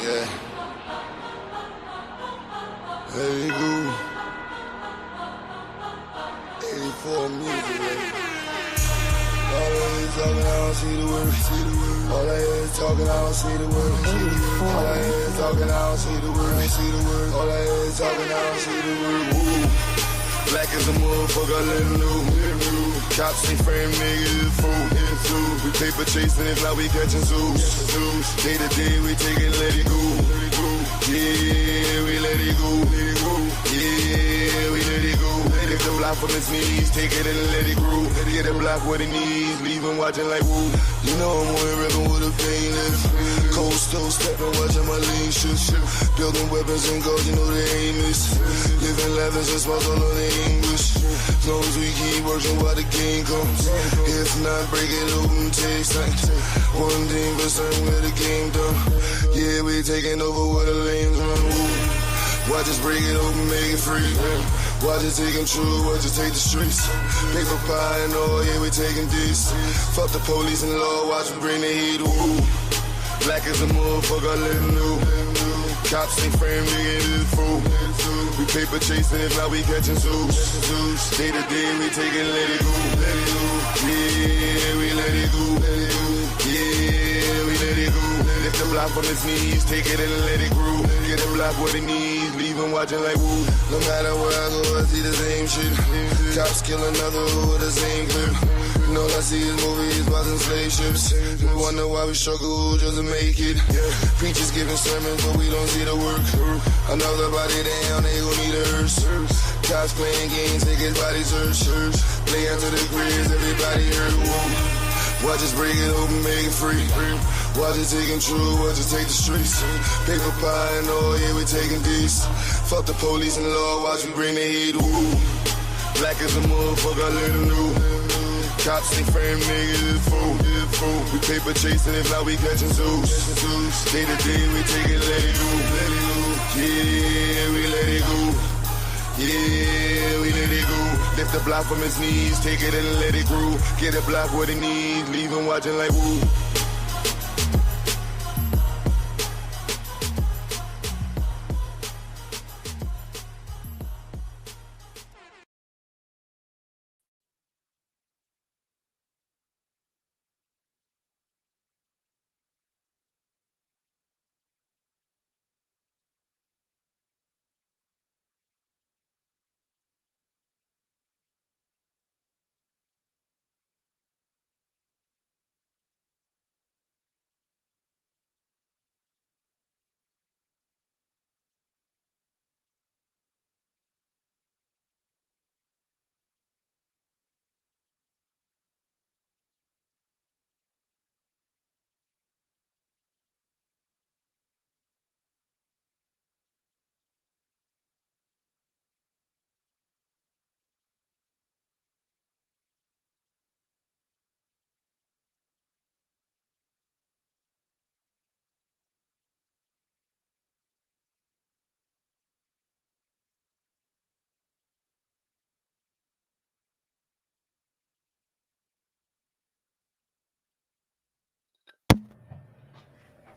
Yeah. Let it go. 84 music, baby. All I hear is talking, I don't see the word. All I hear is talking, I don't see the word. All I hear is talking, I don't see the word. All I hear is talking, I don't see the word. Woo. Black as a motherfucker, let him know. Cops ain't frame niggas, it's fool. We paper chasing, if not we catching zoos. Day to day, we take it, let it go. Yeah, we let it go. Yeah, we let it go. If the block from his knees, take it and let it grow. Get the block what it needs, leave him watching like woo. You know I'm on the river with a painless. Cold stove stepping, watching my lean shit. Building weapons and gold, you know the aim is. Living levels and smiles all on the English. As long as we keep working while the game comes. If not, break it open, take sight. One thing for certain, where the game done. Yeah, we taking over where the lanes run. Woo. Watch us break it open, make it free. Watch us take true, watch us take the streets. Paper pie and all, yeah, we taking this. Fuck the police and law, watch we bring the heat. Woo. Black as a motherfucker, let him know. Cops ain't frame, nigga, it's fool. We paper chasing, if not we catching zoos. Day to day, we take it, let it go. Yeah, we let it go. Yeah, we let it go. Lift the block from his knees, take it and let it grow. Get the block what it needs, leave him watching like woo. No matter where I go, I see the same shit. Cops kill another with the same clip. You know, I see his movies, watching slave ships. We wonder why we struggle just to make it. Preachers giving sermons, but we don't see the work. Another body down, they gon' need a hearse. Cops playing games, take his body search. Play into the grids, everybody hurt. Whoa. Watch us break it open, make it free. Watch us taking true, watch us take the streets. Paper pie and all, yeah, we taking these. Fuck the police and law, watch we bring the heat. Woo. Black as a motherfucker, let him know. Cops ain't frame, niggas, it's fool. We paper chasing, if not we catching zoos. Day to day, we take it, let it go. Yeah, we let it go. Yeah, we let it go. Lift the block from his knees, take it and let it grow. Get the block what it needs, leave him watching like woo.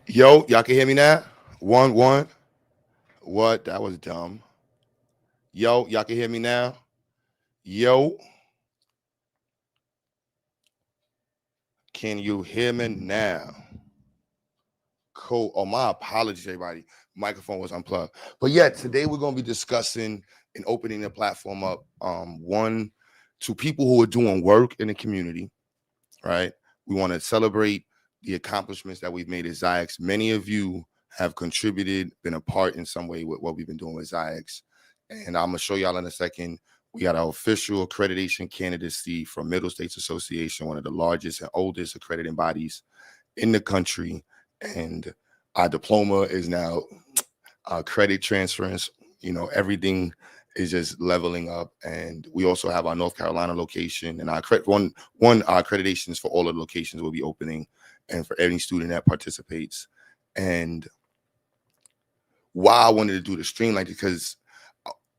Yo, y'all can hear me now? One. What? That was dumb. Yo, y'all can hear me now? Yo. Can you hear me now? Cool. Oh, my apologies, everybody. Microphone was unplugged. But yeah, today we're going to be discussing and opening the platform up. One, to people who are doing work in the community, right? We want to celebrate the accomplishments that we've made at XyayX. Many of you have contributed, been a part in some way with what we've been doing with XyayX. And I'm going to show y'all in a second. We got our official accreditation candidacy from Middle States Association, one of the largest and oldest accrediting bodies in the country. And our diploma is now credit transference. You know, everything is just leveling up. And we also have our North Carolina location, and our our accreditations for all of the locations will be opening, and for any student that participates. And why I wanted to do the stream like this, because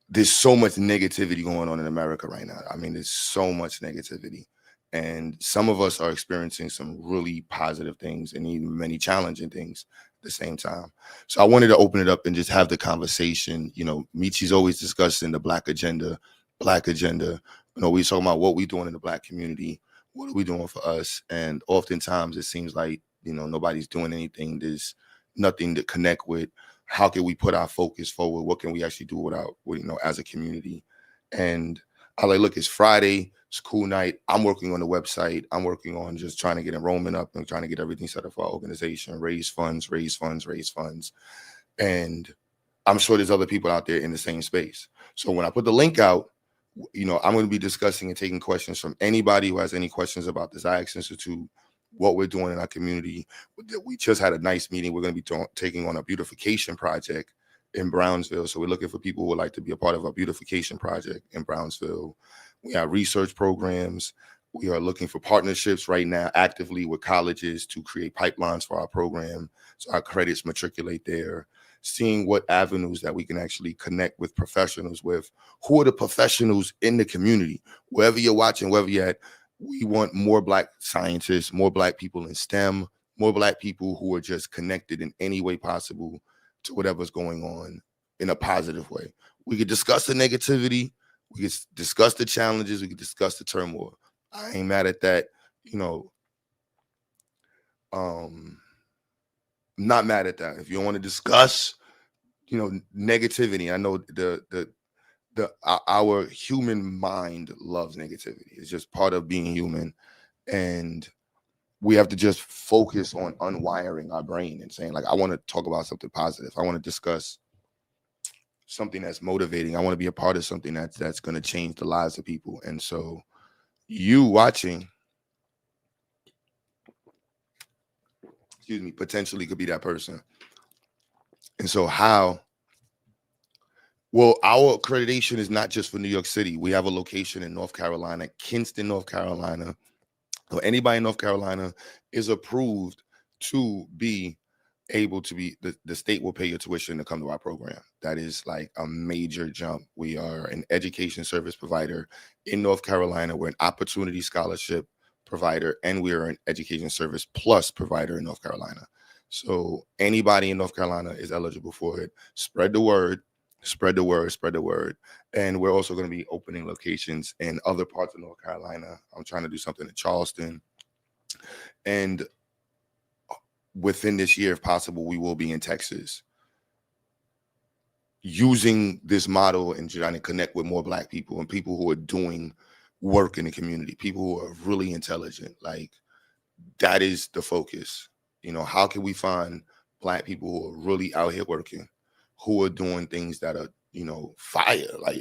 there's so much negativity going on in America right now. I mean, there's so much negativity. And some of us are experiencing some really positive things and even many challenging things the same time. So I wanted to open it up and just have the conversation. You know, Michi's always discussing the Black agenda, Black agenda. You know, we talking about what we doing in the Black community, what are we doing for us, and oftentimes it seems like, you know, nobody's doing anything. There's nothing to connect with. How can we put our focus forward? What can we actually do you know, as a community? And I like, look, it's Friday. It's a cool night. I'm working on the website. I'm working on just trying to get enrollment up and trying to get everything set up for our organization, raise funds. And I'm sure there's other people out there in the same space. So when I put the link out, you know, I'm going to be discussing and taking questions from anybody who has any questions about the XyayX Institute, what we're doing in our community. We just had a nice meeting. We're going to be taking on a beautification project in Brownsville. So we're looking for people who would like to be a part of a beautification project in Brownsville. We have research programs. We are looking for partnerships right now actively with colleges to create pipelines for our program, so our credits matriculate there, seeing what avenues that we can actually connect with professionals with. Who are the professionals in the community? Wherever you're watching, wherever you're at, we want more Black scientists, more Black people in STEM, more Black people who are just connected in any way possible to whatever's going on in a positive way. We could discuss the negativity, we could discuss the challenges, we could discuss the turmoil. I ain't mad at that, you know. Not mad at that. If you want to discuss, you know, negativity, I know our human mind loves negativity. It's just part of being human, and we have to just focus on unwiring our brain and saying, like, I want to talk about something positive. I want to discuss something that's motivating. I want to be a part of something that's going to change the lives of people. And so you watching, excuse me, potentially could be that person. And so well, our accreditation is not just for New York City. We have a location in North Carolina, Kinston, North Carolina. So anybody in North Carolina is approved to be able to be, the state will pay your tuition to come to our program. That is like a major jump. We are an education service provider in North Carolina. We're an opportunity scholarship provider, and we are an education service plus provider in North Carolina. So anybody in North Carolina is eligible for it. Spread the word, spread the word, spread the word. And we're also going to be opening locations in other parts of North Carolina. I'm trying to do something in Charleston. And within this year, if possible, we will be in Texas, using this model and trying to connect with more Black people and people who are doing work in the community, people who are really intelligent. Like, that is the focus. You know, how can we find Black people who are really out here working, who are doing things that are, you know, fire? Like,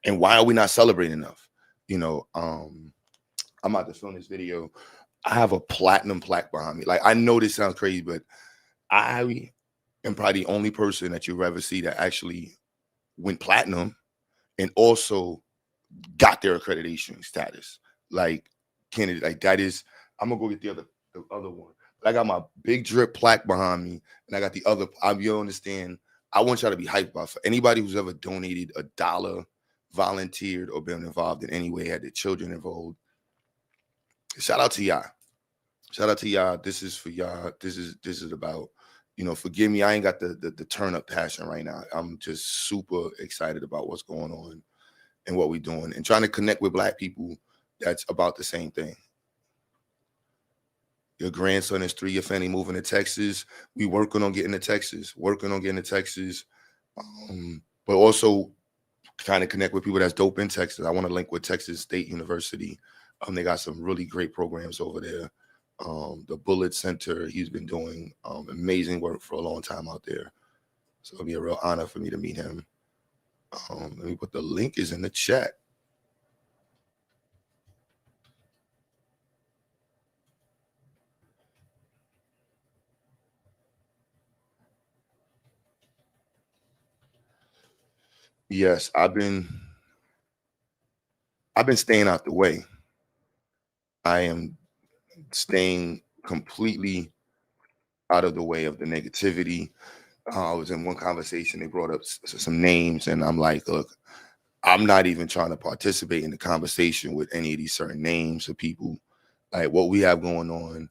and why are we not celebrating enough? You know, I'm about to film this video. I have a platinum plaque behind me. Like, I know this sounds crazy, but I am probably the only person that you'll ever see that actually went platinum and also got their accreditation status. Like, Kennedy, like, that is, I'm gonna go get the other one. But I got my big drip plaque behind me, and I got the other. You understand? I want y'all to be hyped about. For anybody who's ever donated $1, volunteered, or been involved in any way, had their children involved, shout out to y'all. Shout out to y'all. This is for y'all. This is about, you know, forgive me, I ain't got the turn up passion right now. I'm just super excited about what's going on and what we're doing and trying to connect with Black people that's about the same thing. Your grandson is 3, your family moving to Texas. We working on getting to Texas, but also trying to connect with people that's dope in Texas. I want to link with Texas State University. They got some really great programs over there. The Bullet Center, he's been doing amazing work for a long time out there. So it'll be a real honor for me to meet him. Let me put the link is in the chat. Yes, I've been staying out the way. I am staying completely out of the way of the negativity. I was in one conversation, they brought up some names, and I'm like, look, I'm not even trying to participate in the conversation with any of these certain names of people. Like, what we have going on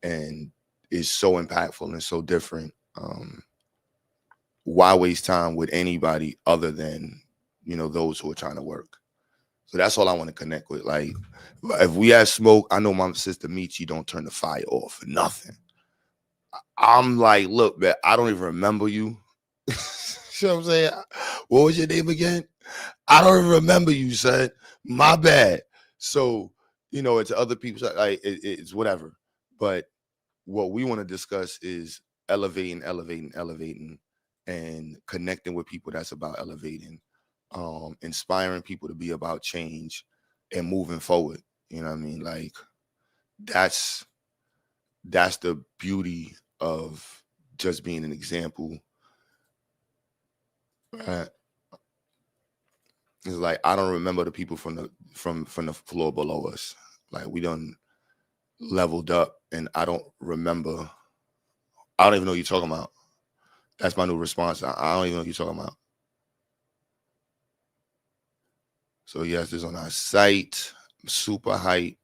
and is so impactful and so different. Why waste time with anybody other than, those who are trying to work? So that's all I want to connect with. Like, if we have smoke, I know my sister Michi don't turn the fire off for nothing. I'm like, look, man, I don't even remember you. You know what I'm saying? What was your name again? I don't even remember you, son. My bad. So, it's other people's, like, it's whatever. But what we want to discuss is elevating, and connecting with people that's about elevating, inspiring people to be about change and moving forward. You know what I mean? Like, that's the beauty of just being an example. Right? It's like, I don't remember the people from the floor below us. Like, we done leveled up, and I don't remember. I don't even know what you're talking about. That's my new response. I don't even know what you're talking about. So yes, this is on our site. Super hype.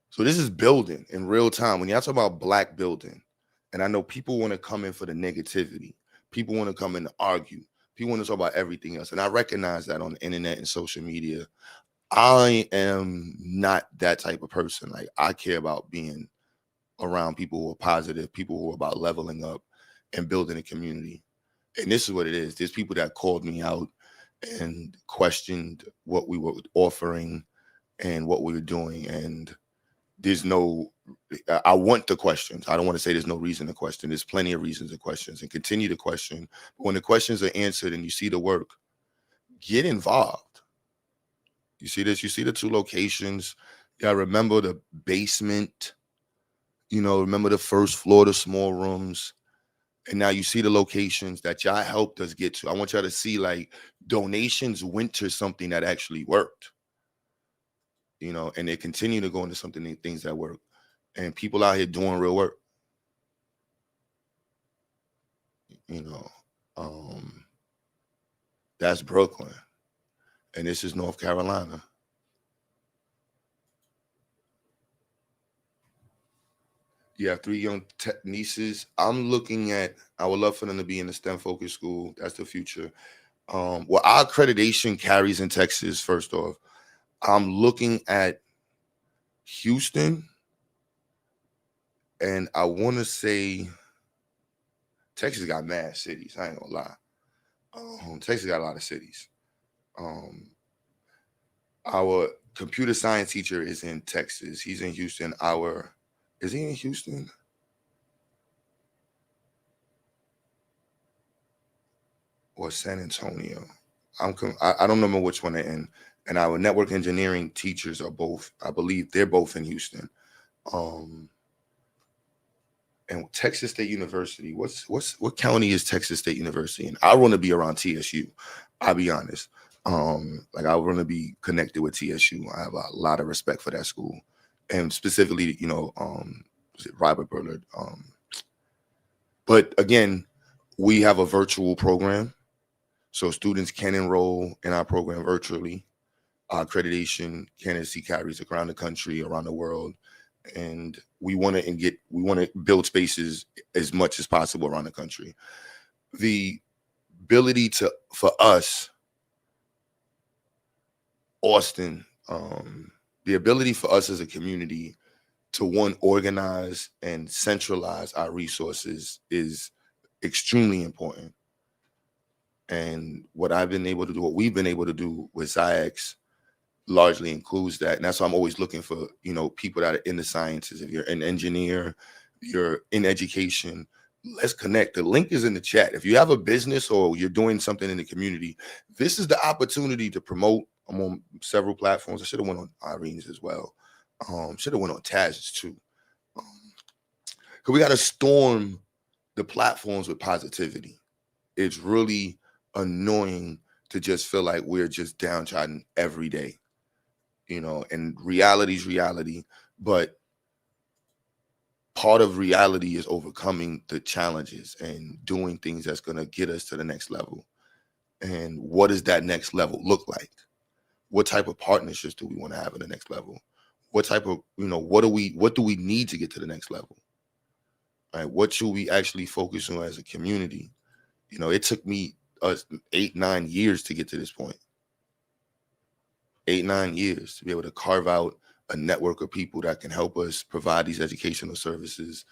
So this is building in real time. When y'all talk about Black building, and I know people want to come in for the negativity. People want to come in to argue. People want to talk about everything else. And I recognize that on the internet and social media. I am not that type of person. Like, I care about being around people who are positive, people who are about leveling up and building a community. And this is what it is. There's people that called me out and questioned what we were offering and what we were doing. And I want the questions. I don't want to say there's no reason to question. There's plenty of reasons and questions, and continue to question. But when the questions are answered and you see the work, get involved. You see this? You see the 2 locations. Yeah, remember the basement. Remember the first floor, the small rooms. And now you see the locations that y'all helped us get to. I want y'all to see, like, donations went to something that actually worked. And they continue to go into things that work. And people out here doing real work. That's Brooklyn. And this is North Carolina. You have 3 young nieces. I would love for them to be in a STEM-focused school. That's the future. Well, our accreditation carries in Texas, first off. I'm looking at Houston, and I want to say Texas got mad cities. I ain't gonna lie. Texas got a lot of cities. Our computer science teacher is in Texas. He's in Houston. Is he in Houston? Or San Antonio? I don't remember which one they're in. And our network engineering teachers are both, I believe they're both in Houston. And Texas State University, what county is Texas State University in? I want to be around TSU. I'll be honest. Like, I want to be connected with TSU. I have a lot of respect for that school, and specifically, was it Robert Bullard? But again, we have a virtual program, so students can enroll in our program virtually. Our accreditation candidacy carries around the country, around the world. And we want to build spaces as much as possible around the country. The ability for us, Austin, the ability for us as a community to organize and centralize our resources is extremely important. And what we've been able to do with XyayX largely includes that. And that's why I'm always looking for, people that are in the sciences. If you're an engineer, you're in education, let's connect. The link is in the chat. If you have a business or you're doing something in the community, this is the opportunity to promote. I'm on several platforms. I should have went on Irene's as well. Should have went on Taz's too. Because we got to storm the platforms with positivity. It's really annoying to just feel like we're just downtrodden every day. And reality's reality, but part of reality is overcoming the challenges and doing things that's going to get us to the next level. And what does that next level look like? What type of partnerships do we want to have at the next level? What type of, what do we need to get to the next level? Right? What should we actually focus on as a community? It took me 8-9 years to get to this point. 8-9 years to be able to carve out a network of people that can help us provide these educational services,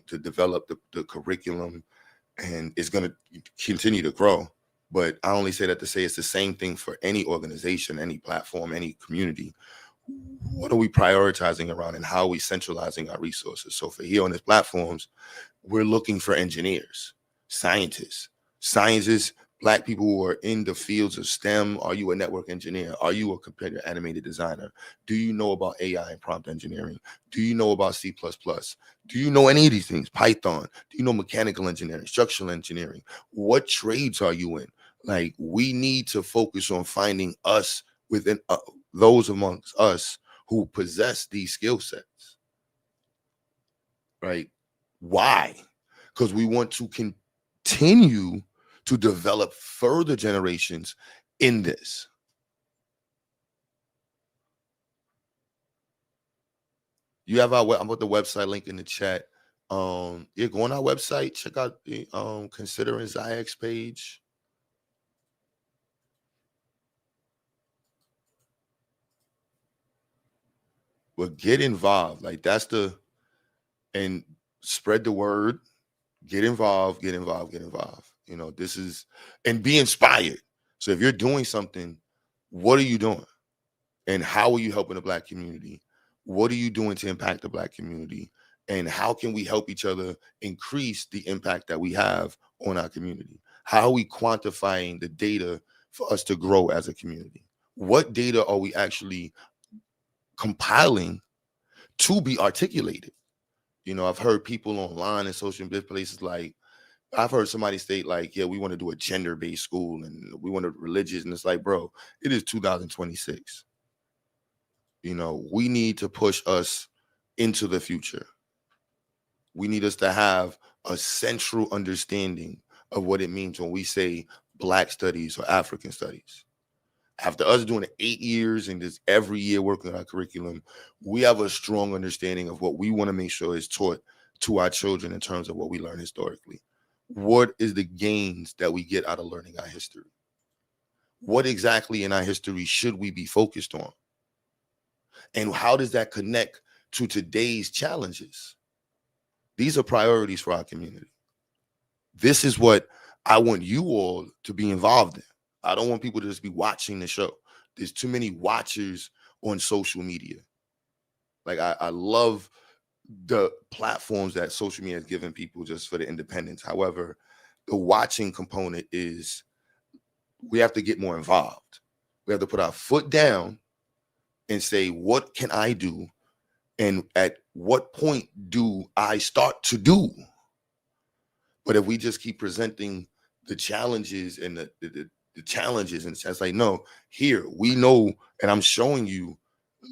to develop the curriculum, and it's going to continue to grow. But I only say that to say it's the same thing for any organization, any platform, any community. What are we prioritizing around, and how are we centralizing our resources? So for here on these platforms, we're looking for engineers, scientists, Black people who are in the fields of STEM. Are you a network engineer? Are you a computer animated designer? Do you know about AI and prompt engineering? Do you know about C++? Do you know any of these things? Python? Do you know mechanical engineering, structural engineering? What trades are you in? Like, we need to focus on finding us within those amongst us who possess these skill sets, right? Why? Because we want to continue to develop further generations in this. You have I'm put the website link in the chat. Go on our website, check out the Considering XyayX page. But get involved. Like, and spread the word. Get involved. This is, and be inspired. So if you're doing something, what are you doing? And how are you helping the Black community? What are you doing to impact the Black community? And how can we help each other increase the impact that we have on our community? How are we quantifying the data for us to grow as a community? What data are we actually compiling to be articulated? I've heard people online and social media places, like, I've heard somebody state, like, yeah, we want to do a gender-based school and we want to religious. And it's like, bro, it is 2026. We need to push us into the future. We need us to have a central understanding of what it means when we say Black studies or African studies. After us doing it 8 years and just every year working on our curriculum, we have a strong understanding of what we want to make sure is taught to our children in terms of what we learn historically. What is the gains that we get out of learning our history? What exactly in our history should we be focused on? And how does that connect to today's challenges? These are priorities for our community. This is what I want you all to be involved in. I don't want people to just be watching the show. There's too many watchers on social media. Like, I love the platforms that social media has given people just for the independence. However, the watching component is, we have to get more involved. We have to put our foot down and say, what can I do? And at what point do I start to do? But if we just keep presenting the challenges and the challenges, and it's like, no, here, we know, and I'm showing you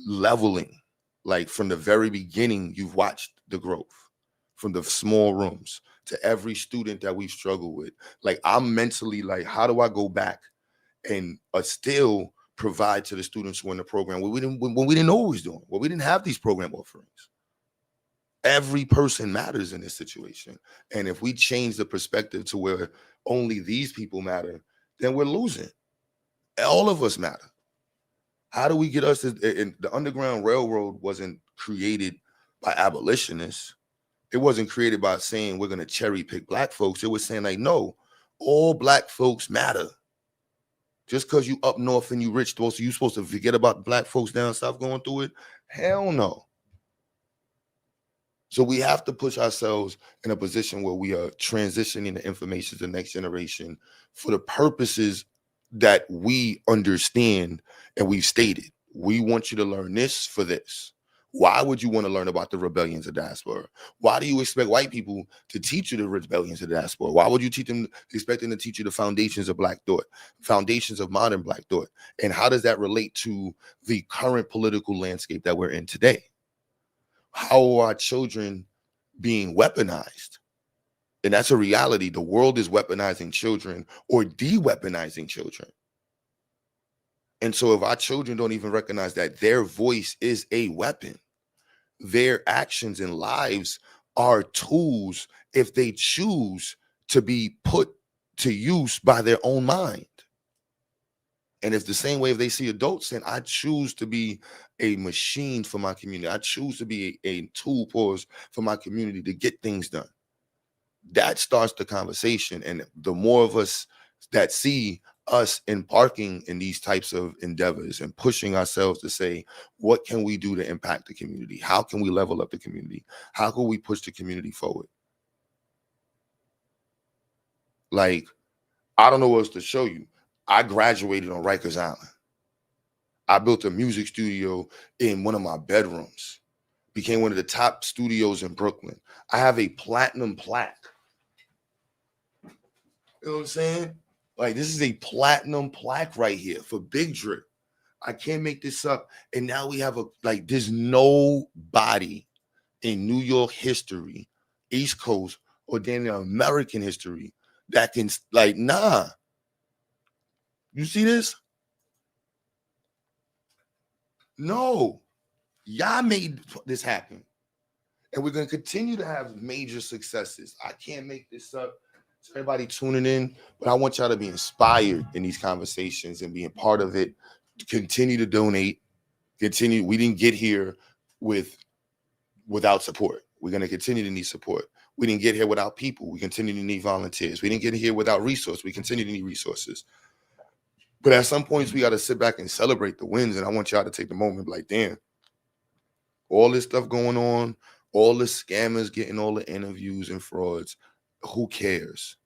leveling. Like, from the very beginning, you've watched the growth from the small rooms to every student that we struggle with. Like, I'm mentally like, how do I go back and still provide to the students who are in the program when we didn't know what we was doing, when we didn't have these program offerings? Every person matters in this situation. And if we change the perspective to where only these people matter, then we're losing. All of us matter. How do we get us and the Underground Railroad wasn't created by abolitionists. It wasn't created by saying we're going to cherry pick Black folks. It was saying, like, no, all Black folks matter. Just because you up north and you rich, you supposed to forget about Black folks down south going through it? Hell no. So we have to push ourselves in a position where we are transitioning the information to the next generation for the purposes that we understand and we've stated. We want you to learn this for this. Why would you want to learn about the rebellions of diaspora? Why do you expect white people to teach you the rebellions of diaspora? Why would you expect them to teach you the foundations of Black thought, foundations of modern Black thought? And how does that relate to the current political landscape that we're in today? How are our children being weaponized? And that's a reality. The world is weaponizing children or de-weaponizing children. And so if our children don't even recognize that their voice is a weapon, their actions and lives are tools if they choose to be put to use by their own mind. And it's the same way if they see adults saying, I choose to be a machine for my community. I choose to be a tool pause for my community to get things done. That starts the conversation. And the more of us that see us embarking in these types of endeavors and pushing ourselves to say, what can we do to impact the community? How can we level up the community? How can we push the community forward? Like, I don't know what else to show you. I graduated on Rikers Island. I built a music studio in one of my bedrooms, became one of the top studios in Brooklyn. I have a platinum plaque. You know what I'm saying? Like, this is a platinum plaque right here for Big Drip. I can't make this up. And now we have there's nobody in New York history, East Coast, or then American history that can, nah. You see this? No. Y'all made this happen. And we're going to continue to have major successes. I can't make this up. So everybody tuning in, but I want y'all to be inspired in these conversations and being part of it. Continue to donate. Continue. We didn't get here without support. We're going to continue to need support. We didn't get here without people. We continue to need volunteers. We didn't get here without resources. We continue to need resources. But at some points, we got to sit back and celebrate the wins. And I want y'all to take the moment like, damn, all this stuff going on, all the scammers getting all the interviews and frauds, who cares?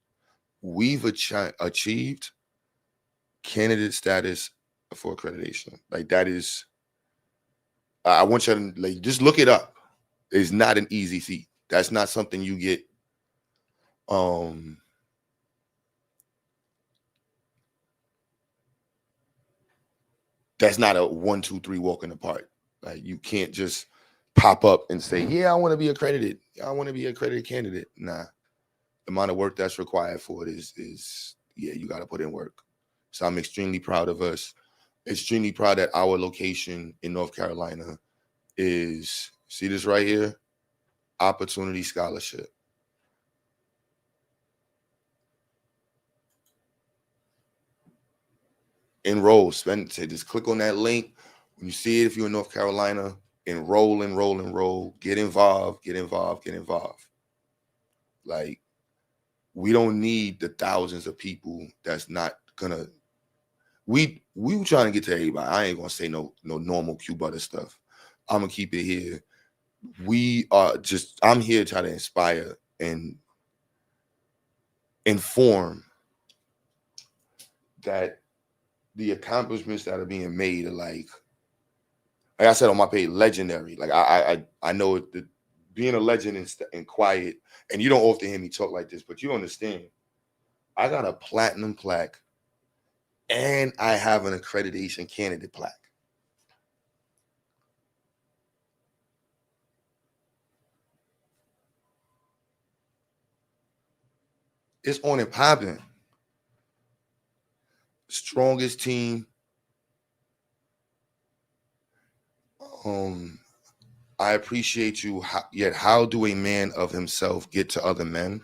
We've achieved candidate status for accreditation. Like, that is, I want you to just look it up. It's not an easy feat. That's not something you get. That's not a 1, 2, 3 walk in the park. Like, you can't just pop up and say, yeah, I want to be accredited. I want to be an accredited candidate. Nah. The amount of work that's required for it is you got to put in work. So I'm extremely proud of us. Extremely proud that our location in North Carolina is, see this right here? Opportunity Scholarship. Enroll, just click on that link. When you see it, if you're in North Carolina, enroll, get involved. Like, we don't need the thousands of people that's not gonna, we were trying to get to everybody. I ain't gonna say no normal Q butter stuff. I'm gonna keep it here. I'm here to try to inspire and inform that the accomplishments that are being made are like I said on my page, legendary. Like, I know that being a legend and quiet, and you don't often hear me talk like this, but you understand. I got a platinum plaque, and I have an accreditation candidate plaque. It's on and popping. Strongest team. I appreciate you. Yet, how do a man of himself get to other men?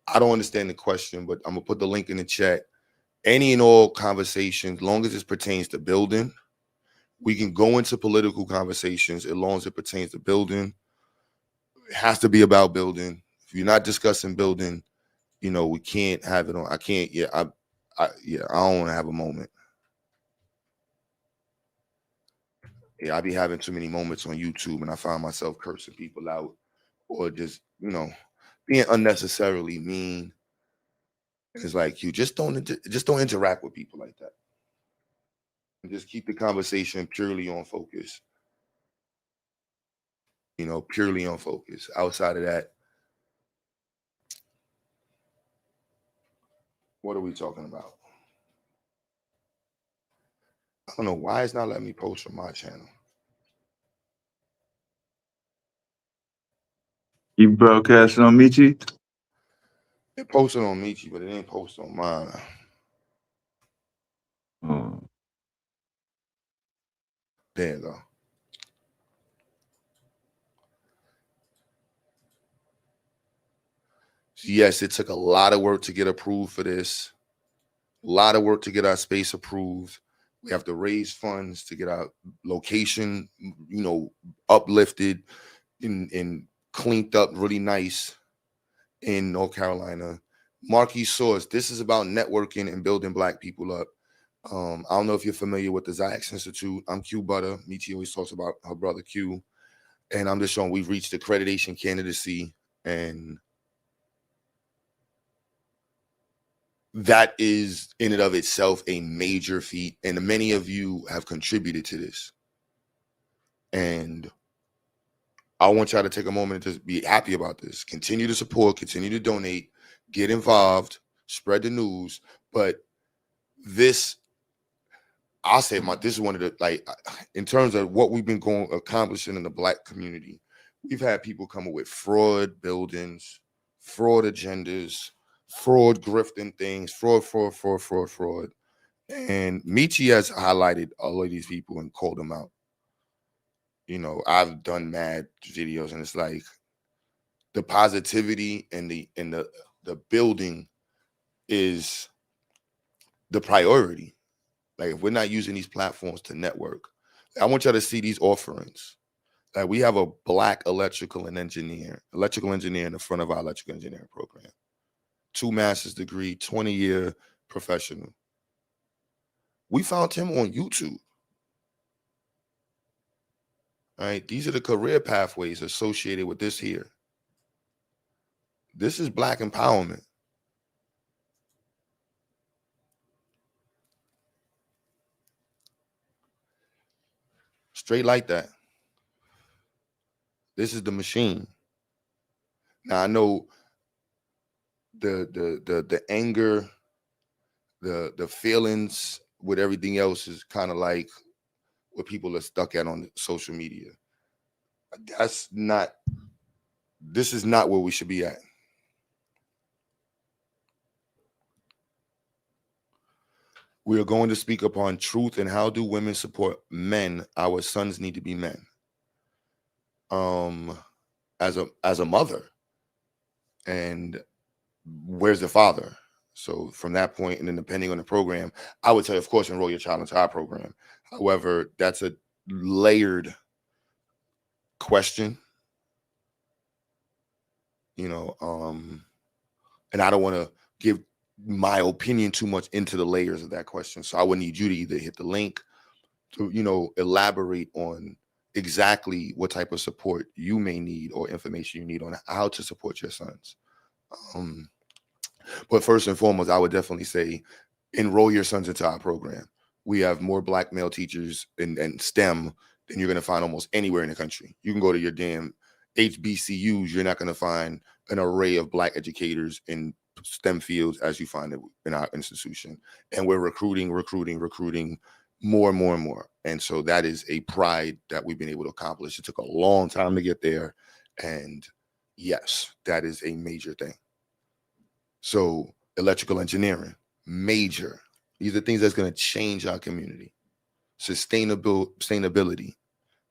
I don't understand the question, but I'm gonna put the link in the chat. Any and all conversations, long as it pertains to building, we can go into political conversations as long as it pertains to building. It has to be about building. If you're not discussing building, we can't have it on. I can't. I don't want to have a moment. Yeah, I be having too many moments on YouTube, and I find myself cursing people out, or just being unnecessarily mean. It's like, you just don't interact with people like that, and just keep the conversation purely on focus. Purely on focus. Outside of that, what are we talking about? I don't know why it's not letting me post on my channel. You broadcasting on Michi? It posted on Michi, but it ain't posted on mine. Oh. There you go. Yes, it took a lot of work to get approved for this. A lot of work to get our space approved. We have to raise funds to get our location, uplifted and cleaned up really nice in North Carolina. Marquis Source, this is about networking and building Black people up. I don't know if you're familiar with the XyayX Institute. I'm Q Butter. Michi always talks about her brother Q. And I'm just showing we've reached accreditation candidacy, and that is in and of itself a major feat. And many of you have contributed to this. And I want y'all to take a moment and just be happy about this. Continue to support, continue to donate, get involved, spread the news. But this, I'll say this is one of the, in terms of what we've been accomplishing in the Black community, we've had people come up with fraud buildings, fraud agendas, fraud grifting things, fraud. And Michi has highlighted all of these people and called them out. I've done mad videos, and it's like the positivity and the building is the priority. Like, if we're not using these platforms to network, I want y'all to see these offerings. Like, we have a Black electrical engineer in the front of our electrical engineering program. 2 master's degree, 20-year professional. We found him on YouTube. All right, these are the career pathways associated with this here. This is Black empowerment. Straight like that. This is the machine. Now, I know the anger, the feelings with everything else is kind of like what people are stuck at on social media. This is not where we should be at. We are going to speak upon truth and how do women support men. Our sons need to be men. As a mother, and where's the father? So from that point, and then depending on the program, I would say, of course, enroll your child into our program. However, that's a layered question, and I don't want to give my opinion too much into the layers of that question. So I would need you to either hit the link to, elaborate on exactly what type of support you may need or information you need on how to support your sons. But first and foremost, I would definitely say enroll your sons into our program. We have more Black male teachers in STEM than you're going to find almost anywhere in the country. You can go to your damn HBCUs. You're not going to find an array of Black educators in STEM fields as you find it in our institution. And we're recruiting more and more and more. And so that is a pride that we've been able to accomplish. It took a long time to get there. And yes, that is a major thing. So electrical engineering, major. These are things that's going to change our community. Sustainability.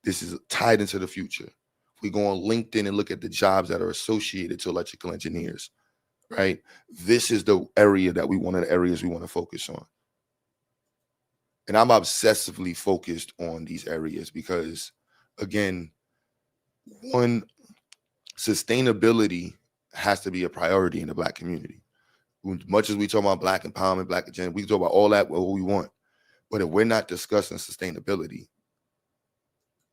This is tied into the future. If we go on LinkedIn and look at the jobs that are associated to electrical engineers, right? This is the area that one of the areas we want to focus on. And I'm obsessively focused on these areas because, again, one, sustainability has to be a priority in the Black community. As much as we talk about Black empowerment, Black agenda, we talk about all that, what we want. But if we're not discussing sustainability,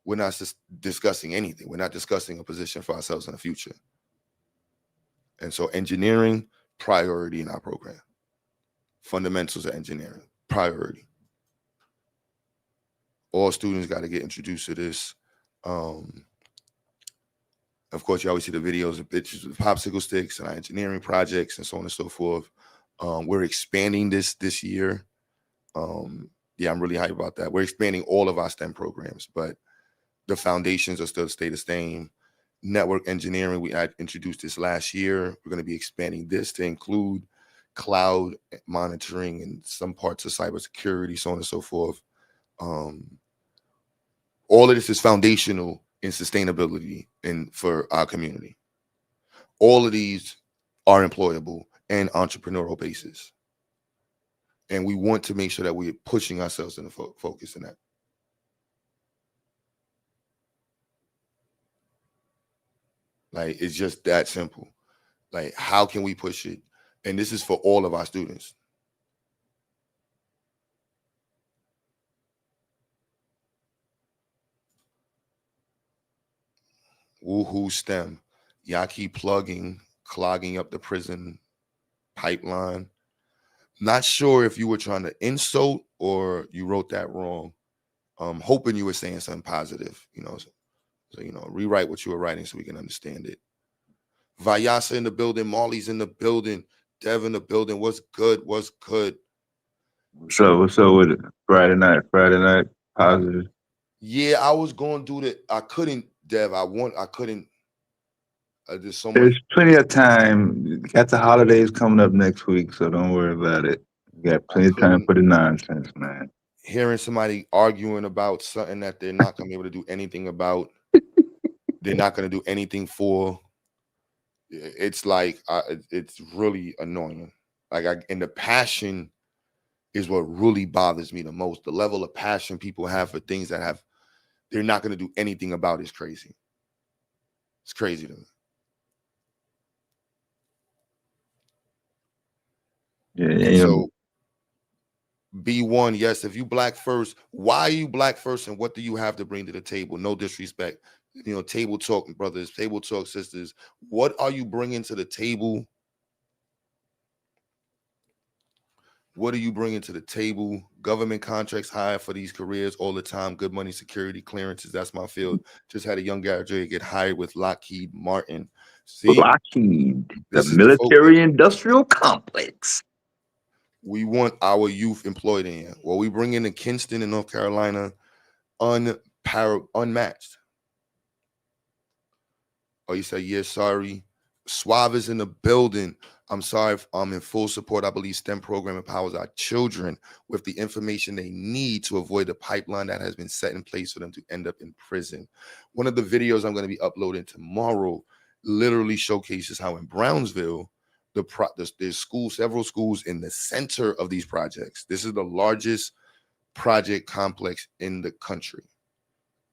we're not just discussing anything. We're not discussing a position for ourselves in the future. And so engineering, priority in our program. Fundamentals of engineering, priority. All students got to get introduced to this. Of course, you always see the videos of pictures of popsicle sticks and our engineering projects and so on and so forth. We're expanding this year. I'm really hyped about that. We're expanding all of our STEM programs, but the foundations are still stay the same. Network engineering, we had introduced this last year. We're going to be expanding this to include cloud monitoring and some parts of cybersecurity, so on and so forth. All of this is foundational in sustainability and for our community. All of these are employable and entrepreneurial bases. And we want to make sure that we're pushing ourselves in the focus in that. Like, it's just that simple. Like, how can we push it? And this is for all of our students. Woohoo STEM. Y'all keep clogging up the prison pipeline. Not sure if you were trying to insult or you wrote that wrong. Hoping you were saying something positive, so rewrite what you were writing so we can understand it. Vayasa in the building, Molly's in the building, Dev in the building. What's good? What's good? So what's up with it? Friday night, positive. Yeah, I was going to do that. I couldn't, Dev. I couldn't. There's so much. There's plenty of time. You got the holidays coming up next week, so don't worry about it. You got plenty of time for the nonsense, man. Hearing somebody arguing about something that they're not going to be able to do anything about, they're not going to do anything for. It's like it's really annoying. And the passion is what really bothers me the most. The level of passion people have for things that they're not going to do anything about is crazy. It's crazy to me. Yeah. So B1, yes, if you black first, why are you black first and what do you have to bring to the table? No disrespect. Table talk, brothers, table talk, sisters. What are you bringing to the table? What are you bringing to the table? Government contracts hire for these careers all the time. Good money, security, clearances. That's my field. Just had a young graduate get hired with Lockheed Martin. See? Lockheed, the military industrial complex. We want our youth employed in. Well, we bring in Kinston in North Carolina, unmatched. Oh, you say, yeah, sorry. Suave is in the building. I'm sorry. I'm in full support. I believe STEM program empowers our children with the information they need to avoid the pipeline that has been set in place for them to end up in prison. One of the videos I'm going to be uploading tomorrow literally showcases how in Brownsville, there's several schools in the center of these projects. This is the largest project complex in the country.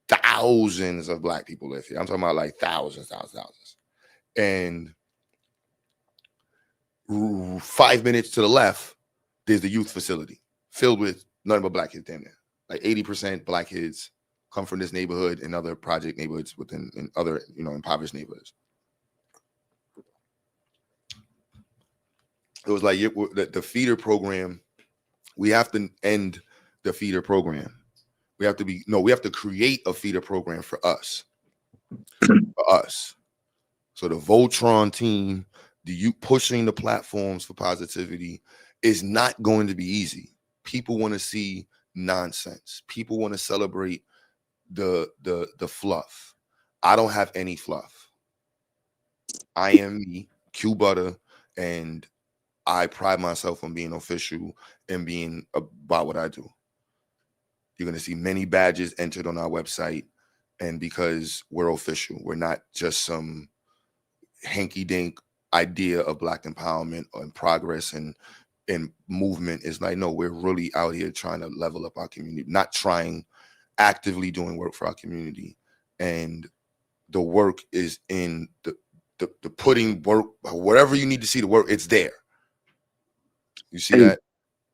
Thousands of Black people live here. I'm talking about like thousands. And 5 minutes to the left, there's the youth facility filled with nothing but Black kids down there. Like 80% Black kids come from this neighborhood and other project neighborhoods in other, impoverished neighborhoods. It was like the feeder program. We have to end the feeder program. We have to create a feeder program for us. So the Voltron team, you pushing the platforms for positivity is not going to be easy. People want to see nonsense. People want to celebrate the fluff. I don't have any fluff. I am me, Q Butter, and I pride myself on being official and being about what I do. You're going to see many badges entered on our website, and because we're official, we're not just some hanky-dink idea of Black empowerment and progress and movement. Is like, no, we're really out here trying to level up our community, not actively doing work for our community. And the work is in the putting work, wherever you need to see the work, it's there. You see that?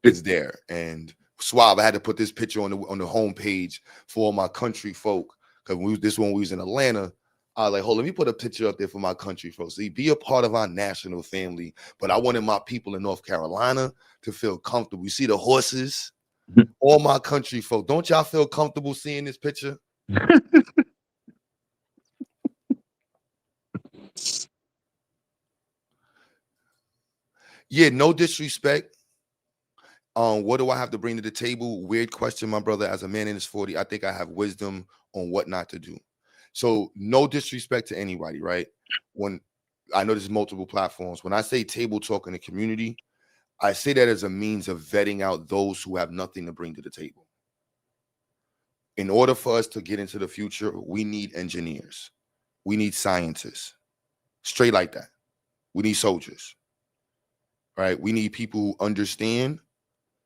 It's there. And Suave, I had to put this picture on the homepage for all my country folk, because we was in Atlanta. I was like, let me put a picture up there for my country folks. See, be a part of our national family. But I wanted my people in North Carolina to feel comfortable. You see the horses? All my country folk. Don't y'all feel comfortable seeing this picture? Yeah, no disrespect. What do I have to bring to the table? Weird question, my brother. As a man in his 40, I think I have wisdom on what not to do. So no disrespect to anybody, right? When I know there's multiple platforms. When I say table talk in the community, I say that as a means of vetting out those who have nothing to bring to the table. In order for us to get into the future, we need engineers. We need scientists. Straight like that. We need soldiers, right? We need people who understand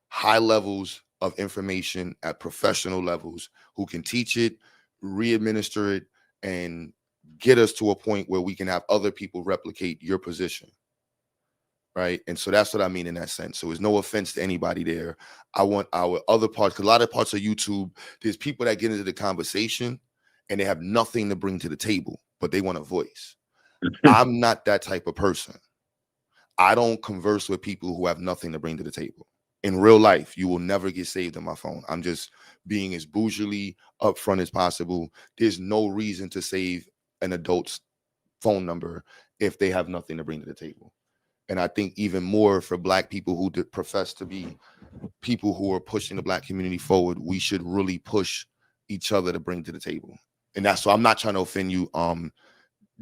high levels of information at professional levels, who can teach it, re-administer it, and get us to a point where we can have other people replicate your position. Right. And so that's what I mean in that sense. So it's no offense to anybody there. I want our other parts, because a lot of parts of YouTube, there's people that get into the conversation and they have nothing to bring to the table, but they want a voice. I'm not that type of person. I don't converse with people who have nothing to bring to the table. In real life, you will never get saved on my phone. I'm just being as bougily upfront as possible. There's no reason to save an adult's phone number if they have nothing to bring to the table. And I think even more for Black people who profess to be people who are pushing the Black community forward, we should really push each other to bring to the table. And that's why I'm not trying to offend you,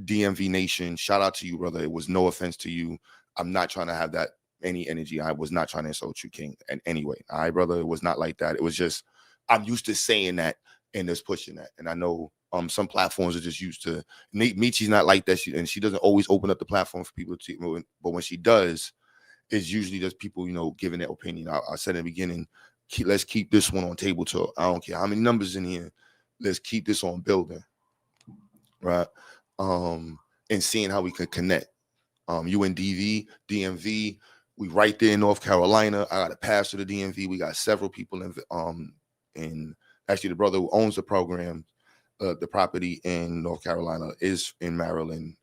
DMV Nation. Shout out to you, brother. It was no offense to you. I'm not trying to have that any energy. I was not trying to insult you, King. And anyway, all right, brother, it was not like that. It was just, I'm used to saying that and just pushing that. And I know some platforms are just used to, Michi's not like that. She doesn't always open up the platform for people to, but when she does, it's usually just people, giving their opinion. I said in the beginning, let's keep this one on table talk. I don't care how many numbers in here. Let's keep this on building. Right. And seeing how we can connect. UNDV, DMV, we right there in North Carolina. I got a pass to the DMV. We got several people in actually the brother who owns the program, the property in North Carolina is in Maryland.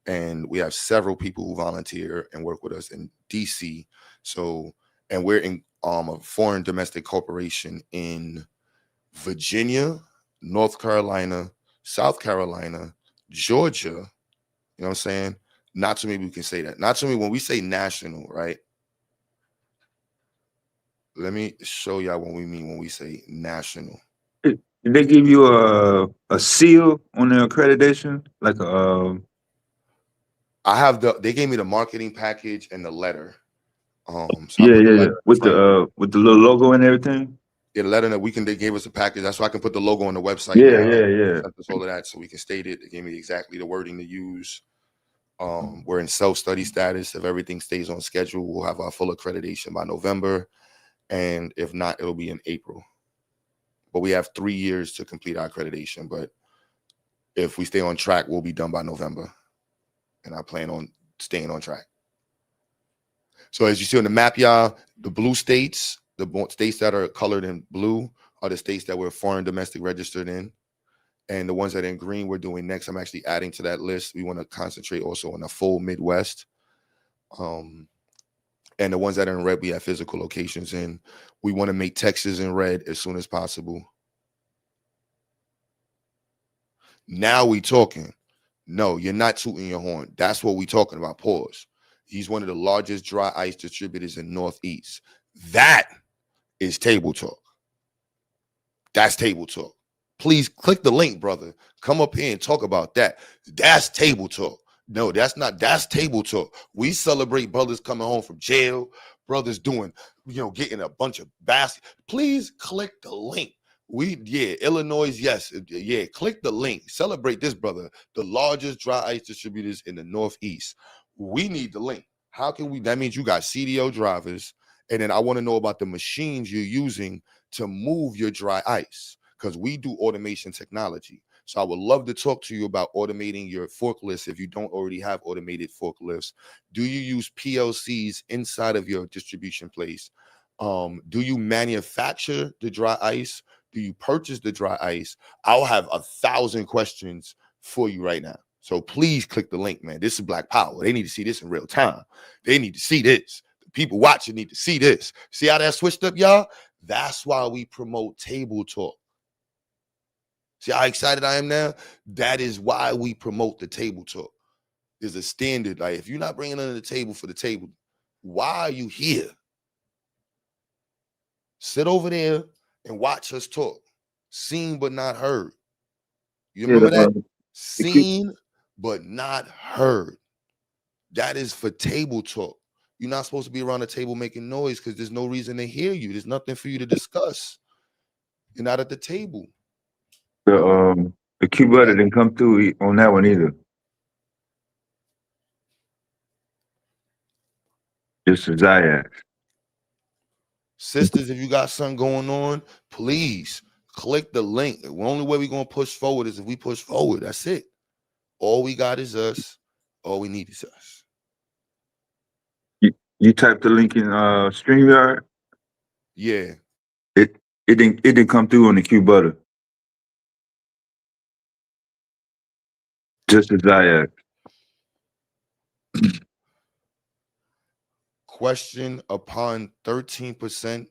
And we have several people who volunteer and work with us in DC. So, and we're in a foreign domestic corporation in Virginia, North Carolina, South Carolina, Georgia. You know what I'm saying? Not too many we can say that. Not too many when we say national, right? Let me show y'all what we mean when we say national. Did they give you a seal on their accreditation? Like they gave me the marketing package and the letter. So yeah. With the little logo and everything. Yeah, the letter that they gave us a package. That's why I can put the logo on the website. Yeah. All of that, so we can state it. They gave me exactly the wording to use. We're in self-study status. If everything stays on schedule, we'll have our full accreditation by November. And if not, it'll be in April. But we have 3 years to complete our accreditation. But if we stay on track, we'll be done by November. And I plan on staying on track. So as you see on the map, y'all, the blue states, the states that are colored in blue are the states that we're foreign domestic registered in. And the ones that are in green, we're doing next. I'm actually adding to that list. We want to concentrate also on the full Midwest. And the ones that are in red, we have physical locations in. We want to make Texas in red as soon as possible. Now we talking. No, you're not tooting your horn. That's what we talking about. Pause. He's one of the largest dry ice distributors in Northeast. That is table talk. That's table talk. Please click the link, brother. Come up here and talk about that. That's table talk. No, that's not. That's table talk. We celebrate brothers coming home from jail, brothers doing, getting a bunch of baskets. Please click the link. Illinois, yes. Yeah, click the link. Celebrate this, brother. The largest dry ice distributors in the Northeast. We need the link. How can we? That means you got CDO drivers. And then I want to know about the machines you're using to move your dry ice, because we do automation technology. So I would love to talk to you about automating your forklifts if you don't already have automated forklifts. Do you use PLCs inside of your distribution place? Do you manufacture the dry ice? Do you purchase the dry ice? I'll have 1,000 questions for you right now. So please click the link, man. This is Black Power. They need to see this in real time. They need to see this. The people watching need to see this. See how that switched up, y'all? That's why we promote table talk. See how excited I am now? That is why we promote the table talk. There's a standard. Like, if you're not bringing under the table for the table, why are you here? Sit over there and watch us talk. Seen but not heard. You remember that? Seen but not heard. That is for table talk. You're not supposed to be around the table making noise because there's no reason to hear you. There's nothing for you to discuss. You're not at the table. The Q butter didn't come through on that one either. Just a XyayX. Sisters, if you got something going on, please click the link. The only way we're gonna push forward is if we push forward. That's it. All we got is us. All we need is us. You typed the link in StreamYard? Yeah. It didn't come through on the Q butter. Just a XyayX. Question upon 13%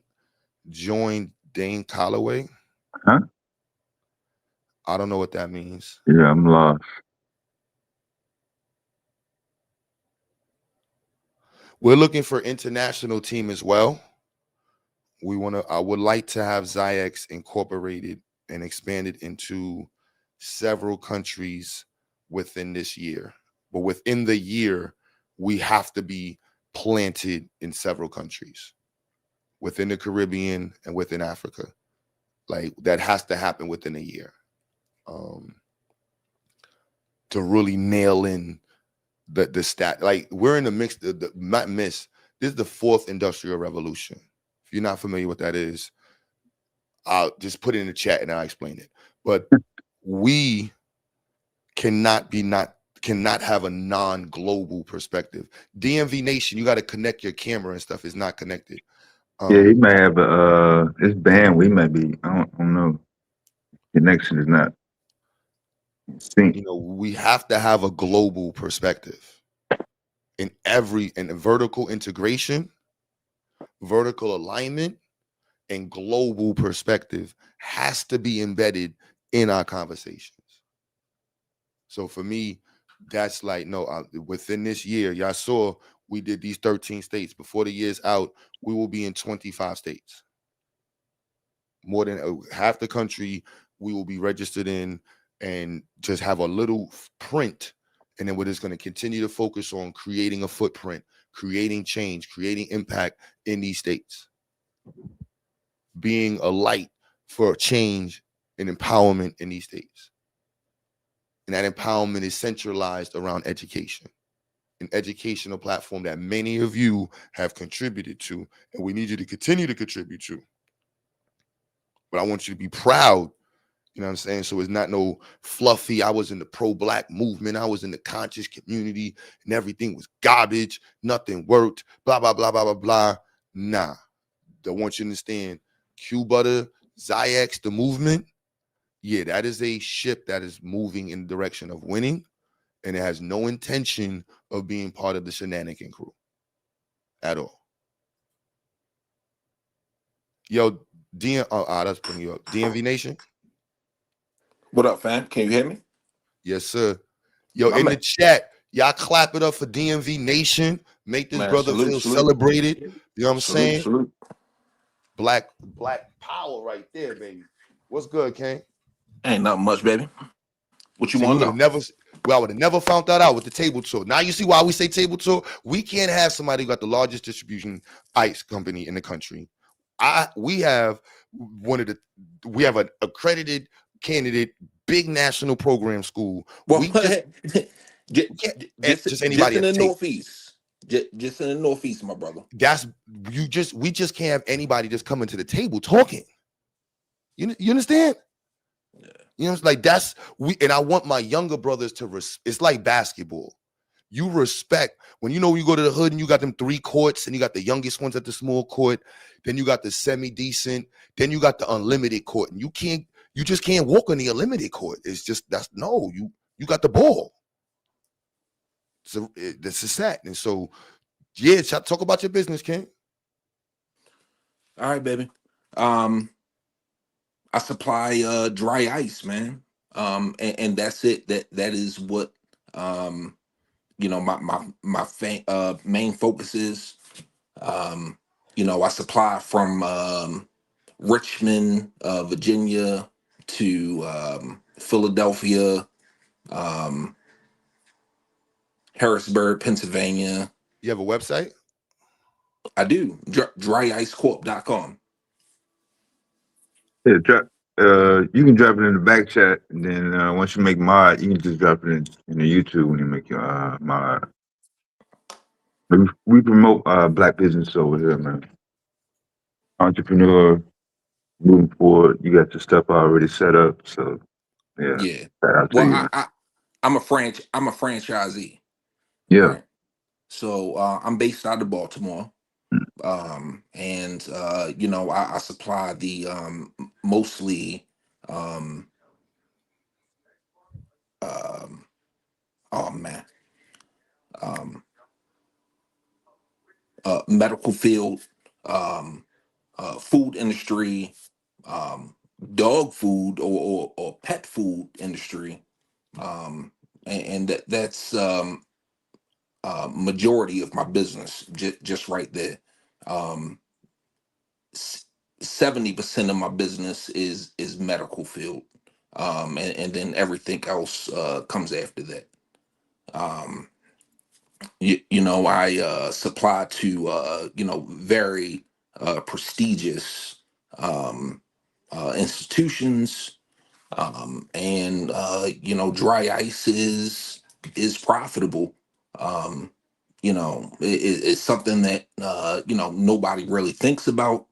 joined Dane Calloway. Huh? I don't know what that means. Yeah, I'm lost. We're looking for international team as well. I would like to have XyayX incorporated and expanded into several countries within this year. But within the year, we have to be planted in several countries within the Caribbean and within Africa. Like that has to happen within a year to really nail in the stat. Like we're in the mix, not miss. This is the fourth industrial revolution. If you're not familiar with that is, I'll just put it in the chat and I'll explain it. But we cannot have a non-global perspective. DMV Nation, you got to connect your camera and stuff. Is not connected. Yeah, he may have it's banned. We may be. I don't know. Connection is not synced. You know, we have to have a global perspective in vertical integration, vertical alignment, and global perspective has to be embedded in our conversations. So for me, that's like, no, within this year, y'all saw we did these 13 states. Before the year's out, we will be in 25 states. More than half the country we will be registered in, and just have a little print. And then we're just going to continue to focus on creating a footprint, creating change, creating impact in these states, being a light for change and empowerment in these states. And that empowerment is centralized around education, an educational platform that many of you have contributed to, and we need you to continue to contribute to. But I want you to be proud, you know what I'm saying? So it's not no fluffy, I was in the pro-black movement, I was in the conscious community, and everything was garbage, nothing worked, blah, blah, blah, blah, blah, blah. Nah, I want you to understand, Q Butter, XyayX, the movement, yeah, that is a ship that is moving in the direction of winning, and it has no intention of being part of the shenanigan crew at all. Yo, that's putting you up. DMV Nation. What up, fam? Can you hear me? Yes, sir. Yo, in the chat, y'all clap it up for DMV Nation. Make this brother feel celebrated. You know what I'm saying? Salute. Black power right there, baby. What's good, King? Ain't nothing much, baby. What you want to know? I would have never found that out with the table talk. Now you see why we say table talk. We can't have somebody who got the largest distribution ice company in the country. We have an accredited candidate, big national program school. Well, just anybody in the Northeast. Just in the Northeast, my brother. We just can't have anybody just coming to the table talking. You understand? Yeah. You know, it's like and I want my younger brothers to it's like basketball. You respect when you go to the hood and you got them 3 courts and you got the youngest ones at the small court, then you got the semi-decent, then you got the unlimited court, and you just can't walk on the unlimited court. It's just you got the ball. So this is that. And so yeah, talk about your business, King. All right, baby. I supply dry ice, man. And that's it. That is what my main focus is. I supply from Richmond, Virginia to Philadelphia, Harrisburg, Pennsylvania. You have a website? I do. dryicecorp.com. Yeah, You can drop it in the back chat, and then once you make mod, you can just drop it in the YouTube when you make your mod. We promote black business over here, man. Entrepreneur moving forward. You got your stuff already set up, so yeah. Yeah. Shout out to Well, you, man. I'm a franchisee, Yeah. right? So I'm based out of Baltimore. And I supply the mostly um um oh man um medical field, um food industry, um dog food or pet food industry, um and that's majority of my business, just right there. um 70% of my business is medical field, and then everything else comes after that. um I supply to very prestigious um institutions, and dry ice is profitable. um it's something that nobody really thinks about.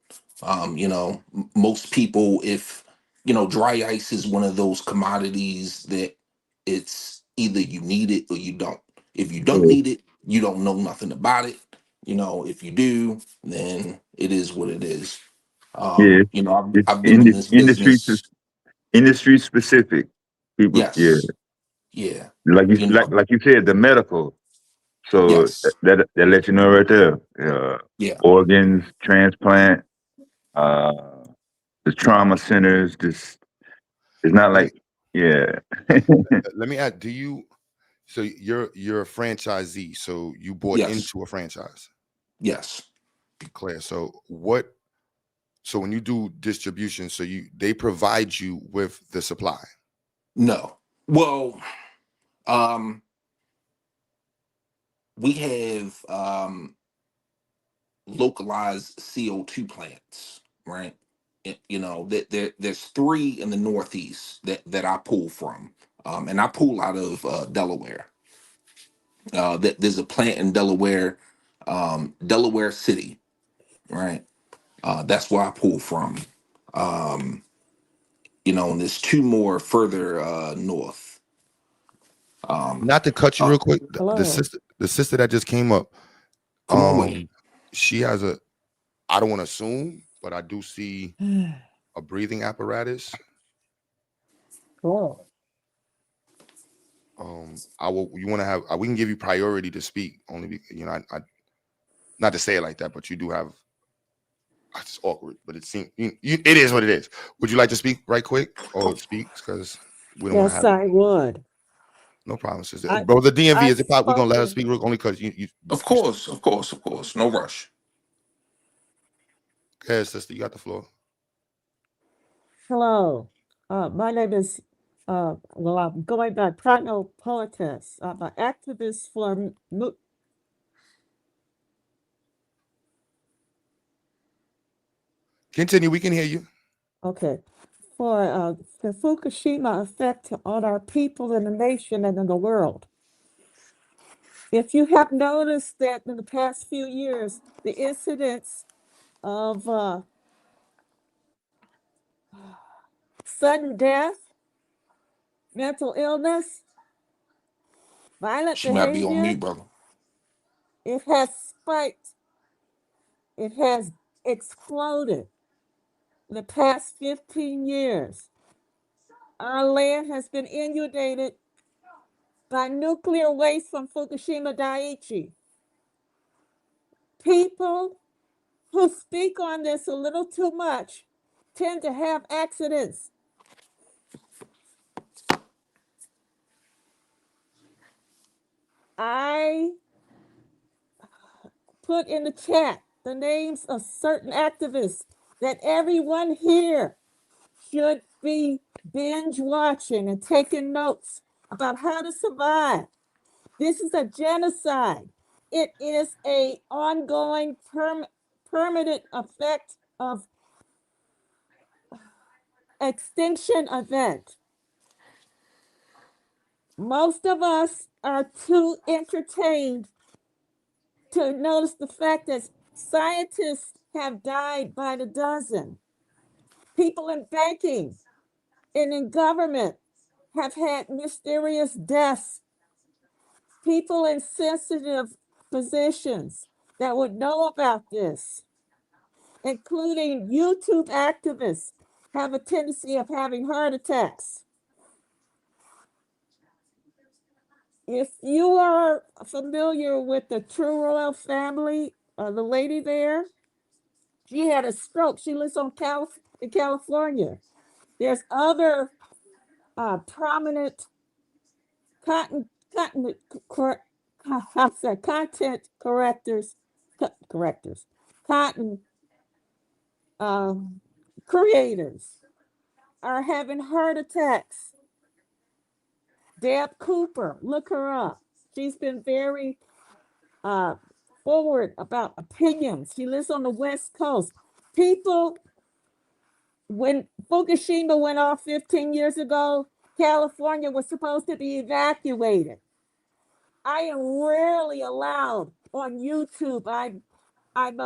Most people, if dry ice is one of those commodities that it's either you need it or you don't. If you don't Yeah. need it, you don't know nothing about it. If you do, then it is what it is. Yeah. It's I've been in this business. industry specific. People, yeah, Yes. Yeah. you know like you said, the medical. So yes. that lets you know right there. Yeah. Organs, transplant, uh, the trauma centers. This it's not Let me like yeah. let me add. Do you? So you're a franchisee. So you bought Yes. into a franchise. Yes. Be clear. So what? So when you do distribution, so they provide you with the supply. No. Well, um we have localized CO2 plants, right? There's three in the Northeast that I pull from, and I pull out of Delaware. That there's a plant in Delaware, Delaware City, right? That's where I pull from. Um, and there's two more further north. Um, Not to cut you uh, real quick. Hello. The sister that just came up. Come on with. She has a. I don't want to assume, but I do see a breathing apparatus. Cool. I will. You want to have? We can give you priority to speak. Only I not to say it like that, but you do have. It's awkward, but it seems it is what it is. Would you like to speak right quick or speak because we don't want to Yes, have I would. no problems, sister. I Bro, the DMV I've is it pop? We're gonna let her spoken. speak only because Of you course, of course, of course. No rush. okay, sister. You got the floor. Hello. My name is well, I'm going by Prano Poetess. I'm an activist for Continue. We can hear you. okay, for the Fukushima effect on our people in the nation and in the world. If you have noticed that in the past few years, the incidents of sudden death, mental illness, violent She might be on behavior, mute, brother. it has spiked, it has exploded in the past 15 years. Our land has been inundated by nuclear waste from Fukushima Daiichi. People who speak on this a little too much tend to have accidents. I put in the chat the names of certain activists that everyone here should be binge watching and taking notes about how to survive. This is a genocide. It is a ongoing permanent effect of extinction event. Most of us are too entertained to notice the fact that scientists have died by the dozen. People in banking and in government have had mysterious deaths. People in sensitive positions that would know about this, including YouTube activists, have a tendency of having heart attacks. If you are familiar with the True family, the lady there, she had a stroke. She lives in California. There's other prominent content correctors, content creators are having heart attacks. Deb Cooper, look her up. She's been very forward about opinions. She lives on the West Coast. People, when Fukushima went off 15 years ago, California was supposed to be evacuated. I am rarely allowed on YouTube. I'm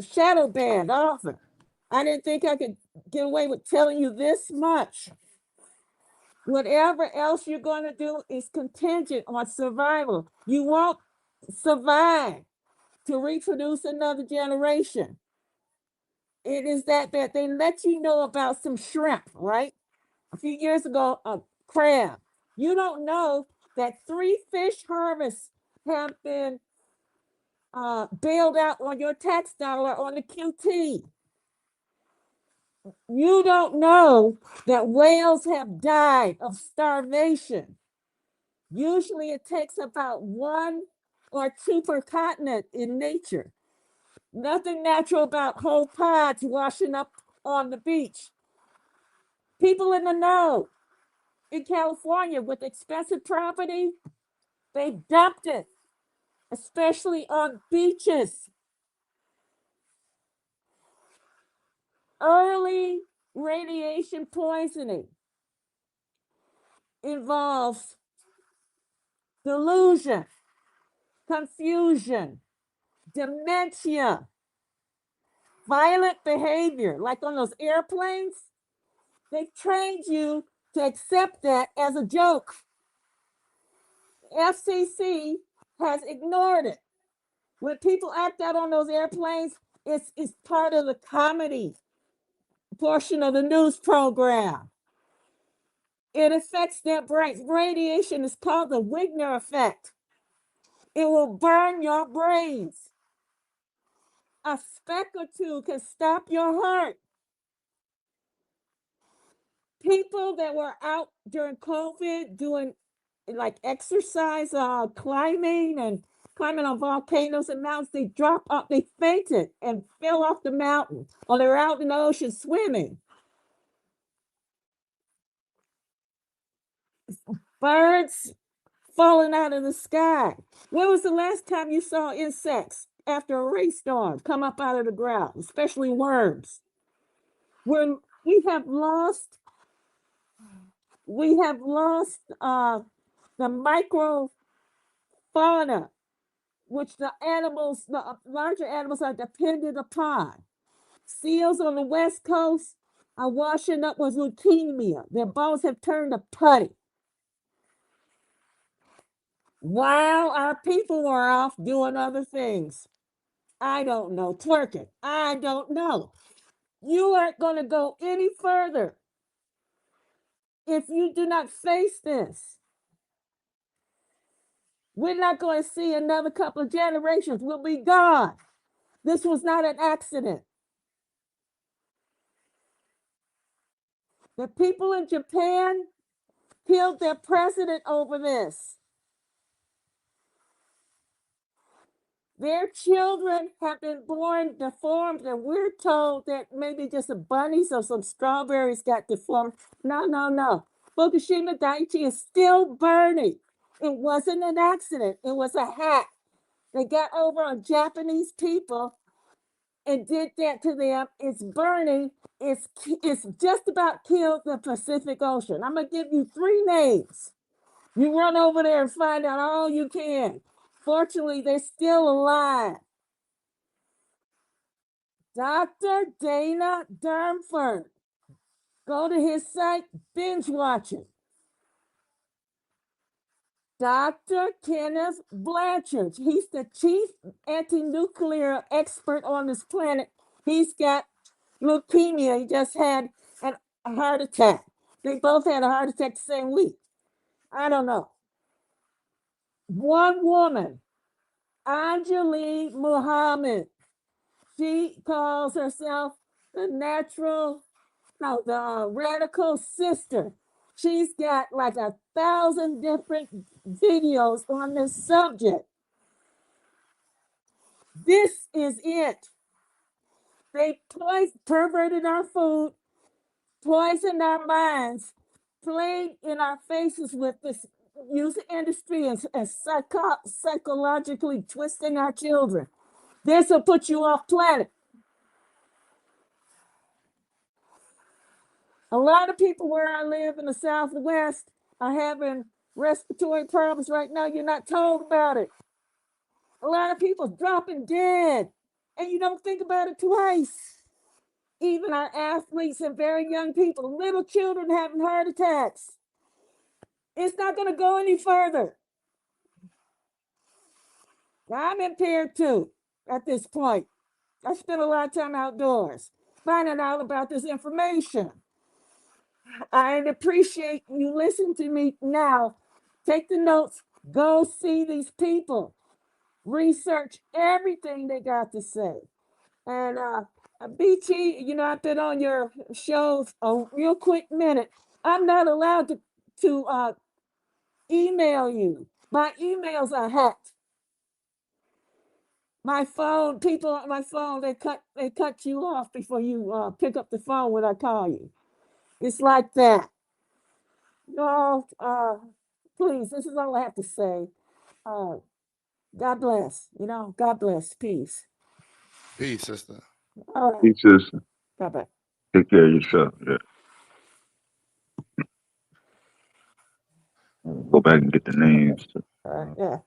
shadow banned often. I didn't think I could get away with telling you this much. Whatever else you're going to do is contingent on survival. You won't survive to reproduce another generation. It is that bad. They let you know about some shrimp, right? A few years ago, a crab. You don't know that 3 fish harvests have been bailed out on your tax dollar on the QT. You don't know that whales have died of starvation. Usually it takes about 1 or 2 per continent in nature. Nothing natural about whole pods washing up on the beach. People in the know in California with expensive property, they dumped it, especially on beaches. Early radiation poisoning involves delusion, confusion, dementia, violent behavior, like on those airplanes. They've trained you to accept that as a joke. FCC has ignored it. When people act out on those airplanes, it's part of the comedy portion of the news program. It affects their brains. Radiation is called the Wigner effect. It will burn your brains. A speck or two can stop your heart. People that were out during COVID doing like exercise, climbing on volcanoes and mountains, they dropped off, they fainted and fell off the mountain, or they were out in the ocean swimming. Birds falling out of the sky. When was the last time you saw insects after a rainstorm come up out of the ground, especially worms? We have lost the microfauna, which the larger animals are dependent upon. Seals on the West Coast are washing up with leukemia. Their bones have turned to putty. While our people are off doing other things. I don't know, twerking. I don't know. You aren't going to go any further if you do not face this. We're not going to see another couple of generations. We'll be gone. This was not an accident. The people in Japan killed their president over this. Their children have been born deformed, and we're told that maybe just the bunnies or some strawberries got deformed. No. Fukushima Daiichi is still burning. It wasn't an accident. It was a hack. They got over on Japanese people and did that to them. It's burning. It's just about killed the Pacific Ocean. I'm gonna give you 3 names. You run over there and find out all you can. Fortunately, they're still alive. Dr. Dana Darmford. Go to his site, binge watch it. Dr. Kenneth Blanchard. He's the chief anti-nuclear expert on this planet. He's got leukemia. He just had a heart attack. They both had a heart attack the same week. I don't know. One woman, Anjali Muhammad. She calls herself the radical sister. She's got like 1,000 different videos on this subject. This is it. They perverted our food, poisoned our minds, played in our faces with this music industry and psychologically twisting our children. This will put you off planet. A lot of people where I live in the Southwest are having respiratory problems right now. You're not told about it. A lot of people dropping dead, and you don't think about it twice. Even our athletes and very young people, little children having heart attacks. It's not going to go any further. I'm impaired too at this point. I spend a lot of time outdoors finding out about this information. I appreciate you listening to me now. Take the notes. Go see these people. Research everything they got to say. And BT, I've been on your shows a real quick minute. I'm not allowed to email you. My emails are hacked. My phone, people on my phone, they cut you off before you pick up the phone when I call you. It's like that. No, please, this is all I have to say. God bless. God bless. Peace. Peace, sister. All right. Peace, sister. Bye-bye. Take care of yourself. Yeah. Go back and get the names. All right. Yeah.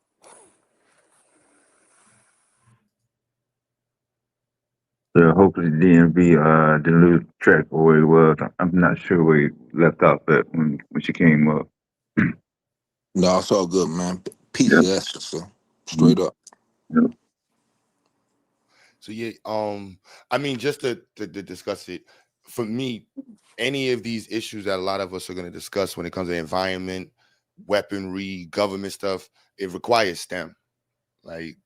Yeah, hopefully DMV didn't lose track of where he was. I'm not sure where he left off at when she came up. No, it's all good, man. Yeah. PCS, sister. Straight up. Yeah. So yeah, I mean, just to discuss it, for me, any of these issues that a lot of us are going to discuss when it comes to environment, weaponry, government stuff, it requires STEM. Like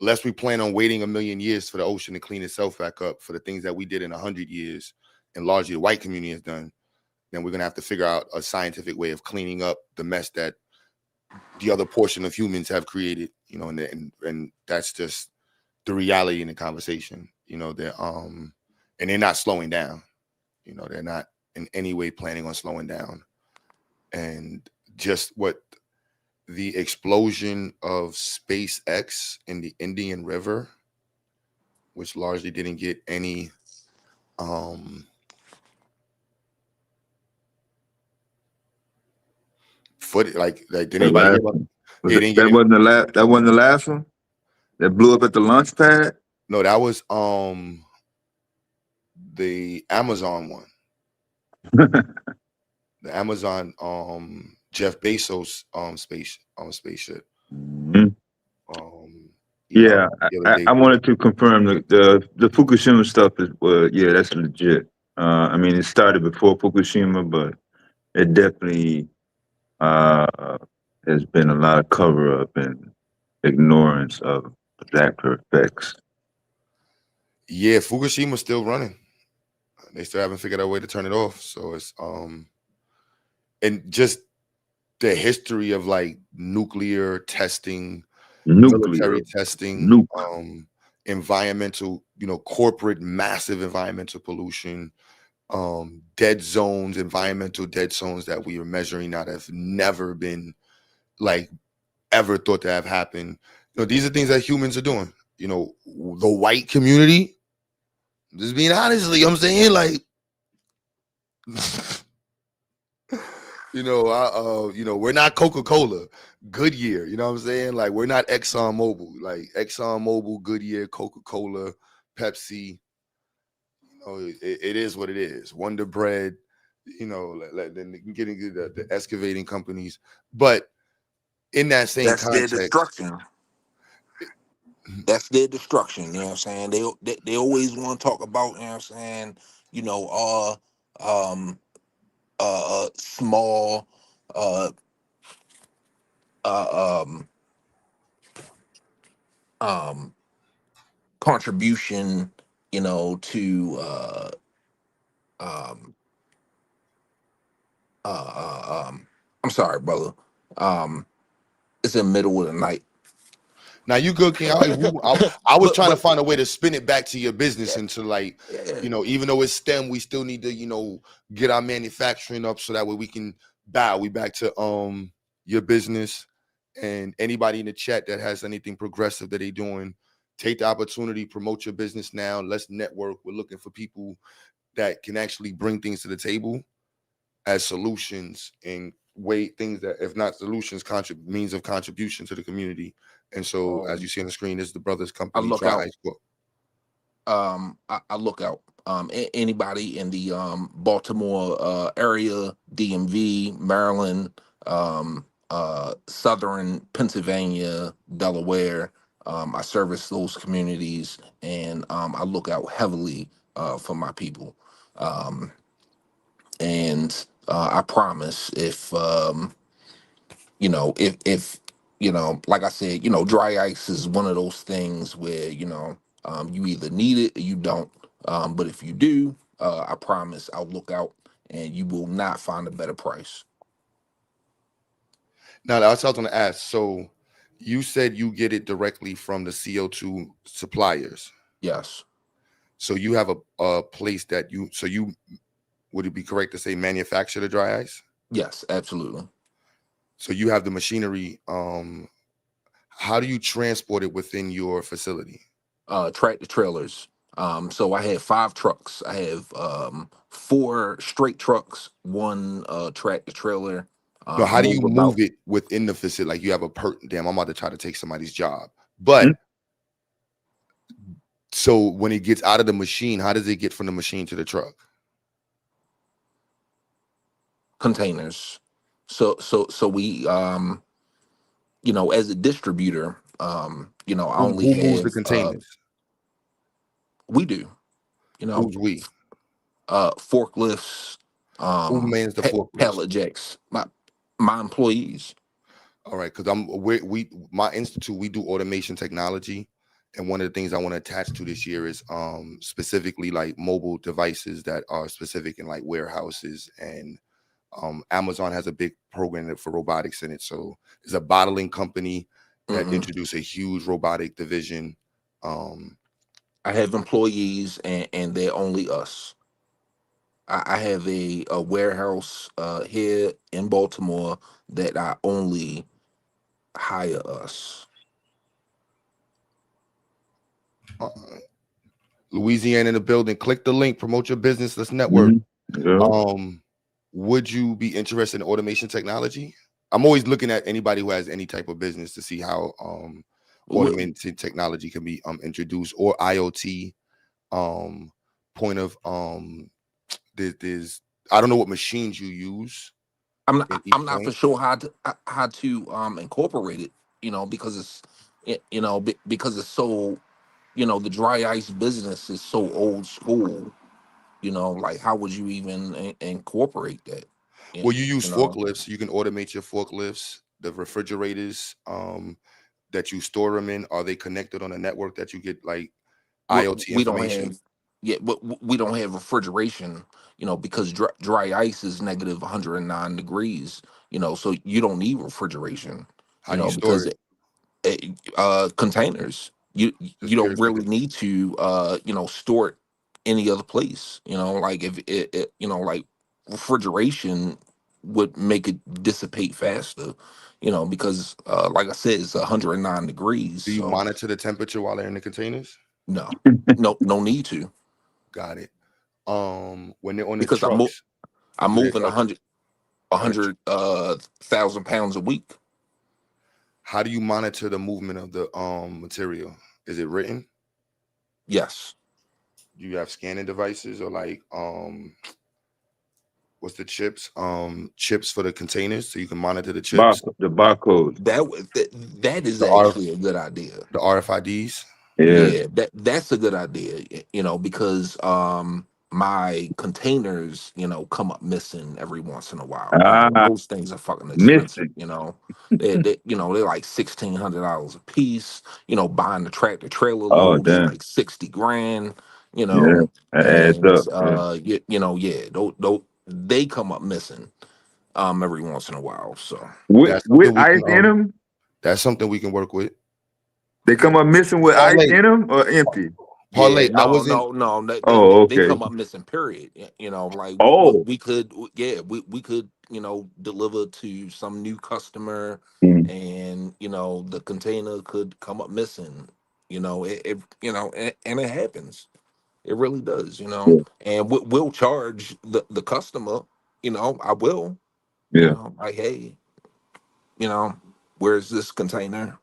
unless we plan on waiting 1,000,000 years for the ocean to clean itself back up for the things that we did in 100 years, and largely the white community has done, then we're gonna have to figure out a scientific way of cleaning up the mess that the other portion of humans have created. And that's just the reality in the conversation. They're not slowing down. They're not in any way planning on slowing down. And just what the explosion of SpaceX in the Indian River, which largely didn't get any footage. Like did anybody hear about it? That wasn't the last one that blew up at the launch pad? No, that was the Amazon one. The Amazon Jeff Bezos spaceship. Mm-hmm. I wanted to confirm the Fukushima stuff is that's legit. I mean, it started before Fukushima, but it definitely has been a lot of cover up and ignorance of the after effects. Yeah, Fukushima's still running. They still haven't figured out a way to turn it off. So it's and just the history of like nuclear testing, military testing, environmental, corporate massive environmental pollution, environmental dead zones that we are measuring that have never been like ever thought to have happened. These are things that humans are doing. you know, the white community, just being honestly, I'm saying, like, you know, we're not Coca-Cola, Goodyear, you know what I'm saying? Like, we're not ExxonMobil, like ExxonMobil, Goodyear, Coca-Cola, Pepsi. You know, it is what it is. Wonder Bread, you know, then getting the excavating companies. But in that same That's their context, destruction. That's their destruction. You know what I'm saying? They always want to talk about, you know what I'm saying, you know, small uh uh um contribution, you know, to um I'm sorry, brother. Um it's in the middle of the night. now you good, King. I was trying to but find a way to spin it back to your business yeah, into, like, yeah. you know, even though it's STEM, we still need to, you know, get our manufacturing up so that way we can we back to your business. And anybody in the chat that has anything progressive that they doing, take the opportunity, promote your business now. Let's network. We're looking for people that can actually bring things to the table as solutions and things that, if not solutions, means of contribution to the community. And so, as you see on the screen, this is the brothers I company, look Dry out. Ice Book. I look out. Anybody in the Baltimore area, DMV, Maryland, Southern Pennsylvania, Delaware. I service those communities, and I look out heavily for my people. Um, and I promise, if like I said, dry ice is one of those things where you either need it or you don't. But if you do, I promise I'll look out, and you will not find a better price. Now, I was going to ask. So, you said you get it directly from the CO2 suppliers. Yes, So you have a place that you would it be correct to say manufacture the dry ice? yes, absolutely. So you have the machinery. How do you transport it within your facility? Tractor trailers. So I have 5 trucks. I have 4 straight trucks, one tractor trailer. No, I how do you move move about. it within the facility? Like, you have damn, I'm about to try to take somebody's job. But so when it gets out of the machine, how does it get from the machine to the truck? Containers. So we as a distributor, I only Who moves the have containers? we do, you know, Who's we? forklifts, Who mans the forklifts? pallet jacks, my employees. All right, because my institute, we do automation technology, and one of the things I want to attach to this year is specifically like mobile devices that are specific in like warehouses, and Amazon has a big program for robotics in it. So there's a bottling company that Hmm. introduced a huge robotic division. I have employees, and they're only us. I have a warehouse here in Baltimore that I only hire us. uh, Louisiana in the building. Click the link, promote your business, let's network. Mm-hmm. Yeah. Would you be interested in automation technology? I'm always looking at anybody who has any type of business to see how automated technology can be introduced, or IoT. Point of there's I don't know what machines you use I'm in not, each I'm not for point. sure how to incorporate it, because because it's so, the dry ice business is so old school. Like, how would you even incorporate that? Yeah, Well, you use you know, forklifts. You can automate your forklifts, the refrigerators that you store them in. Are they connected on a network that you get like we, IoT we don't have, information? yeah, but we don't have refrigeration, because dry ice is negative 109 degrees. So you don't need refrigeration, How do you store because it? containers. You Just you don't pure really container. need to store it any other place. Like, if like refrigeration. would make it dissipate faster, you know, because like I said, it's 109 degrees. Do you So monitor the temperature while they're in the containers? no, no need to, Got it. When they're on the because trucks, I'm do they? moving Oh, a go ahead. hundred thousand pounds a week. How do you monitor the movement of the material? Is it written? Yes. Do you have scanning devices or like what's the chips? Chips for the containers so you can monitor the chips. The barcode. That is The R actually a good idea. the RFIDs. Yeah. Yeah, that's a good idea, you know, because my containers, you know, come up missing every once in a while. You know, Ah, those things are fucking expensive, missing. you know. You know, they're like $1,600 a piece. You know, buying the tractor trailer Oh, load is damn. like 60 grand, you Yeah. know, That adds and up. Yeah. you know, yeah, they come up missing every once in a while. So That's With something we can ice in them? that's something we can work with. They come up missing with ice Parlay, in them or empty? yeah, parlay. I no, wasn't no, no. Oh, They okay. come up missing. Period. You know, like Oh. we could, yeah, we could, you know, deliver to some new customer, Mm. and you know, the container could come up missing. You know, you know, and it happens. It really does. You know, Yeah. and we'll charge the customer. You know, I will. You Yeah. know, like, hey, you know, where's this container?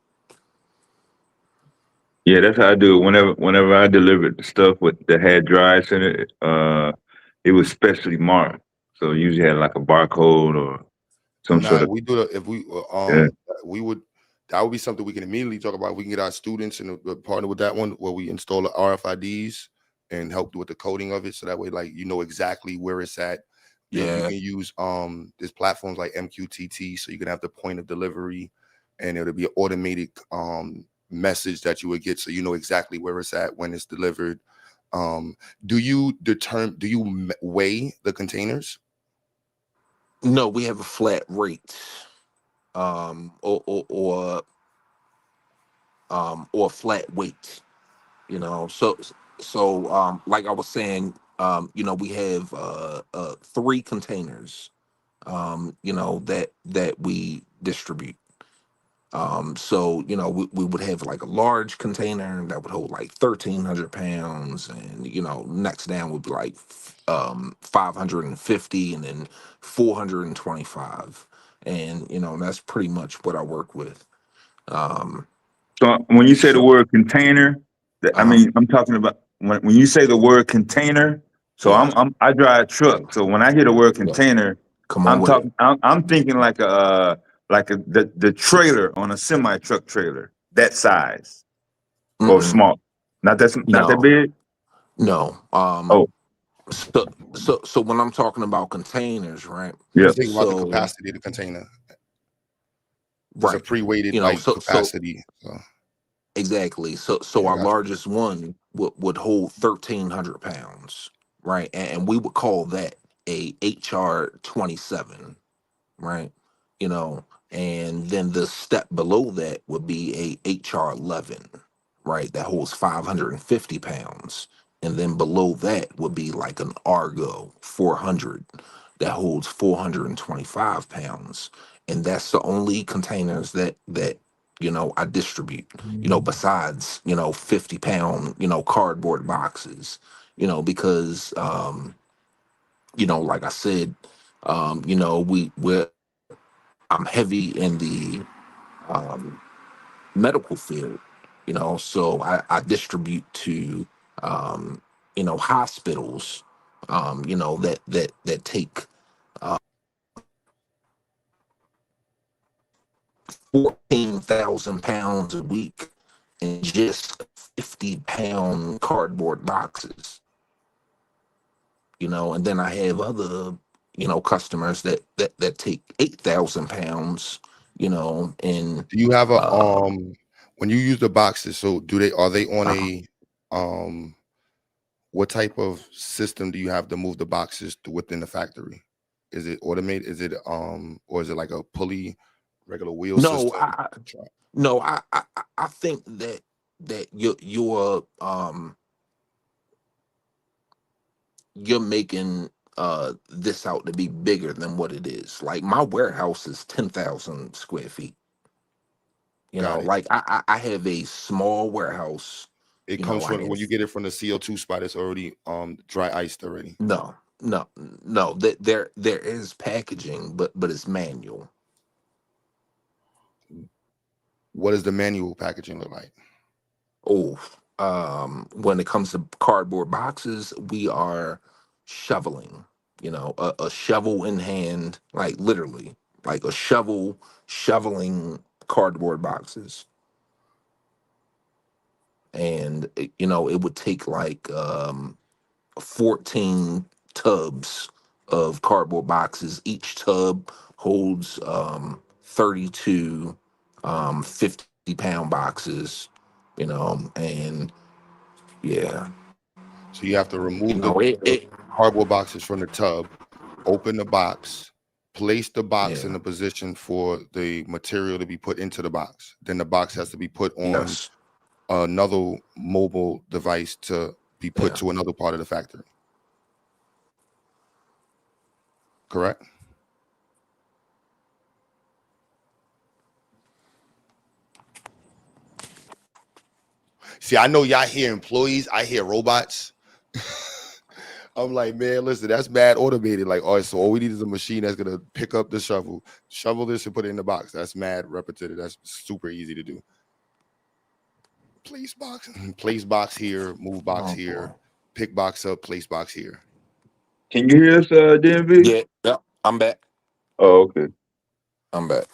Yeah, that's how I do it. Whenever I delivered the stuff with that had dry ice in it, it was specially marked. So it usually had like a barcode or some Nah, sort of we do the if yeah. we would that would be something we can immediately talk about. We can get our students and partner with that one where we install the RFIDs and help with the coding of it, so that way, like you know exactly where it's at. You Yeah, can use there's platforms like MQTT, so you can have the point of delivery, and it'll be an automated message that you would get, so you know exactly where it's at when it's delivered. Um, do you weigh the containers? no, we have a flat rate. Or flat weight, you know. So like I was saying, you know, we have three containers, you know, that we distribute. So you know, we would have like a large container that would hold like 1,300 pounds, and you know, next down would be like 550, and then 425, and you know, that's pretty much what I work with. Um, So when you say the so word container, I uh mean I'm talking about when you say the word container. So yeah, I drive a truck. So when I hear the word yeah, container, come on with it. I'm thinking like the trailer on a semi truck trailer that size or Mm-mm, small. Not that no, big. no. Oh So when I'm talking about containers, right? yeah. Just think about the So capacity of the container. It's a right, pre-weighted you know, like so capacity. So exactly. So yeah, I our got largest one would hold 1,300 pounds, right? And we would call that a HR 27, right? You know, and then the step below that would be a HR 11, right? That holds 550 pounds. And then below that would be like an Argo 400 that holds 425 pounds. And that's the only containers that you know I distribute, you know, besides, you know, 50-pound, you know, cardboard boxes, you know, because you know, like I said, you know, we're I'm heavy in the um, medical field, you know, so I distribute to, um, you know, hospitals, you know, that take uh, 14,000 pounds a week in just 50-pound cardboard boxes, you know, and then I have other, you know, customers that take 8,000 pounds, you know, in do you have a uh, when you use the boxes, so are they on uh, a um what type of system do you have to move the boxes to within the factory? Is it automated? Is it or is it like a pulley, regular wheel no, system? no, I think that you're making this out to be bigger than what it is. Like my warehouse is 10,000 square feet. You know, Got it. like I have a small warehouse. It You know, comes I from have when you get it from the CO2 spot. It's already dry iced already. no, no, no. There is packaging, but it's manual. What does the manual packaging look like? Oh, when it comes to cardboard boxes, we are shoveling. You know, a shovel in hand, like literally, like a shovel shoveling cardboard boxes, and you know, it would take like 14 tubs of cardboard boxes. Each tub holds 32 50-pound boxes. You know, and yeah, So you have to you remove know the cardboard boxes from the tub, open the box, place the box in yeah, a position for the material to be put into the box. Then the box has to be put on yes, another mobile device to be put yeah. to another part of the factory. Correct? See, I know y'all hear employees, I hear robots. I'm like, man, listen, that's mad automated. Like, all right, so all we need is a machine that's gonna pick up the shovel this and put it in the box. That's mad repetitive. That's super easy to do. Place box here, move box Oh boy. here, pick box up, place box here. Can you hear us, DMV? Yeah, yeah. I'm back. Oh, okay. I'm back.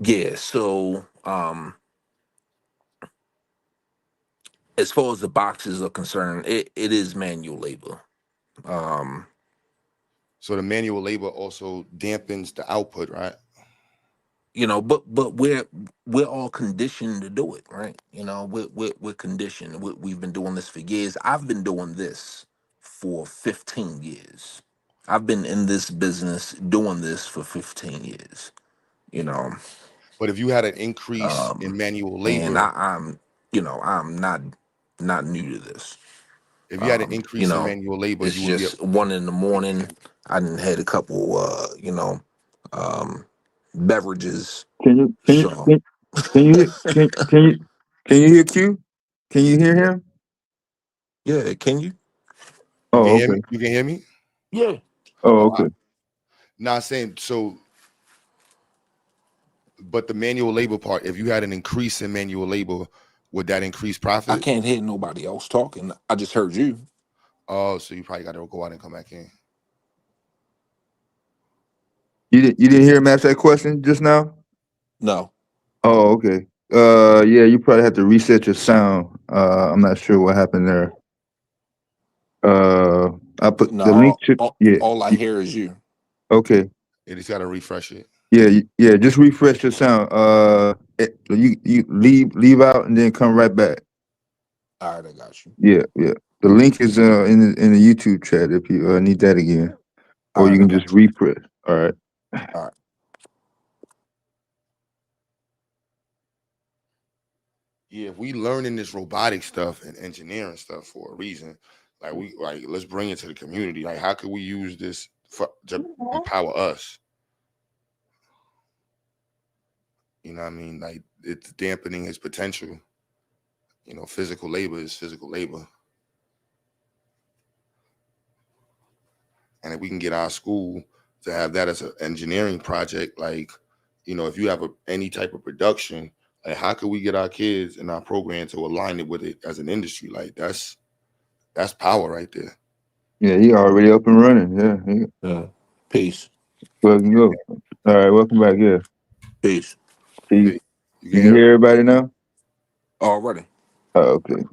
Yeah. So, as far as the boxes are concerned, it is manual labor. Um, So the manual labor also dampens the output, right? you know, but we're all conditioned to do it, right? You know, we're conditioned. We've been doing this for years. I've been doing this for 15 years. I've been in this business doing this for 15 years. You know, But if you had an increase in um, manual and labor, you know, I'm not new to this. if you had an You increase in know, manual labor, it's you would be just 1 in the morning. I done had a couple, you know, um, beverages. Can you can you So can you can you hear Q? Can you hear him? yeah, can you? you can Oh, hear me. okay. You can hear me. Yeah. Oh, Oh, okay. not saying so. But the manual labor part, if you had an increase in manual labor, would that increase I profit? can't hear nobody else talking. I just heard you. Oh, so you probably got to go out and come back in. You didn't hear him ask that question just now? No, Oh, okay. Yeah, you probably have to reset your sound. I'm not sure what happened there. I put no. the link to yeah. All I hear is you. Okay. You just got to refresh it. Yeah, yeah. Just refresh your sound. You leave out and then come right back. All right, I got you. Yeah, yeah. The link is in the YouTube chat if you need that again, All or you right, I can just got you. refresh. All right. All right. Yeah, if we learning this robotic stuff and engineering stuff for a reason, like let's bring it to the community. Like, how could we use this to empower us? You know what I mean? Like, it's dampening his potential. You know, physical labor is physical labor. And if we can get our school to have that as an engineering project, like, you know, if you have any type of production, like, how could we get our kids in our program to align it with it as an industry? Like, that's power right there. Yeah, he already up and running. Yeah. Yeah. Peace. Plug and go. All right, welcome back. Yeah. Peace. Peace. You can You can hear it? hear everybody now? Already. Oh, okay.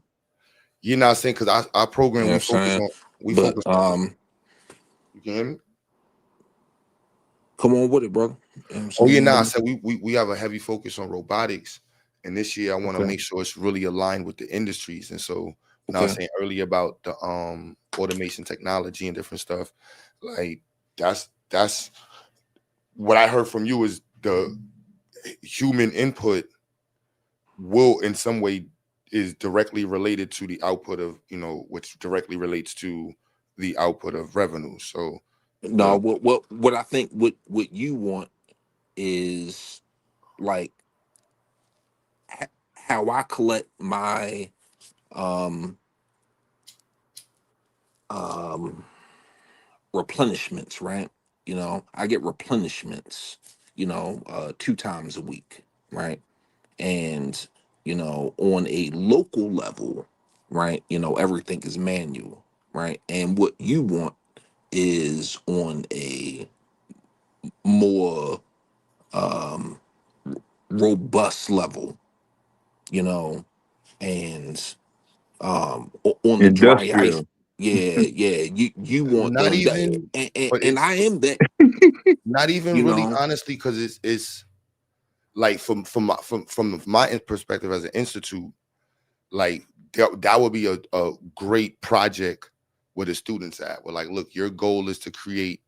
You're not saying, because our You program, know what I'm saying? we But focus. You can hear me? come on with it, brother. You know what I'm Oh yeah, saying? nah. I said we have a heavy focus on robotics, and this year I want to Okay. make sure it's really aligned with the industries. And so when I was Okay. saying earlier about the automation technology and different stuff, like that's what I heard from you is the human input will in some way is directly related to the output of, you know, which directly relates to the output of revenue. So No, the what I think what you want is like how I collect my um um replenishments, right? I get replenishments, 2 times a week, right? And on a local level, right, everything is manual, right? And what you want is on a more um robust level, you know and on the dry ice. Industrial. Yeah, you want not them that, even, but and it's I am that, not even you really know honestly, because it's like from my perspective as an institute, like that would be a great project where the students at. Where like, look, your goal is to create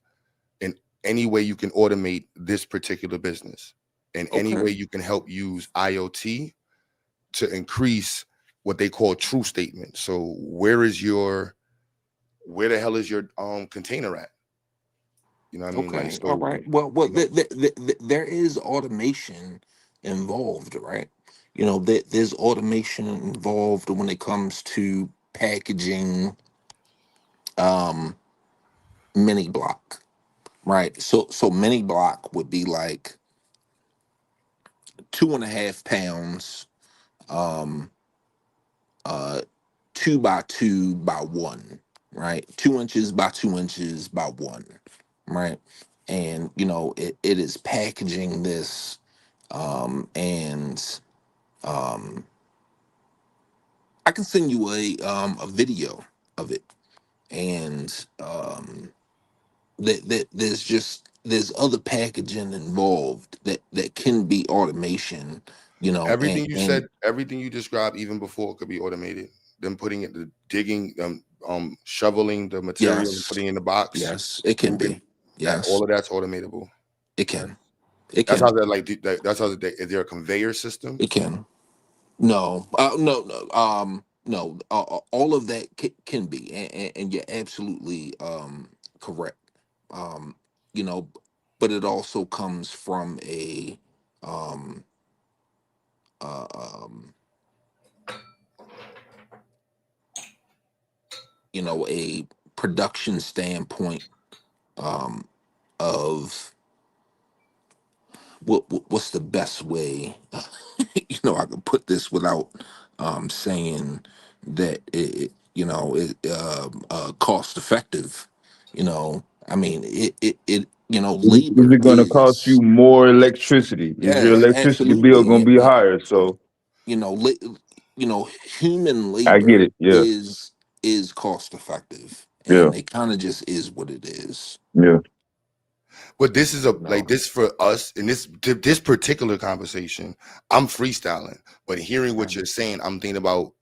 in any way you can automate this particular business, in any okay, way you can help use IoT to increase what they call true statement. So where the hell is your container at? You know what I mean? Like, okay, all so right. Well, you know, there is automation involved, right? There's automation involved when it comes to packaging um mini block, right? So mini block would be like 2.5 pounds, um uh 2 by 2 by 1, right? 2 inches by 2 inches by 1, right? And it is packaging this, and um I can send you a video of it. And there's other packaging involved that can be automation, everything and you said, everything you described, even before, could be automated. Them putting it, the digging, shoveling the material and yes, putting it in the box, yes, it can moving be. that, Yes, all of that's automatable. it That, can. It that's can. how they're like. That's how they, is there a conveyor system? It can. No, no, no. All of that can be, and you're absolutely correct. Um, you know, but it also comes from um, uh, um, a production standpoint, um, of what's the best way I could put this without saying that cost effective. I mean, Is labor it going to cost you is, more electricity? Is your yeah, electricity bill absolutely. going to be higher? So You know la- human I get labor it. Yeah, is cost effective, yeah, and it kind of just is what it is. yeah. But this is a you like know this for us in this particular conversation. I'm freestyling, but hearing what you're saying, I'm thinking about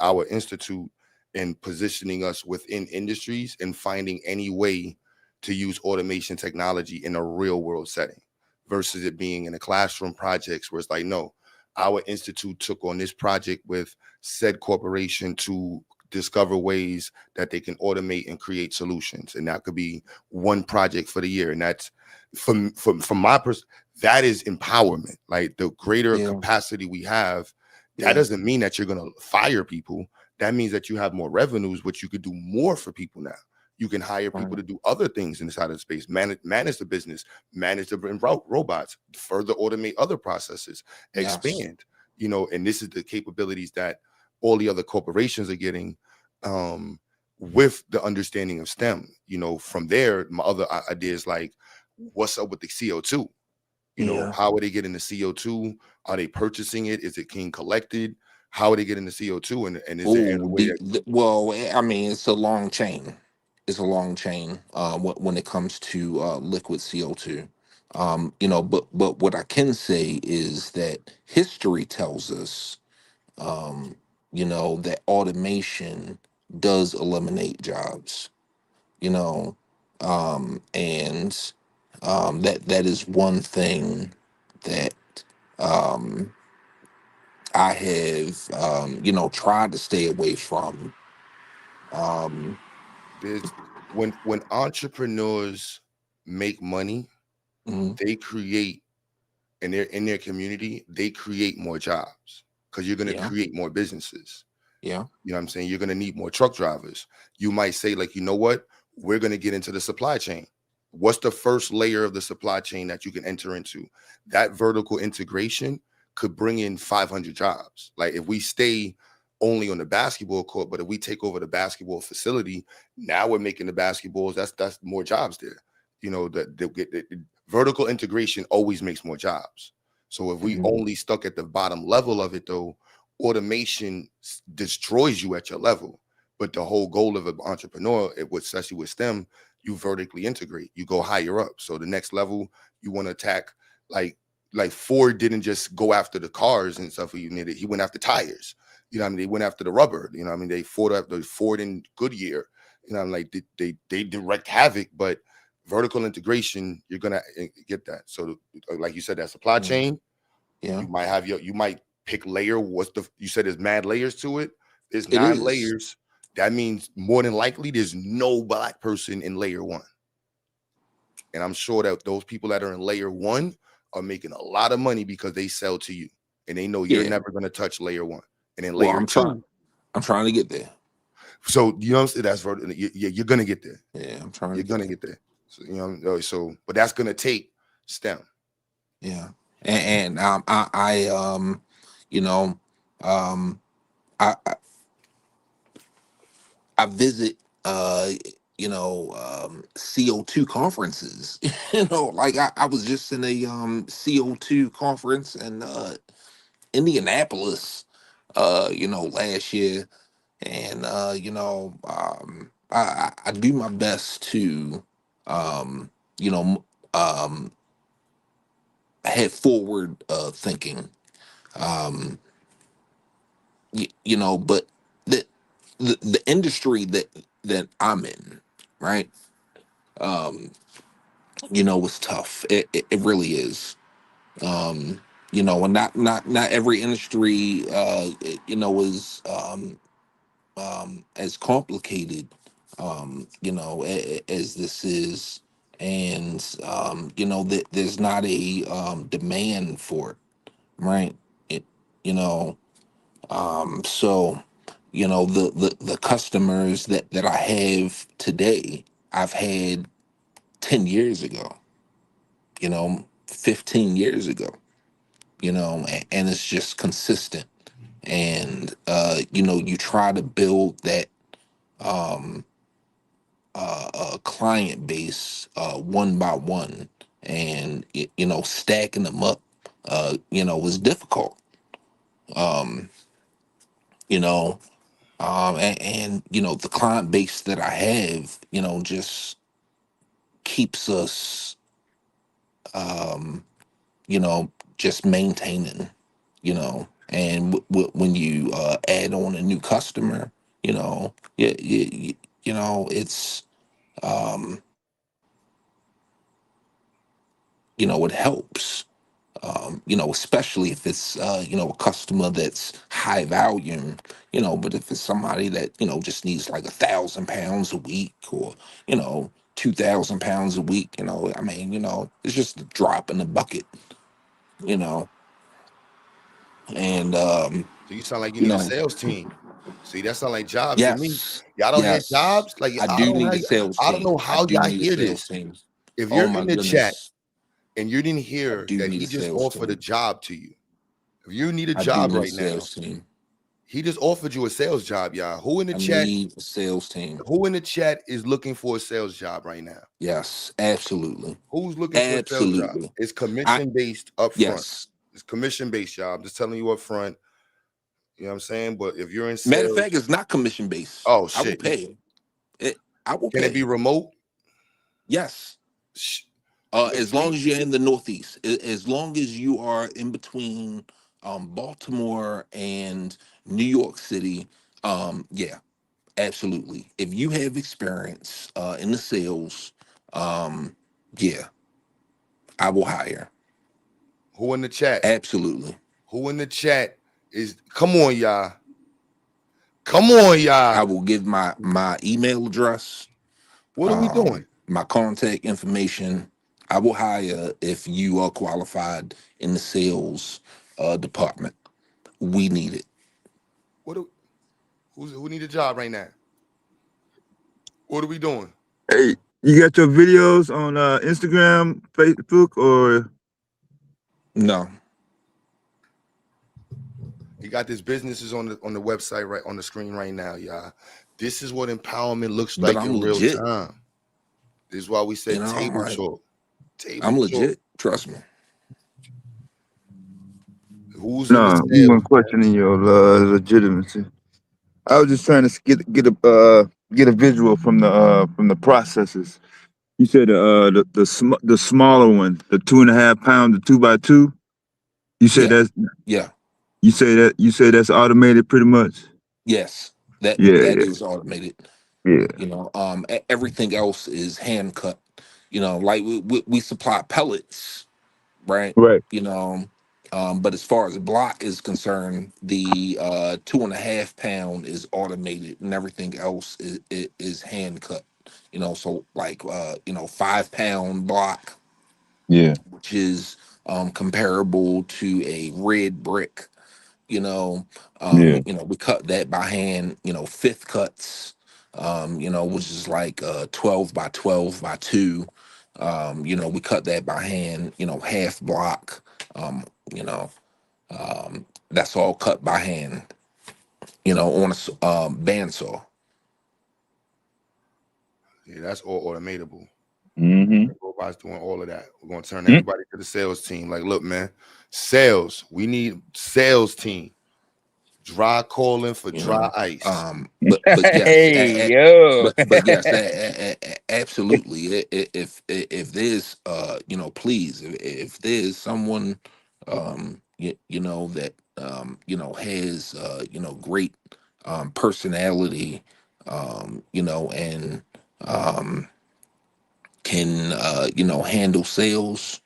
our institute and positioning us within industries and finding any way to use automation technology in a real world setting versus it being in a classroom projects where it's like, no, our institute took on this project with said corporation to discover ways that they can automate and create solutions, and that could be one project for the year. And that's from my perspective, that is empowerment. Like, the greater yeah, capacity we have, that yeah, doesn't mean that you're going to fire people. That means that you have more revenues, which you could do more for people now. You can hire people right, to do other things inside of the space, manage the business, manage the robots, further automate other processes, yes, expand. And this is the capabilities that all the other corporations are getting, with the understanding of STEM. From there, my other ideas like, what's up with the CO2? yeah. How are they getting the CO2? Are they purchasing it? Is it being collected? How are they getting the CO2? And is there any Oh, way that well, I mean, it's a long chain. It's a long chain, when it comes to liquid CO2. But what I can say is that history tells us, that automation does eliminate jobs. You know, and that is one thing that um, I have tried to stay away from. Um, there's when entrepreneurs make money, Mhm. they create in their community, they create more jobs because you're going to Yeah. create more businesses. Yeah. You know what I'm saying? You're going to need more truck drivers. You might say, like, you know what? We're going to get into the supply chain. What's the first layer of the supply chain that you can enter into? That vertical integration could bring in 500 jobs. Like, if we stay only on the basketball court, but if we take over the basketball facility, now we're making the basketballs. That's more jobs there. You know, the vertical integration always makes more jobs. So if we Mhm. only stuck at the bottom level of it, though, automation destroys you at your level. But the whole goal of an entrepreneur, especially with STEM, you vertically integrate. You go higher up. So the next level, you want to attack, like Ford didn't just go after the cars and stuff you needed. He went after tires. You know what I mean? They went after the rubber. You know what I mean? They fought after Ford and Goodyear. You know, like they direct havoc, but vertical integration, you're gonna get that. So like you said, that supply Yeah. chain, Yeah. you might pick layer. You said there's mad layers to it. There's It 9 is. layers. That means more than likely there's no black person in layer 1. And I'm sure that those people that are in layer 1 are making a lot of money because they sell to you and they know you're Yeah. never going to touch layer 1. And then Well, layer 2. I'm trying to get there. So you know what I'm saying? That's vertical. You're going to get there. Yeah, I'm trying to You're get going to there. get there. So you know, but that's going to take STEM. Yeah. And I you know, um I I visit CO2 conferences. Like I was just in a CO2 conference in Indianapolis last year, and I do my best to um you know um head forward thinking, um but the, the industry that I'm in, right, um was tough. It really is. And not every industry is as complicated as this is. And that there's not a demand for it, right? It you know So, the customers that I have today, I've had 10 years ago, 15 years ago, and it's just consistent. And, you try to build that um, client base one by one, and, stacking them up, was difficult. Um, you know, and the client base that I have, just keeps us, um, just maintaining, and when you add on a new customer, it's, um, it helps. Especially if it's a customer that's high volume, but if it's somebody that just needs like 1,000 pounds a week, or 2,000 pounds a week, I mean, it's just a drop in the bucket, you know, and So you sound like you you need a know, sales team. See, that sound like jobs to me. yes, Y'all don't hear yes, jobs? Like I do need a sales I don't know team. I how do y'all need a hear sales this. team. If Oh you're my in the chat goodness, and you didn't I hear do that need he a just sales offered a team. job to you, if you need a I do job need a right now, sales team. he just offered you a sales job, y'all. I need a sales team. Who in the chat is looking for a sales job right now? Yes, absolutely. Who's looking for a sales job? Absolutely. It's I commission based up front. Yes. It's commission based job. I'm just telling you up front. You know what I'm saying? But if you're in Matter of sales, fact, it's not commission based. oh I will shit. pay it. I will Can it be pay. remote? Yes. Sh- As long as you're in the Northeast, as long as you are in between Baltimore and New York City, yeah, absolutely. If you have experience in the sales, yeah, I will hire. Who in the chat? Absolutely. Who in the chat is come on, y'all. Come on, I y'all. will give my email address. What are we doing? My contact information, I will hire if you are qualified in the sales department. We need it. What do, who need a job right now? What are we doing? Hey, you got your videos on Instagram, Facebook, or No, He got his businesses on the website right on the screen right now, y'all. This is what empowerment looks but like I'm in real legit. time. This is why we You said know, table like talk. Table I'm talk. legit. Trust me. Who's in the no? We sales? weren't questioning your legitimacy. I was just trying to get a visual from the processes. You said the smaller one, the 2.5 pound, the 2x2. You said Yeah, that's yeah, you say that's automated pretty much. yes. That Yeah, that yeah, is automated. yeah. You know, everything else is hand cut. You know, like we supply pellets, right? Right. You know, but as far as block is concerned, the 2.5 pound is automated, and everything else is hand cut. You know, so like 5 pound block, Yeah, which is comparable to a red brick. yeah, We cut that by hand. Fifth cuts. Which is like 12 by 12 by 2. We cut that by hand. Half block. You know, that's all cut by hand. On a bandsaw. Yeah, that's all automatable. mm-hmm. Robots doing all of that. We're gonna turn everybody to the sales team. Like, look, man, sales. We need sales team. Dry calling for you dry know ice. but yes, Hey yo. but yes, absolutely. If there's please, if there's someone that has great personality, and um can handle sales,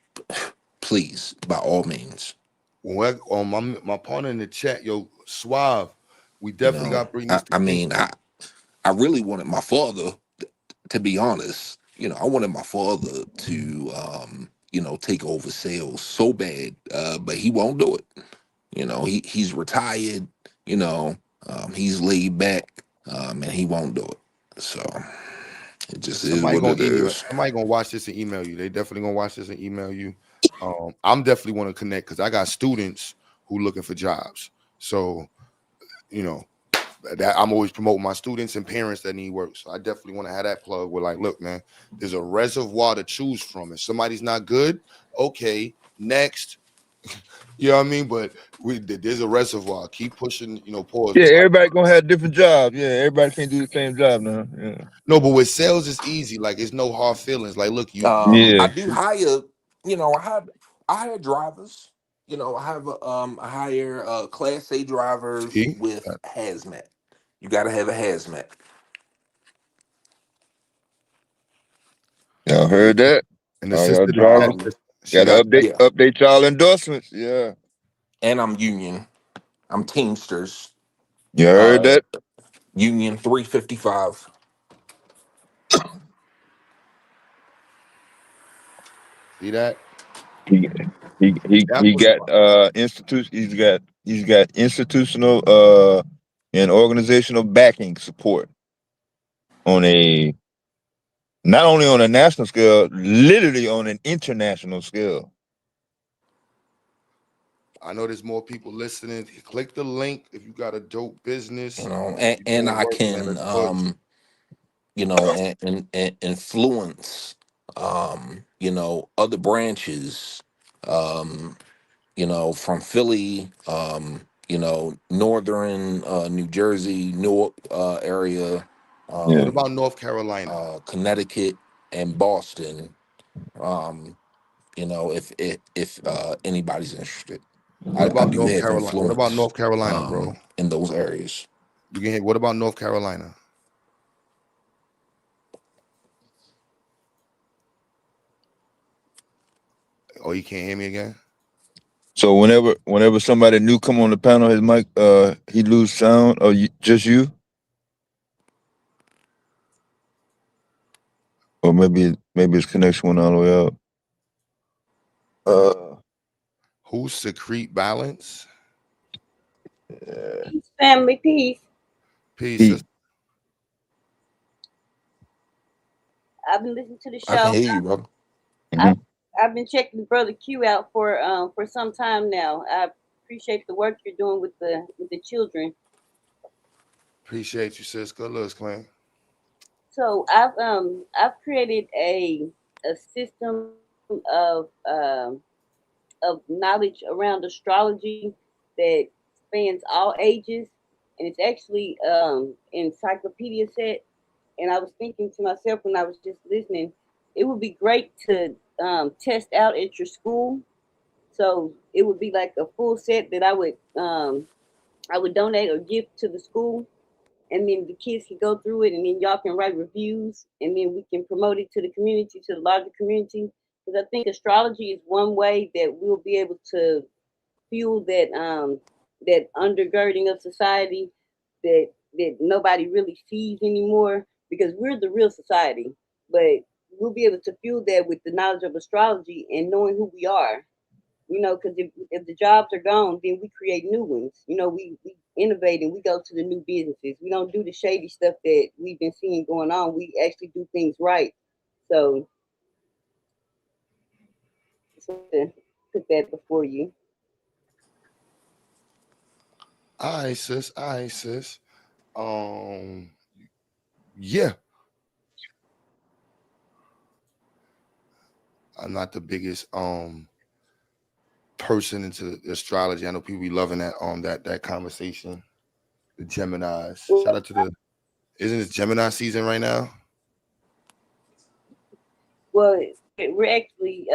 please, by all means. Well, my partner in the chat, yo, Suave, we definitely got to bring I, this to I mean, Kingston. I really wanted my father, to be honest. I wanted my father to take over sales so bad, but he won't do it. He's retired. He's laid back, and he won't do it. So it just is Somebody what gonna it email. is. Somebody gonna watch this and email you. They definitely gonna watch this and email you. I'm definitely want to connect because I got students who looking for jobs. So you know that I'm always promoting my students and parents that need work. So I definitely want to have that plug. Where like, look, man, there's a reservoir to choose from. If somebody's not good, okay, next. You know what I mean? But there's a reservoir. Keep pushing. Pause. Yeah, everybody gonna have different jobs. Yeah, everybody can't do the same job now. Yeah. No, but with sales, it's easy. Like it's no hard feelings. Like, look, you I Yeah. do hire. I hire drivers. I hire Class A drivers see with hazmat. You got to have a hazmat. Y'all heard that? an All y'all assistant drivers Um, executive. She gotta got that. yeah, update y'all endorsements. Yeah. and I'm union. I'm Teamsters. You heard Uh, that? Union 355. See that? He That's he what's got about. he's got institutional and organizational backing support on a not only on a national scale, literally on an international scale. I know there's more people listening. Click the link if you got a dope business. You're And doing I work, man. can Let's push. and influence other branches, from Philly, northern New Jersey, Newark area, Yeah. What um, about North Carolina? Connecticut, and Boston. Um, if anybody's interested, What I about do North have Carolina? What about influence North Carolina, bro? in those areas. You can hear. What about North Carolina? Oh, you can't hear me again? So whenever somebody new come on the panel, his mic he lose sound or just you? or maybe his connection went all the way out. Who's secrete balance? Peace, family, peace. Peace. He, I've been listening to the I can show. hear you, brother. I've, I've been checking Brother Q out for some time now. I appreciate the work you're doing with the children. Appreciate you, sis. Good looks, Clan. So I've created a system of knowledge around astrology that spans all ages, and it's actually encyclopedia set. And I was thinking to myself when I was just listening, it would be great to test out at your school. So it would be like a full set that I would donate or give to the school, and then the kids can go through it, and then y'all can write reviews, and then we can promote it to the community, to the larger community. Because I think astrology is one way that we'll be able to fuel that undergirding of society that nobody really sees anymore, because we're the real society. But we'll be able to fuel that with the knowledge of astrology and knowing who we are. Because if the jobs are gone, then we create new ones. We innovate and we go to the new businesses. We don't do the shady stuff that we've been seeing going on. We actually do things right. So just want to put that before you. All right, sis. All right, sis. Um, yeah. I'm not the biggest person into astrology. I know people be loving that conversation. The Geminis. Shout out to the isn't it Gemini season right now? Well, we're actually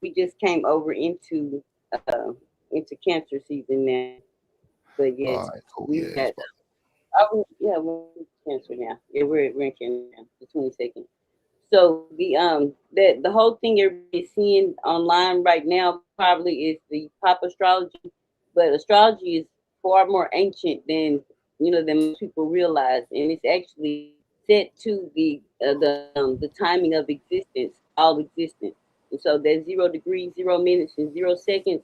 we just came over into Cancer season now. But All yes, right, cool. we Yeah. got. Yeah, we're in Cancer now. Yeah, we're in Cancer now. The 22nd. So the whole thing everybody's seeing online right now probably is the pop astrology, but astrology is far more ancient than most people realize, and it's actually set to the timing of existence, all existence. And so that 0 degrees, 0 minutes, and 0 seconds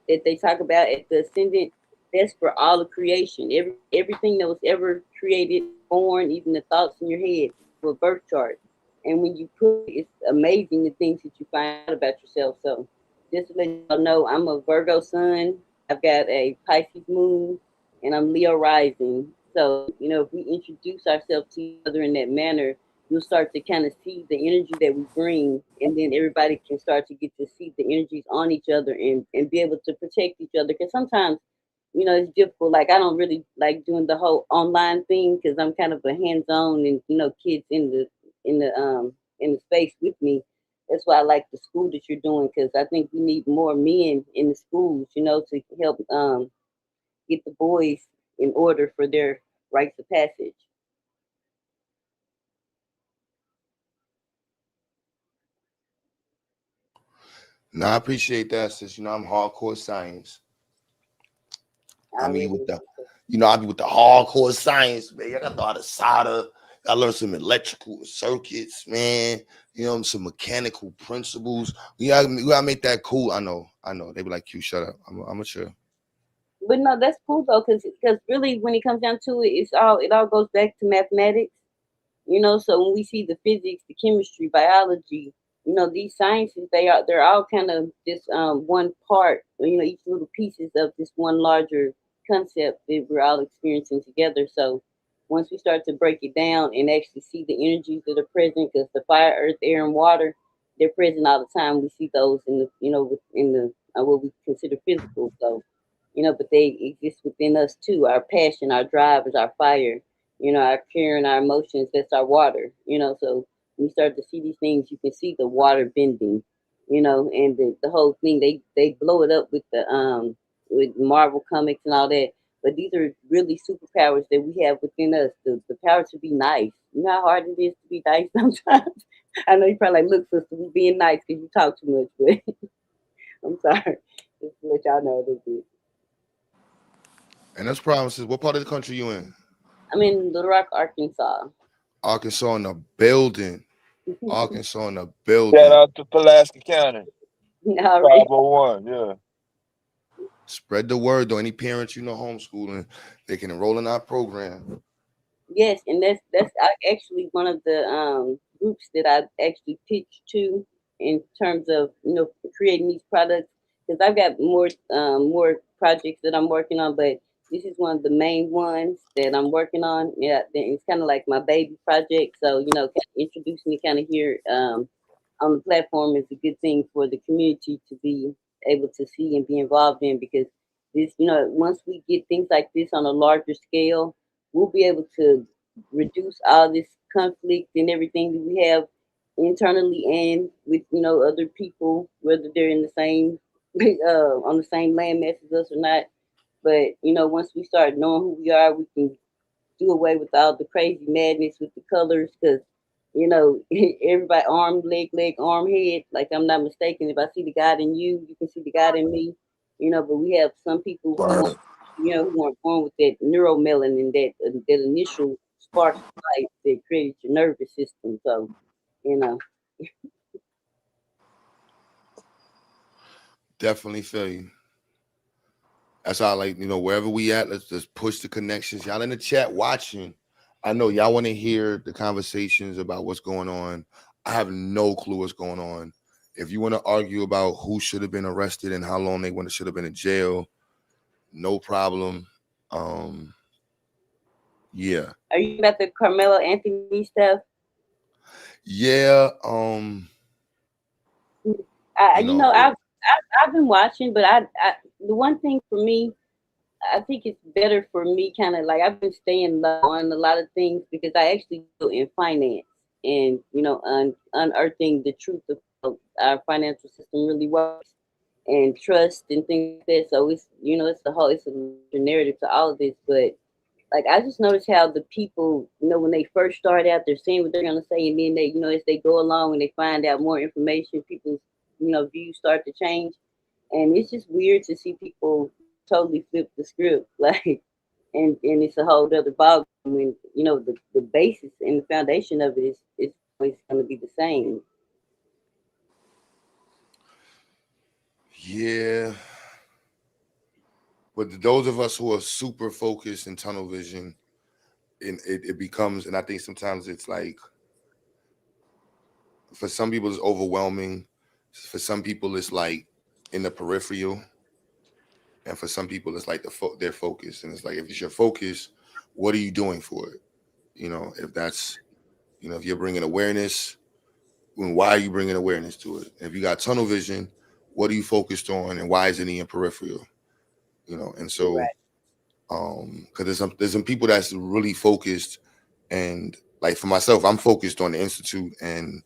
that they talk about at the ascendant, that's for all of creation. Everything that was ever created, born, even the thoughts in your head, for birth chart. And when you put it, it's amazing the things that you find out about yourself. So just to let y'all know, I'm a Virgo sun. I've got a Pisces moon, and I'm Leo rising. So, if we introduce ourselves to each other in that manner, you'll start to kind of see the energy that we bring, and then everybody can start to get to see the energies on each other and be able to protect each other. Because sometimes, it's difficult. Like, I don't really like doing the whole online thing because I'm kind of a hands-on, and kids in the space with me. That's why I like the school that you're doing, because I think we need more men in the schools, to help get the boys in order for their rites of passage. No, I appreciate that, sis. I'm hardcore science. I I mean, already with the, I be with the hardcore science, man. I got to know how to solder. I learned some electrical circuits, man. Some mechanical principles. We gotta make that cool. I know. They be like, "Q, shut up." I'm a chill. But no, that's cool though, because really, when it comes down to it, it all goes back to mathematics. So when we see the physics, the chemistry, biology, these sciences, they're all kind of just one part, each little pieces of this one larger concept that we're all experiencing together. So once we start to break it down and actually see the energies that are present, because the fire, earth, air, and water, they're present all the time. We see those in the within the what we consider physical. So but they exist within us too. Our passion, our drive is our fire. Our care and our emotions, that's our water. So when you start to see these things, you can see the water bending. And the whole thing, they blow it up with Marvel comics and all that. But these are really superpowers that we have within us. The power to be nice. You know how hard it is to be nice sometimes. I know you probably like, look, sister, we being nice because you talk too much, but I'm sorry. Just to let y'all know a little bit. And that's promises. What part of the country you in? I'm in Little Rock, Arkansas. Arkansas in the building. Arkansas in the Shout building. out to Pulaski County, Already. 501. Yeah. Spread the word though. Any parents homeschooling, they can enroll in our program. Yes, and actually one of the groups that I actually pitched to in terms of creating these products, because I've got more projects that I'm working on, but this is one of the main ones that I'm working on. Yeah, it's kind of like my baby project. So kind of introducing it kind of here on the platform is a good thing for the community to be able to see and be involved in, because this once we get things like this on a larger scale, we'll be able to reduce all this conflict and everything that we have internally and with other people, whether they're in the same on the same land mass as us or not. But once we start knowing who we are, we can do away with all the crazy madness with the colors, because everybody leg, arm, head. Like, I'm not mistaken. If I see the God in you, you can see the God in me. But we have some people who Right. who weren't born with that neuromelanin, that initial spark of life that created your nervous system. So, you know, Definitely feel you. That's how wherever we at, let's just push the connections. Y'all in the chat watching. I know y'all want to hear the conversations about what's going on. I have no clue what's going on. If you want to argue about who should have been arrested and how long they should have been in jail, no problem. Yeah. are you about the Carmelo Anthony stuff? Yeah. I, You you know, know, I've been watching, but the one thing for me, I think it's better for me, kind of like, I've been staying low on a lot of things because I actually deal in finance, and unearthing the truth of how our financial system really works, and trust and things like that. So it's a larger narrative to all of this, but like, I just noticed how the people, when they first start out, they're saying what they're gonna say, and then as they go along and they find out more information, people's views start to change, and it's just weird to see people totally flip the script, like, and it's a whole other ball when the basis and the foundation of it is always going to be the same. yeah. But those of us who are super focused and tunnel vision, and it becomes, and I think sometimes it's like, for some people it's overwhelming. For some people it's like in the peripheral, and for some people it's like their focus. And it's like, if it's your focus, what are you doing for it? If that's, if you're bringing awareness, then why are you bringing awareness to it? If you got tunnel vision, what are you focused on, and why isn't he in peripheral? And so, Right. because there's some people that's really focused, and like for myself, I'm focused on the institute and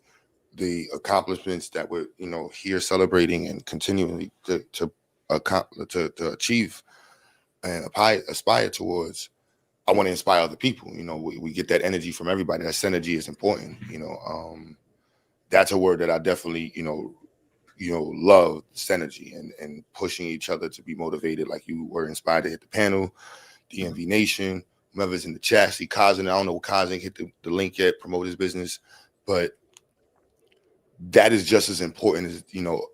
the accomplishments that we're here celebrating and continually to achieve and aspire towards. I want to inspire other people. We get that energy from everybody. That synergy is important. That's a word that I definitely love, synergy, and pushing each other to be motivated. Like you were inspired to hit the panel, DMV Nation, whoever's in the chat. See Kazan, I don't know what Kazan hit the link yet, promote his business, but that is just as important as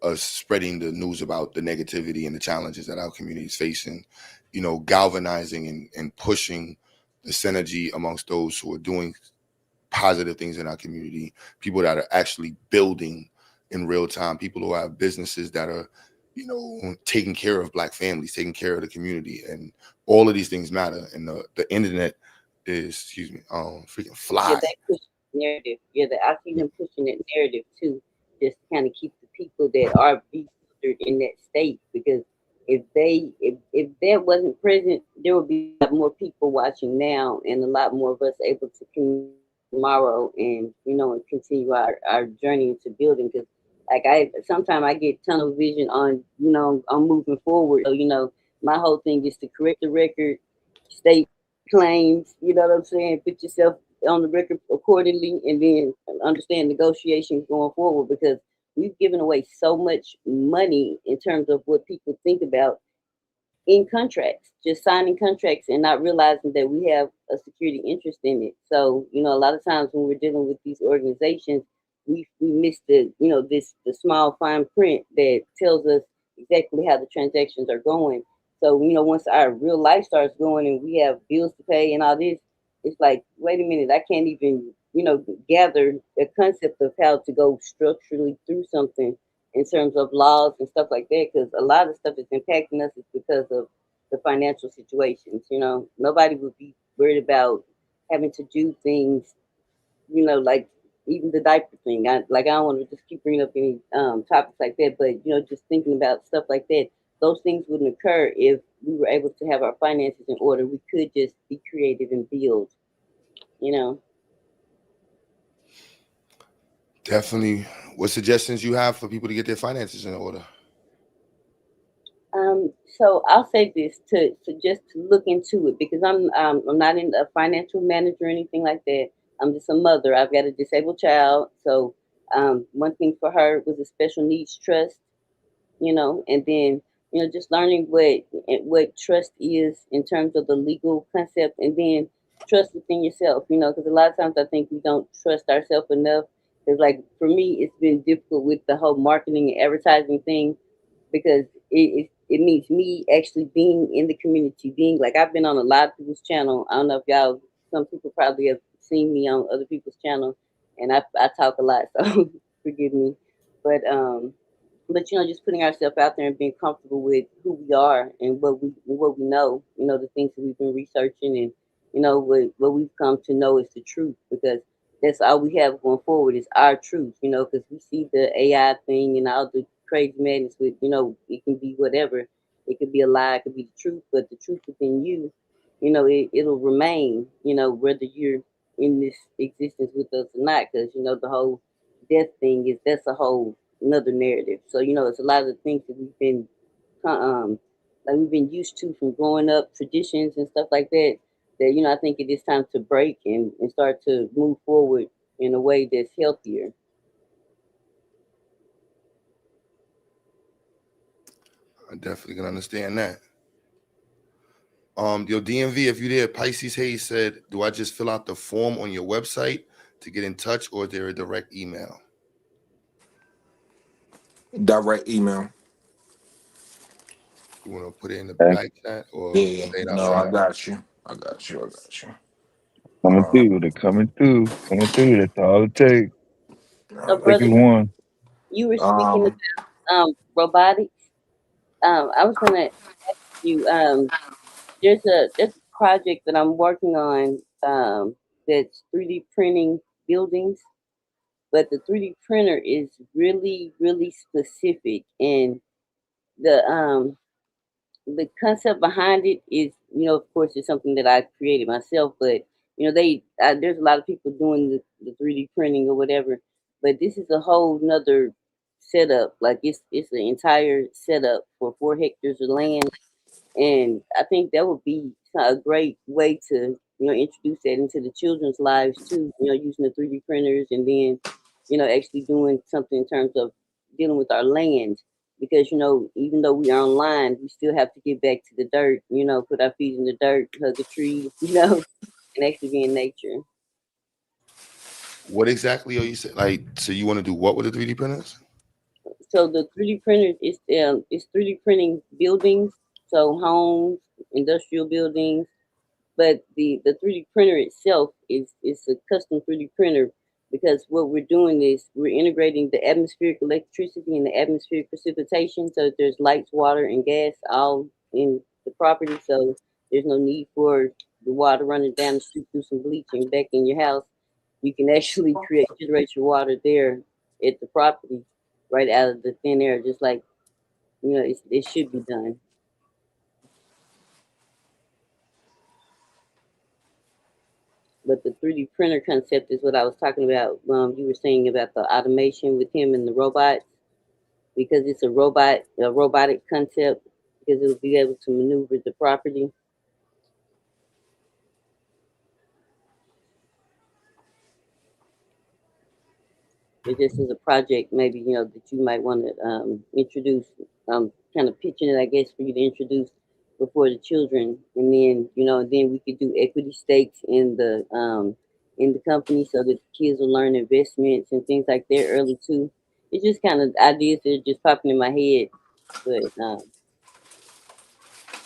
us spreading the news about the negativity and the challenges that our community is facing. Galvanizing and pushing the synergy amongst those who are doing positive things in our community, people that are actually building in real time, people who have businesses that are taking care of Black families, taking care of the community, and all of these things matter. And the internet is, freaking Yeah, fly. they push narrative. Yeah, I see them pushing that narrative too, just to kind of keep the people that are be filtered in that state. Because if that wasn't present, there would be a lot more people watching now, and a lot more of us able to communicate tomorrow, and and continue our journey into building. Because like, I sometimes I get tunnel vision on on moving forward. So my whole thing is to correct the record, state claims, you know what I'm saying? Put yourself on the record accordingly, and then understand negotiations going forward, because we've given away so much money in terms of what people think about in contracts, just signing contracts and not realizing that we have a security interest in it. So, a lot of times when we're dealing with these organizations, we missed the small fine print that tells us exactly how the transactions are going. So once our real life starts going and we have bills to pay and all this, it's like, wait a minute, I can't even gather the concept of how to go structurally through something in terms of laws and stuff like that, because a lot of stuff that's impacting us is because of the financial situations. Nobody would be worried about having to do things, like even the diaper thing. I don't want to just keep bringing up any topics like that, but just thinking about stuff like that, those things wouldn't occur if we were able to have our finances in order. We could just be creative and build, you know. Definitely. What suggestions you have for people to get their finances in order? So I'll say this to just to look into it, because I'm not in a financial manager or anything like that. I'm just a mother. I've got a disabled child, so one thing for her was a special needs trust, and then just learning what trust is in terms of the legal concept, and then trust within yourself, because a lot of times I think we don't trust ourselves enough. Because like for me, it's been difficult with the whole marketing and advertising thing, because it means me actually being in the community, being like, I've been on a lot of people's channel. I don't know if y'all, some people probably have seen me on other people's channel, and I talk a lot, so forgive me. But just putting ourselves out there and being comfortable with who we are and what we know, the things that we've been researching, and what we've come to know is the truth, because that's all we have going forward is our truth, because we see the AI thing and all the crazy madness with, it can be whatever. It could be a lie, it could be the truth, but the truth within you, it'll remain, whether you're in this existence with us or not, because the whole death thing is, that's a whole another narrative. So it's a lot of the things that we've been like we've been used to from growing up, traditions and stuff like that. That I think it is time to break and start to move forward in a way that's healthier. I definitely can understand that. Your DMV, if you did, Pisces Hayes said, "Do I just fill out the form on your website to get in touch, or is there a direct email?" Direct email. You want to put it in the Okay. back chat or Yeah, say it out no, I loud? got you. I got you. I got you. Coming Uh, through. They're coming through. Coming through. That's all it takes. So, all Take right. brother, it one. you were speaking Um, about robotics. I was gonna ask you. There's a project that I'm working on, that's 3D printing buildings, but the 3D printer is really, really specific, and the um the concept behind it is, of course, it's something that I created myself, but there's a lot of people doing the 3D printing or whatever, but this is a whole nother setup. Like it's an entire setup for 4 hectares of land, and I think that would be a great way to, introduce that into the children's lives too, using the 3D printers, and then, actually doing something in terms of dealing with our land. Because, even though we are online, we still have to get back to the dirt, put our feet in the dirt, hug a tree, and actually be in nature. What exactly are you saying? Like, so you want to do what with the 3D printers? So the 3D printer is 3D printing buildings, so homes, industrial buildings. But the 3D printer itself is a custom 3D printer, because what we're doing is we're integrating the atmospheric electricity and the atmospheric precipitation, so that there's lights, water, and gas all in the property. So there's no need for the water running down the street through some bleaching back in your house. You can actually generate your water there at the property, right out of the thin air, just like it should be done. But the 3D printer concept is what I was talking about. You were saying about the automation with him and the robots, because it's a robotic concept, because it'll be able to maneuver the property. It just is a project, maybe that you might want to introduce. Kind of pitching it, I guess, for you to introduce before the children, and then then we could do equity stakes in the in the company so that the kids will learn investments and things like that early too. It's just kind of ideas that are just popping in my head. But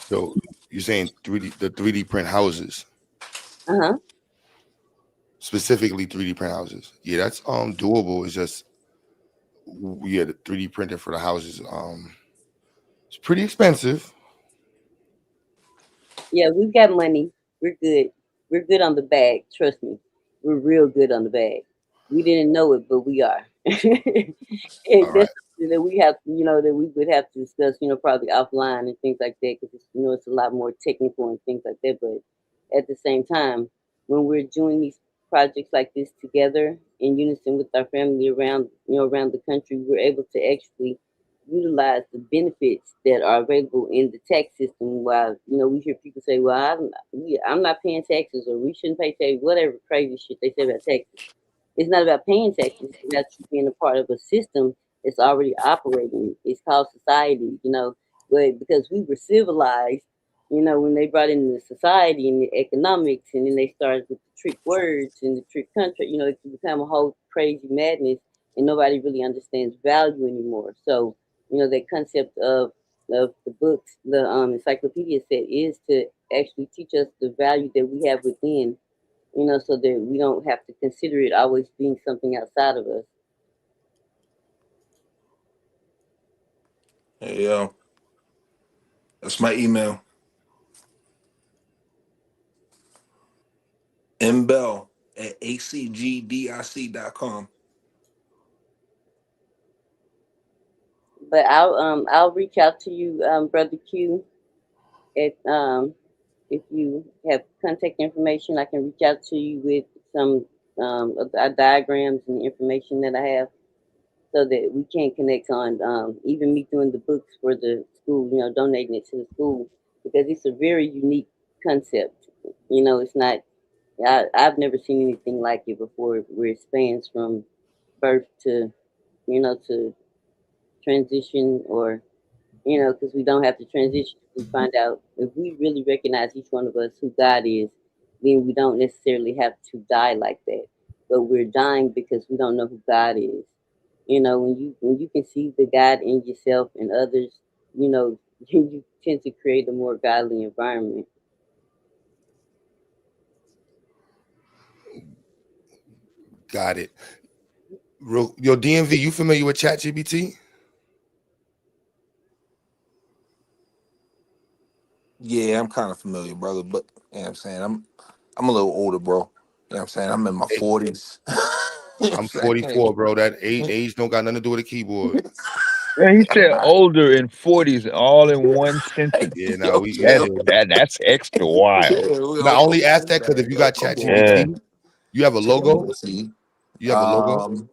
So you're saying 3D print houses, uh-huh. specifically 3D print houses. Yeah, that's doable. It's just yeah, the 3D printing for the houses it's pretty expensive. Yeah, we've got money. We're good. We're good on the bag. Trust me. We're real good on the bag. We didn't know it, but we are. All And right. that's something that we have, that we would have to discuss, probably offline and things like that, because it's a lot more technical and things like that. But at the same time, when we're doing these projects like this together in unison with our family around the country, we're able to actually utilize the benefits that are available in the tax system. While we hear people say, "Well, I'm not paying taxes," or "We shouldn't pay taxes," whatever crazy shit they say about taxes. It's not about paying taxes. It's about you being a part of a system that's already operating. It's called society, But because we were civilized, when they brought in the society and the economics, and then they started with the trick words and the trick country, it can become a whole crazy madness, and nobody really understands value anymore. So, that concept of the books, the encyclopedia set, is to actually teach us the value that we have within, so that we don't have to consider it always being something outside of us. Hey, yo, that's my email. mbell@acgdic.com. But I'll reach out to you, brother Q, at if you have contact information, I can reach out to you with some of the diagrams and the information that I have, so that we can connect on even me doing the books for the school, donating it to the school, because it's a very unique concept. It's not. I've never seen anything like it before, where it spans from birth to transition, or because we don't have to transition. We find out if we really recognize each one of us who God is, then we don't necessarily have to die like that. But we're dying because we don't know who God is. When you can see the God in yourself and others, you tend to create a more godly environment. Got it. Yo, DMV, you familiar with ChatGPT? Yeah, I'm kind of familiar, brother, but what I'm saying, I'm a little older, bro. What I'm saying, I'm in my Hey, 40s. I'm I can't. 44, bro. That age don't got nothing to do with a keyboard. And he said Nah. older and 40s all in one sentence. Yeah, now Yo, we That chill. is that's extra Yeah, wild. now I only ask that because if man, you yo, got come on, Yeah. ChatGPT, man. you have a logo. See, You have a logo. um,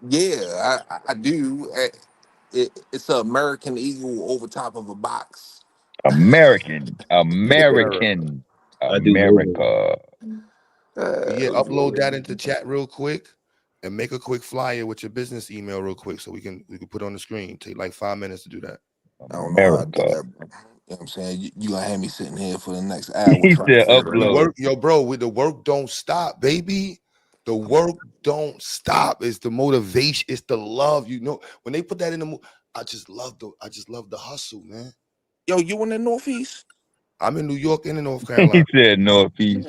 yeah, I do. It's an American eagle over top of a box. American. America. American. I do logos. America. But yeah, upload that into Yeah. chat real quick and make a quick flyer with your business email real quick so we can put it on the screen. Take like 5 minutes to do that. I don't know how I do America. that, bro. You know what I'm saying? You gonna have me sitting here for the next hour He trying to said figure it We out. upload. work, yo, bro. With the work don't stop, baby. The work don't stop. It's the motivation. It's the love. When they put that in I just love the hustle, man. Yo, you in the Northeast? I'm in New York and in North He Carolina. said northeast.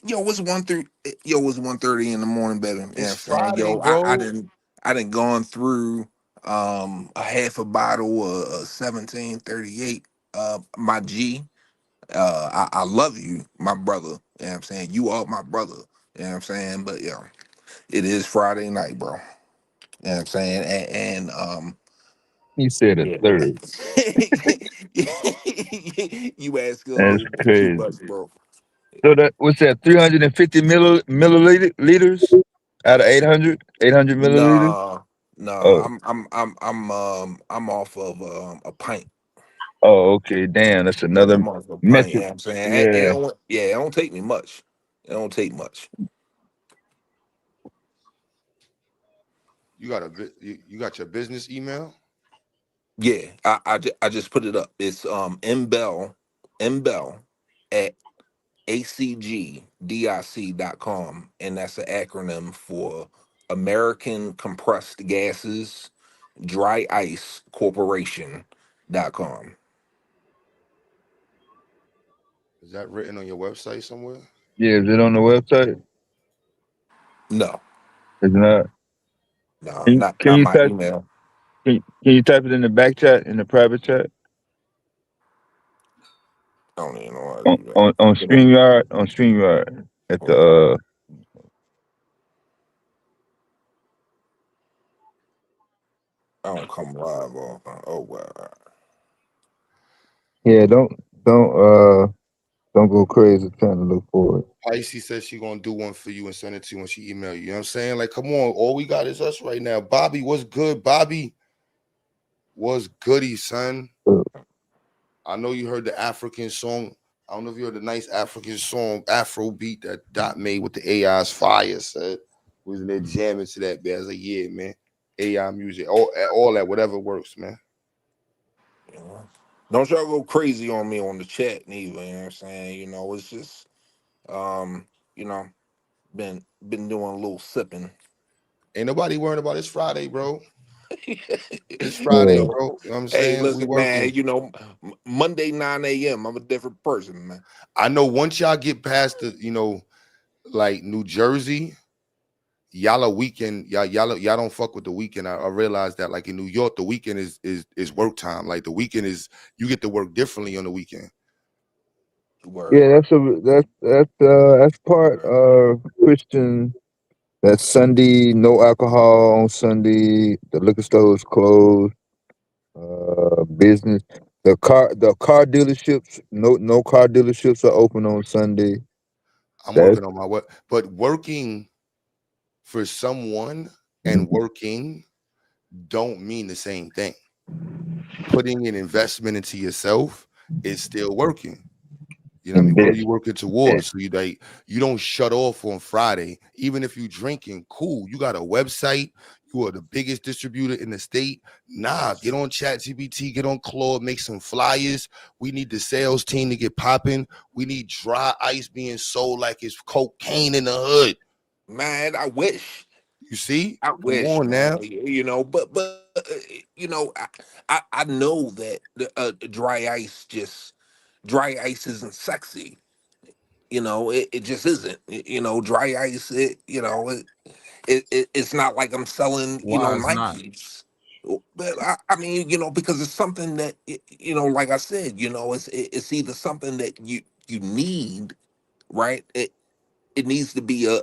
Yo, it's 1:30. Yo, it's 1:30 in the morning, baby. You know what It's I'm saying? Friday, Yo, I bro. didn't gone through a half a bottle of 1738. My G. I love you, my brother. You know what I'm saying? You are my brother. You know what I'm saying? But yeah, it is Friday night, bro. You know what I'm saying? And He said a yeah. third. You ask a That's little bit too crazy. much, bro. So that what's that? 350 milliliter liters out of 800? 800 milliliters? Nah, nah. Oh, I'm off of a pint. oh, okay. Damn, that's Yeah, another I'm off a pint. You metric. know what I'm saying? Yeah, It don't take me much. It don't take much. You got you got your business email. Yeah, I just put it up. It's mbell at acgdic.com, and that's an acronym for American Compressed Gases Dry Ice Corporation.com. Is that written on your website somewhere? Yeah, is it on the website? No, It's not. no, Can, not can not you my type? email. Can you type it in the back chat, in the private chat, I don't even know how to do that. on You know, StreamYard at the hold on. I don't come live all. Oh well. yeah. Don't go crazy trying to look for it. Pisces says she gonna do one for you and send it to you when she email you. You know what I'm saying? Like, come on, all we got is us right now. Bobby, what's good? Bobby, what's goody, son? Uh, I know you heard the African song. I don't know if you heard the nice African song, Afro beat that Dot made with the AI's fire, said. Was in there jamming to that, man. I was like, yeah, man. AI music, all that, whatever works, man. You know? Don't y'all go crazy on me on the chat neither. You know what I'm saying? It's just um, you know, been doing a little sipping. Ain't nobody worrying about it's Friday, bro. It's you Friday, yeah. know, bro. You know what I'm hey, saying? We listen, man. working. Monday 9 a.m. I'm a different person, man. I know once y'all get past the, like New Jersey, y'all a weekend, y'all don't fuck with the weekend. I realize that, like in New York, the weekend is work time. Like the weekend is, you get to work differently on the weekend. Word. Yeah, that's part of Christian. That's Sunday, no alcohol on Sunday. The liquor stores closed. Business. The car dealerships. No car dealerships are open on Sunday. I'm That's working on my what, but working for someone and working don't mean the same thing. Putting an investment into yourself is still working. You know what I mean? What are invest. you working towards? So you don't shut off on Friday. Even if you drinking, cool. You got a website. You are the biggest distributor in the state. Nah, get on ChatGPT, get on Claude, make some flyers. We need the sales team to get popping. We need dry ice being sold like it's cocaine in the hood. Man, I wish. You see? I Come wish, on man. now. I know that the dry ice isn't sexy. It just isn't. Dry ice. It's not like I'm selling, Why it's not? Nikes. But I mean, because it's something that like I said, it's either something that you need, right? It needs to be a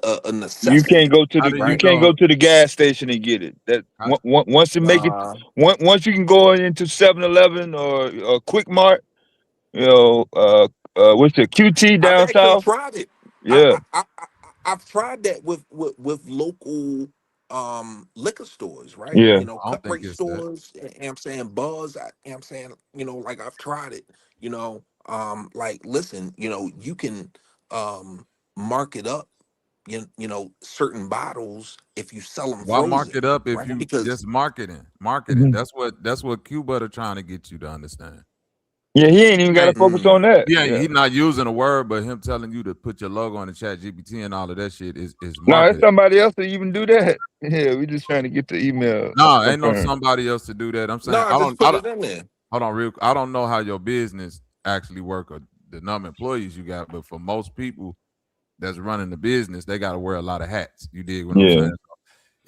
You can't necessity, go to How the do you you right? can't go know? to the gas station and get it. That How, once you make it, Uh, once you can go into 7-Eleven or Quick Mart, what's the QT I've down actually south? tried it. Yeah, I've tried that with local liquor stores, right? yeah. I don't Cut think rate it's that. stores. I'm saying buzz. I'm saying like I've tried it. Like listen, you can mark it up. Certain bottles if you sell them Why mark frozen, it up if right? you Because just marketing? Marketing. Mhm. That's what Q Butter trying to get you to understand. Yeah, he ain't even He got to ain't, focus on that. yeah, Yeah. he not using a word, but him telling you to put your logo on the chat GPT and all of that shit is No, it's marketing. somebody else to even do that. Yeah, we just trying to get the email No, ain't no confirmed. somebody else to do that. I'm no, saying I just I put don't it in there. hold on real. I don't know how your business actually work or the number of employees you got, but for most people that's running the business, they got to wear a lot of hats. You dig what I'm Yeah. saying?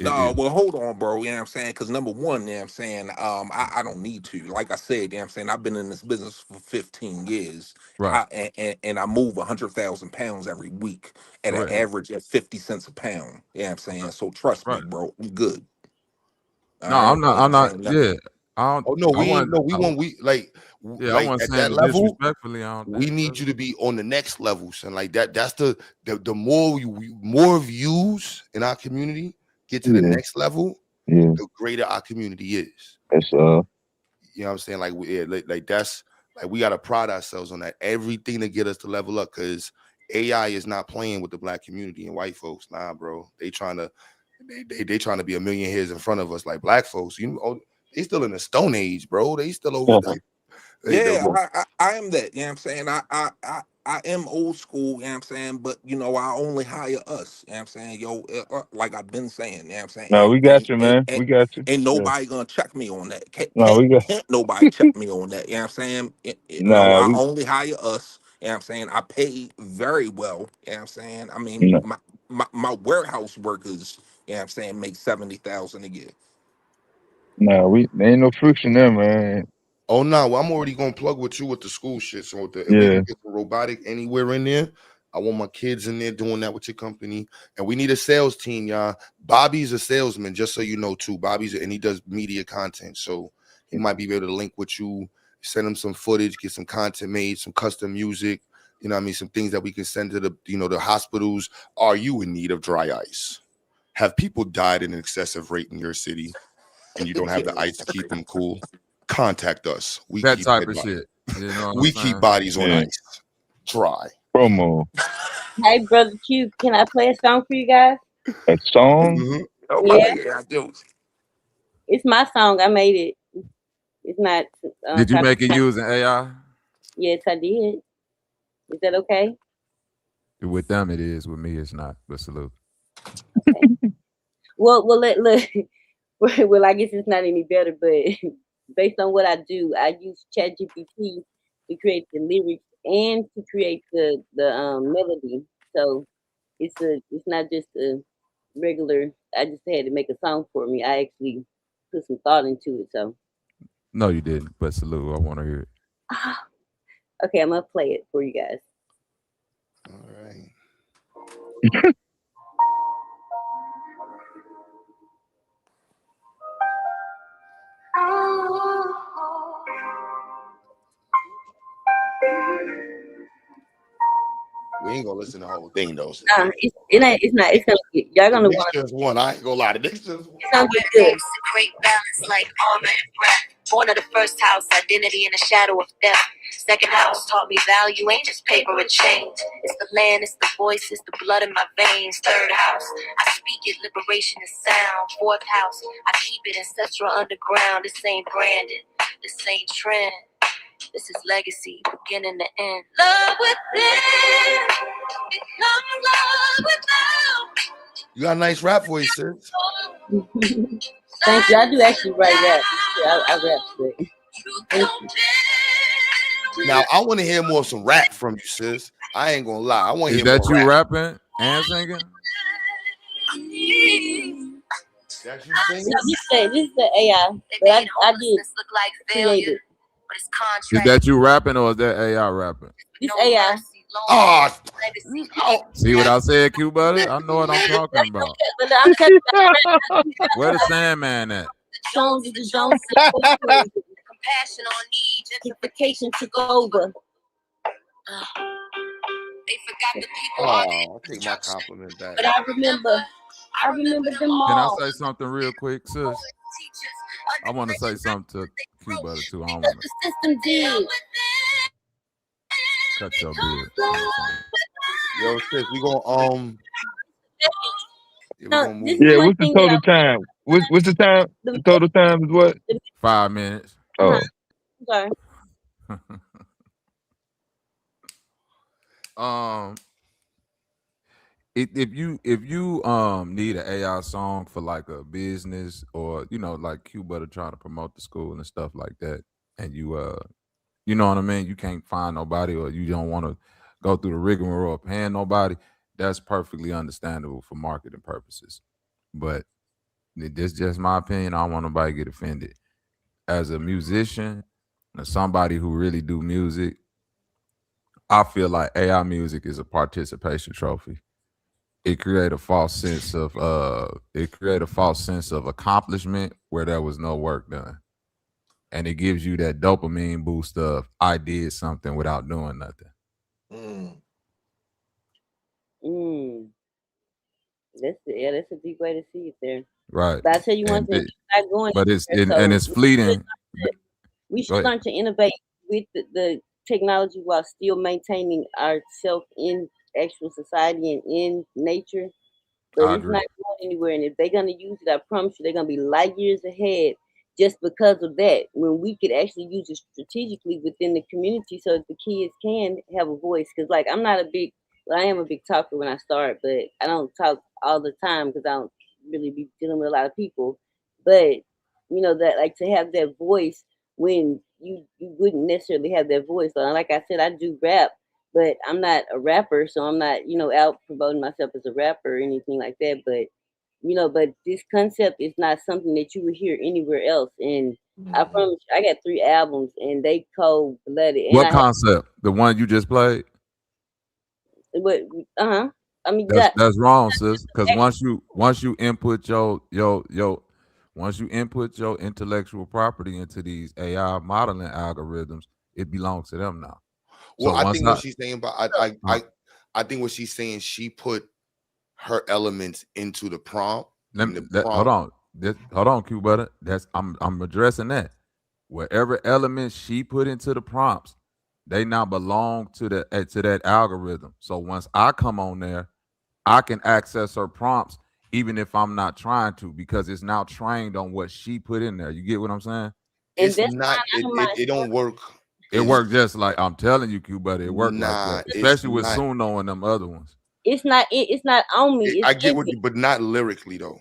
No, well, hold on, bro. You know what I'm saying? Because number one, you know what I'm saying, I don't need to. Like I said, you know what I'm saying, I've been in this business for 15 years. Right. And I move 100,000 pounds every week at an Correct. average of 50 cents a pound. You know what I'm saying? So trust me, Right. bro, I'm good. All No, right. I'm not. You know what I'm I'm not. saying? Yeah. I don't. Oh no, I we ain't want. no, we want we Yeah. I like wasn't at saying that it level. disrespectfully. I don't We think. need you to be on the next level, son. Like that. That's the more views in our community get to the Yeah. next level, Yeah. the greater our community is. That's You know what I'm saying? Like like that's like we gotta pride ourselves on that. Everything to get us to level up, because AI is not playing with the black community and white folks. Nah, bro. They trying to be a million years in front of us, like black folks. They still in the Stone Age, bro. They still over like Yeah, AWS. I am that. You know what I'm saying? I am old school, you know what I'm saying? But you know, I only hire us. You know what I'm saying? Yo, like I've been saying, you know what I'm saying? No, we got you, man. We got you. Ain't Yeah. nobody gonna check me on that. No, we got. Can't nobody check me on that. You know what I'm saying? No, Nah, I we. only hire us. You know what I'm saying? I pay very well. You know what I'm saying? I mean, No, my warehouse workers, you know what I'm saying, make 70,000 a year. nah, we. There ain't no friction there, man. Oh no, well, I'm already gonna plug with you with the school shit. So if we Yeah. can get the robotic anywhere in there, I want my kids in there doing that with your company. And we need a sales team, y'all. Bobby's a salesman, just so you know, too. And he does media content. So he might be able to link with you, send him some footage, get some content made, some custom music, you know what I mean? Some things that we can send to the hospitals. Are you in need of dry ice? Have people died at an excessive rate in your city and you don't have the Yo, ice to keep them cool? Contact us. We That keep type dead of bodies. shit. You know what I'm We keep saying? bodies on Yeah. ice, dry. Promo. Hey, brother Q, can I play a song for you guys? A song. Mhm. oh, Yeah, brother, yeah, I do. it's my song. I made it. It's not Did you make it copyright. using AI? Yes, I did. Is that okay? With them, it is. With me, it's not. But salute. Okay. Well, look. Well, I guess it's not any better, but based on what I do, I use ChatGPT to create the lyrics and to create the melody. So it's not just a regular. I just had to make a song for me. I actually put some thought into it. So No, you didn't. But salute. I want to hear it. okay, I'm gonna play it for you guys. All right. We ain't gonna listen to the whole thing though. Sis. It ain't. It's not. It's gonna. Y'all The gonna Knicks want. just won. I ain't gonna lie. The Knicks just won. It's gonna be good. Great balance like armor and breath. Born of the first house, identity in the shadow of death. Second house taught me value ain't just paper or change. It's the land, it's the voice, it's the blood in my veins. Third house, I speak it, liberation is sound. Fourth house, I keep it ancestral underground. This ain't branded, this ain't trend. This is legacy, beginning to end. Love within, become love without. You got a nice rap voice, sis. Thank you. I do actually write rap. Yeah, I rap, but thank you. Now I want to hear more of some rap from you, sis. I ain't gonna lie. I want to Is hear that more you rap. rapping and singing? That you No, singing? this is the AI, but I did create it. But it's Is contract. that you rapping or is that AI rapping? This AI. Oh, oh, See what I said, Q Buddy? I know what I'm talking about. But I'm telling you, Where the Sandman at? Jones is the Jones situation. Compassion on need, Gentrification took over. they forgot the people are the oh, I take my infrastructure. compliment back. But I remember them Can I all. say something real quick, sis? I want to say something to Q Buddy too. I don't want to The system did. cut your beard. You know what I'm saying? Yo, sis, we gonna yeah, we No, gonna this move. is Yeah. one What's the thing that total time? What's the time? the, The total time is what? 5 minutes. Oh, sorry. um, if you need an AI song for like a business or like Q Butter trying to promote the school and stuff like that, and you know what I mean, you can't find nobody or you don't want to go through the rigmarole of paying nobody, that's perfectly understandable for marketing purposes. But this is just my opinion. I don't want nobody to get offended. As a musician and somebody who really do music, I feel like AI music is a participation trophy. It create a false sense of accomplishment where there was no work done. And it gives you that dopamine boost of I did something without doing nothing. That's a deep way to see it there. Right. But I tell you one And thing, we're not going but it's anywhere, and so it's fleeting. we Go should ahead. learn to innovate with the technology while still maintaining ourselves in actual society and in nature. But I it's agree. not going anywhere. And if they're gonna use it, I promise you they're gonna be light years ahead just because of that, when we could actually use it strategically within the community so that the kids can have a voice. Because, like, I'm not a big, well, I am a big talker when I start, but I don't talk all the time because I don't really be dealing with a lot of people. But, that, like, to have that voice when you wouldn't necessarily have that voice. So, like I said, I do rap, but I'm not a rapper, so I'm not, out promoting myself as a rapper or anything like that. But this concept is not something that you would hear anywhere else. And I promise you, I got 3 albums and they cold blooded. And What I have concept? The one you just played? what I mean That's wrong, sis. Because once you input your once you input your intellectual property into these AI modeling algorithms, it belongs to them now. Well, So I once think what she's saying, but uh, I think what she's saying, she put her elements into the prompt, let and me, the hold prompt. on, hold on, Q butter. I'm addressing that. Whatever elements she put into the prompts, they now belong to to that algorithm. So once I come on there, I can access her prompts even if I'm not trying to, because it's now trained on what she put in there. You get what I'm saying? and It's that's not. fine. I don't mind It don't work. It Is worked just like I'm telling you, Q, but it worked like nah. that, It's especially with not. Suno and them other ones. it's not on me, it's I get in what, me, but not lyrically though.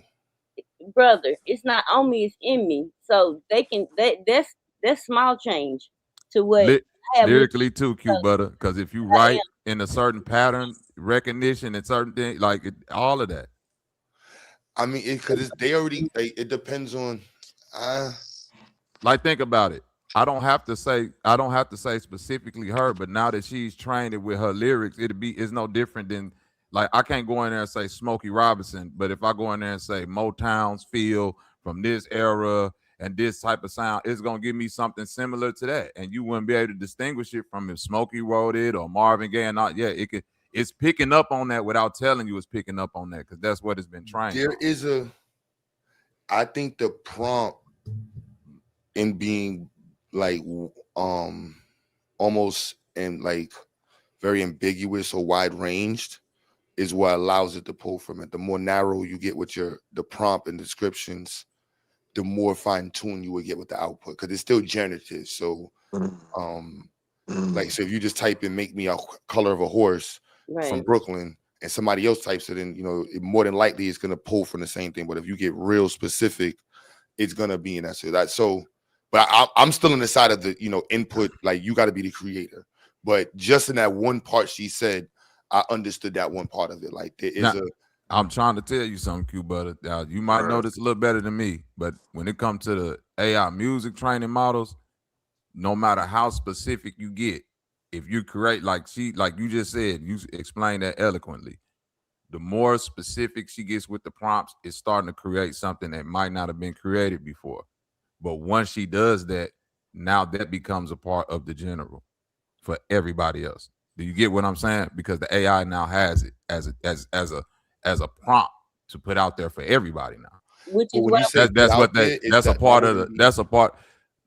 brother. It's not on me, it's in me. So they can that's small change to what I have listened Lyrically too, Q to. butter. Because if you I write in a certain pattern recognition and certain things like all of that. I mean, because they already. It depends on. Uh, Like think about it. I don't have to say specifically her, but now that she's trained it with her lyrics, it's no different than, like, I can't go in there and say Smokey Robinson, but if I go in there and say Motown's feel from this era and this type of sound, it's gonna give me something similar to that. And you wouldn't be able to distinguish it from if Smokey wrote it or Marvin Gaye. And not yeah, it's picking up on that without telling you it's picking up on that, because that's what it's been trained there on. is I think the prompt in being like almost and like very ambiguous or wide ranged is what allows it to pull from it. The more narrow you get with the prompt and descriptions, the more fine tuned you will get with the output, because it's still generative. So like, so if you just type in "make me a color of a horse" from right. Brooklyn, and somebody else types it in, more than likely it's going to pull from the same thing. But if you get real specific, it's going to be in that. So but I'm still on the side of the input. Like, you got to be the creator. But just in that one part she said, I understood that one part of it. Like, there is Now, I'm trying to tell you something, Q Butter. Now, you might know this a little better than me, but when it comes to the AI music training models, no matter how specific you get, if you create like you just said, you explained that eloquently. The more specific she gets with the prompts, it's starting to create something that might not have been created before. But once she does that, now that becomes a part of the general for everybody else. Do you get what I'm saying? Because the AI now has it as a prompt to put out there for everybody now. Which but is when what you say put That's out what there, that's a that part of wouldn't be. that's a part.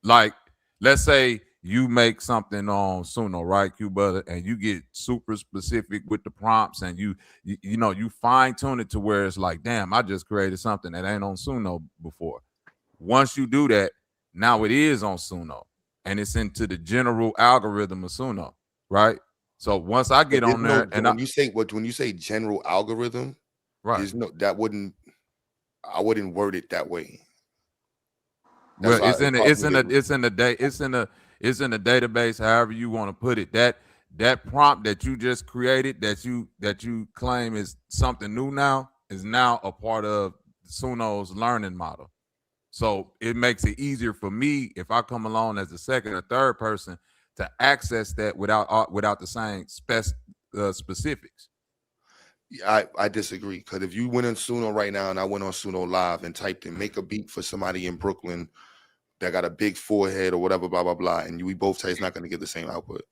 Like, let's say you make something on Suno, right, Q Butter, and you get super specific with the prompts, and you fine tune it to where it's like, damn, I just created something that ain't on Suno before. Once you do that, now it is on Suno, and it's into the general algorithm of Suno, right? So once I But get there's on no, there, and when you say general algorithm, right, there's no, that wouldn't, I wouldn't word it that way. That's well, why it's hard for me to. it's in the database, however you want to put it. That prompt that you just created, that you claim is something new now, is now a part of Suno's learning model. So it makes it easier for me if I come along as a second or third person to access that without the same specifics. I disagree, because if you went on Suno right now and I went on Suno Live and typed in "make a beat for somebody in Brooklyn that got a big forehead" or whatever, blah blah blah, and we both say it's not going to get the same output.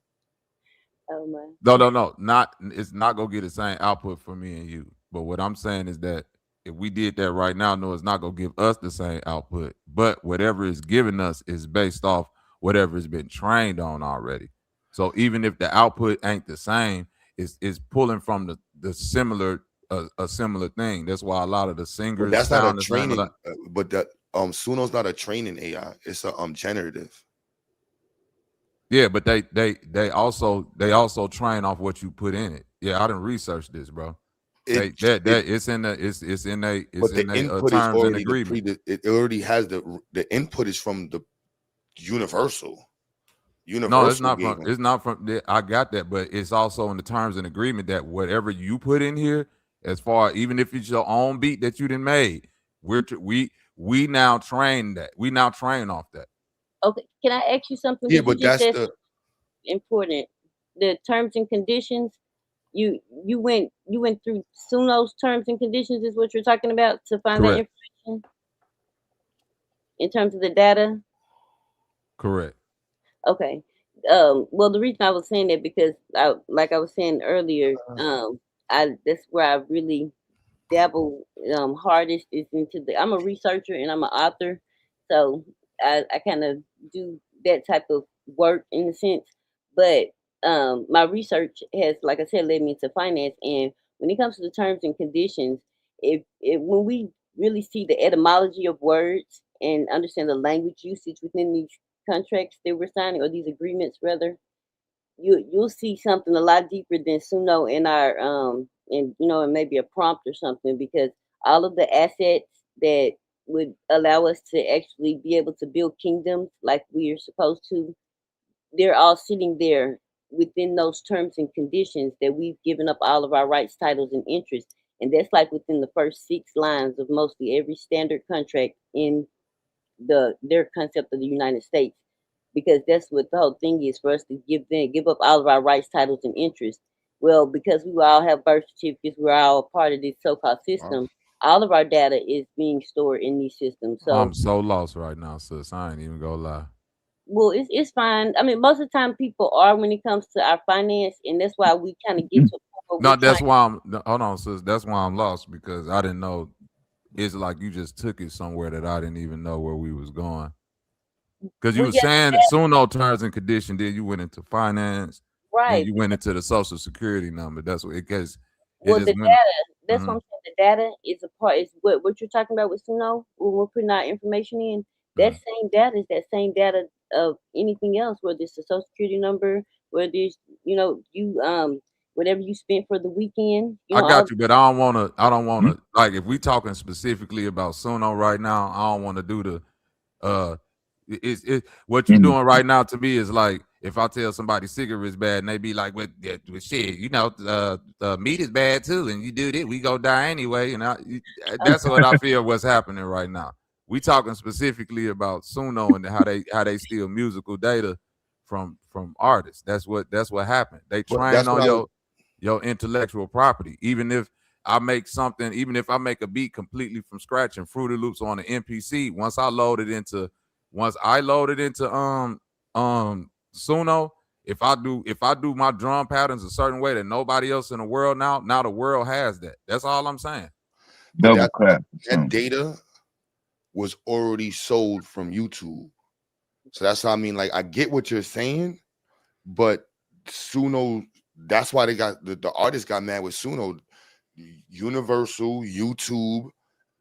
oh my No, not it's not gonna get the same output for me and you. But what I'm saying is that if we did that right now, no, it's not gonna give us the same output. But whatever it's giving us is based off whatever has been trained on already. So even if the output ain't the same, it's pulling from the similar a similar thing. That's why a lot of the But singers that's not a sound the same. training. But Suno's not a training AI. It's a generative. Yeah, but they also train off what you put in it. Yeah, I didn't research this, bro. It That it it's in the but the input is terms and already agreement. it already has the input is from the universal. No, it's Universal not gave from. him. It's not from. I got that, but it's also in the terms and agreement that whatever you put in here, as far even if it's your own beat that you didn't made, we now train that. We now train off that. Okay, can I ask you something? Yeah, Because you but just that's said the important. The terms and conditions. You went through Suno's terms and conditions is what you're talking about to find that Correct. information in terms of the data. Correct. Okay. Well, the reason I was saying that because like I was saying earlier, I that's where I really dabble hardest is into the. I'm a researcher and I'm an author, so I kind of do that type of work in a sense. But my research has, like I said, led me to finance. And when it comes to the terms and conditions, if when we really see the etymology of words and understand the language usage within these contracts that we're signing or these agreements rather, you'll see something a lot deeper than Suno in our and and maybe a prompt or something because all of the assets that would allow us to actually be able to build kingdoms like we are supposed to, they're all sitting there within those terms and conditions that we've given up all of our rights, titles, and interests. And that's like within the first 6 lines of mostly every standard contract in their concept of the United States, because that's what the whole thing is for us to give up all of our rights, titles, and interests. Well, because we all have birth certificates, we're all a part of this so-called system. All of our data is being stored in these systems. So, I'm so lost right now, sis. I ain't even gonna lie. well, it's fine. I mean, most of the time people are when it comes to our finance, and that's why we kind of get to a point where No, we're trying. that's why I'm. No, hold on, sis. That's why I'm lost because I didn't know. It's like you just took it somewhere that I didn't even know where we was going. Because you We were got saying Suno terms and condition, then you went into finance, then right. you went into the social security number. That's what it because it Well, just the went. data, that's what Mhm, I'm saying. The data is a part, is what you're talking about with Suno, when we're putting our information in. That mhm. same data is that same data of anything else, whether it's the social security number, whether it's, you, whatever you spent for the weekend, I all. got you, but I don't want to. I don't want to. Like, if we talking specifically about Suno right now, I don't want to do the uh what you're doing right now to me is like if I tell somebody cigarettes bad and they be like, well, shit, meat is bad too, and you do this, we go die anyway. And that's what I feel what's happening right now. We talking specifically about Suno and how they steal musical data from artists. That's what happened. They but train that's on what I was your intellectual property. Even if I make something, even if I make a beat completely from scratch and Fruity Loops on the MPC, once I load it into Suno, if I do my drum patterns a certain way that nobody else in the world now the world has that. That's all I'm saying. but Double clap. that data was already sold from YouTube. So that's what I mean. Like I get what you're saying, but Suno, that's why they got the artists got mad with Suno. Universal, YouTube,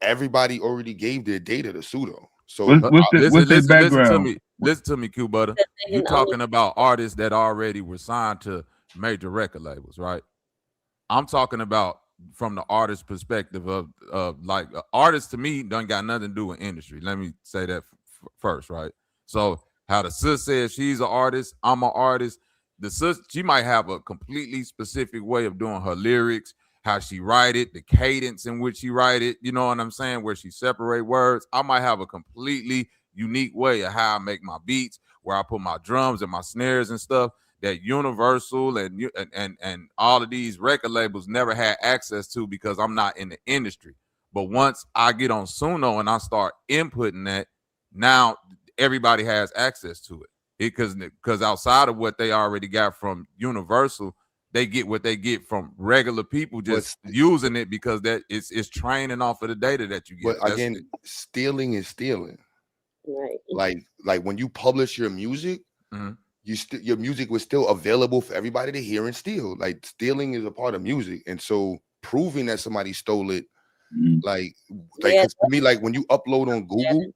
everybody already gave their data to Suno. So What's their Listen to background? me. Listen to me, Q Butter. Because they You can only. talking about artists that already were signed to major record labels, right? I'm talking about from the artist perspective of like artists to me don't got nothing to do with industry. Let me say that first, right? So how the sis says she's an artist, I'm an artist. The sis, she might have a completely specific way of doing her lyrics, how she write it, the cadence in which she write it. You know what I'm saying? Where she separate words. I might have a completely unique way of how I make my beats, where I put my drums and my snares and stuff that Universal and all of these record labels never had access to because I'm not in the industry. But once I get on Suno and I start inputting that, now everybody has access to it. Because outside of what they already got from Universal, they get what they get from regular people just using it because that it's training off of the data that you get. But again, stealing is stealing. Right. Like when you publish your music, your music was still available for everybody to hear and steal. Like stealing is a part of music, and so proving that somebody stole it, like Yeah. cause to me, like when you upload on Google,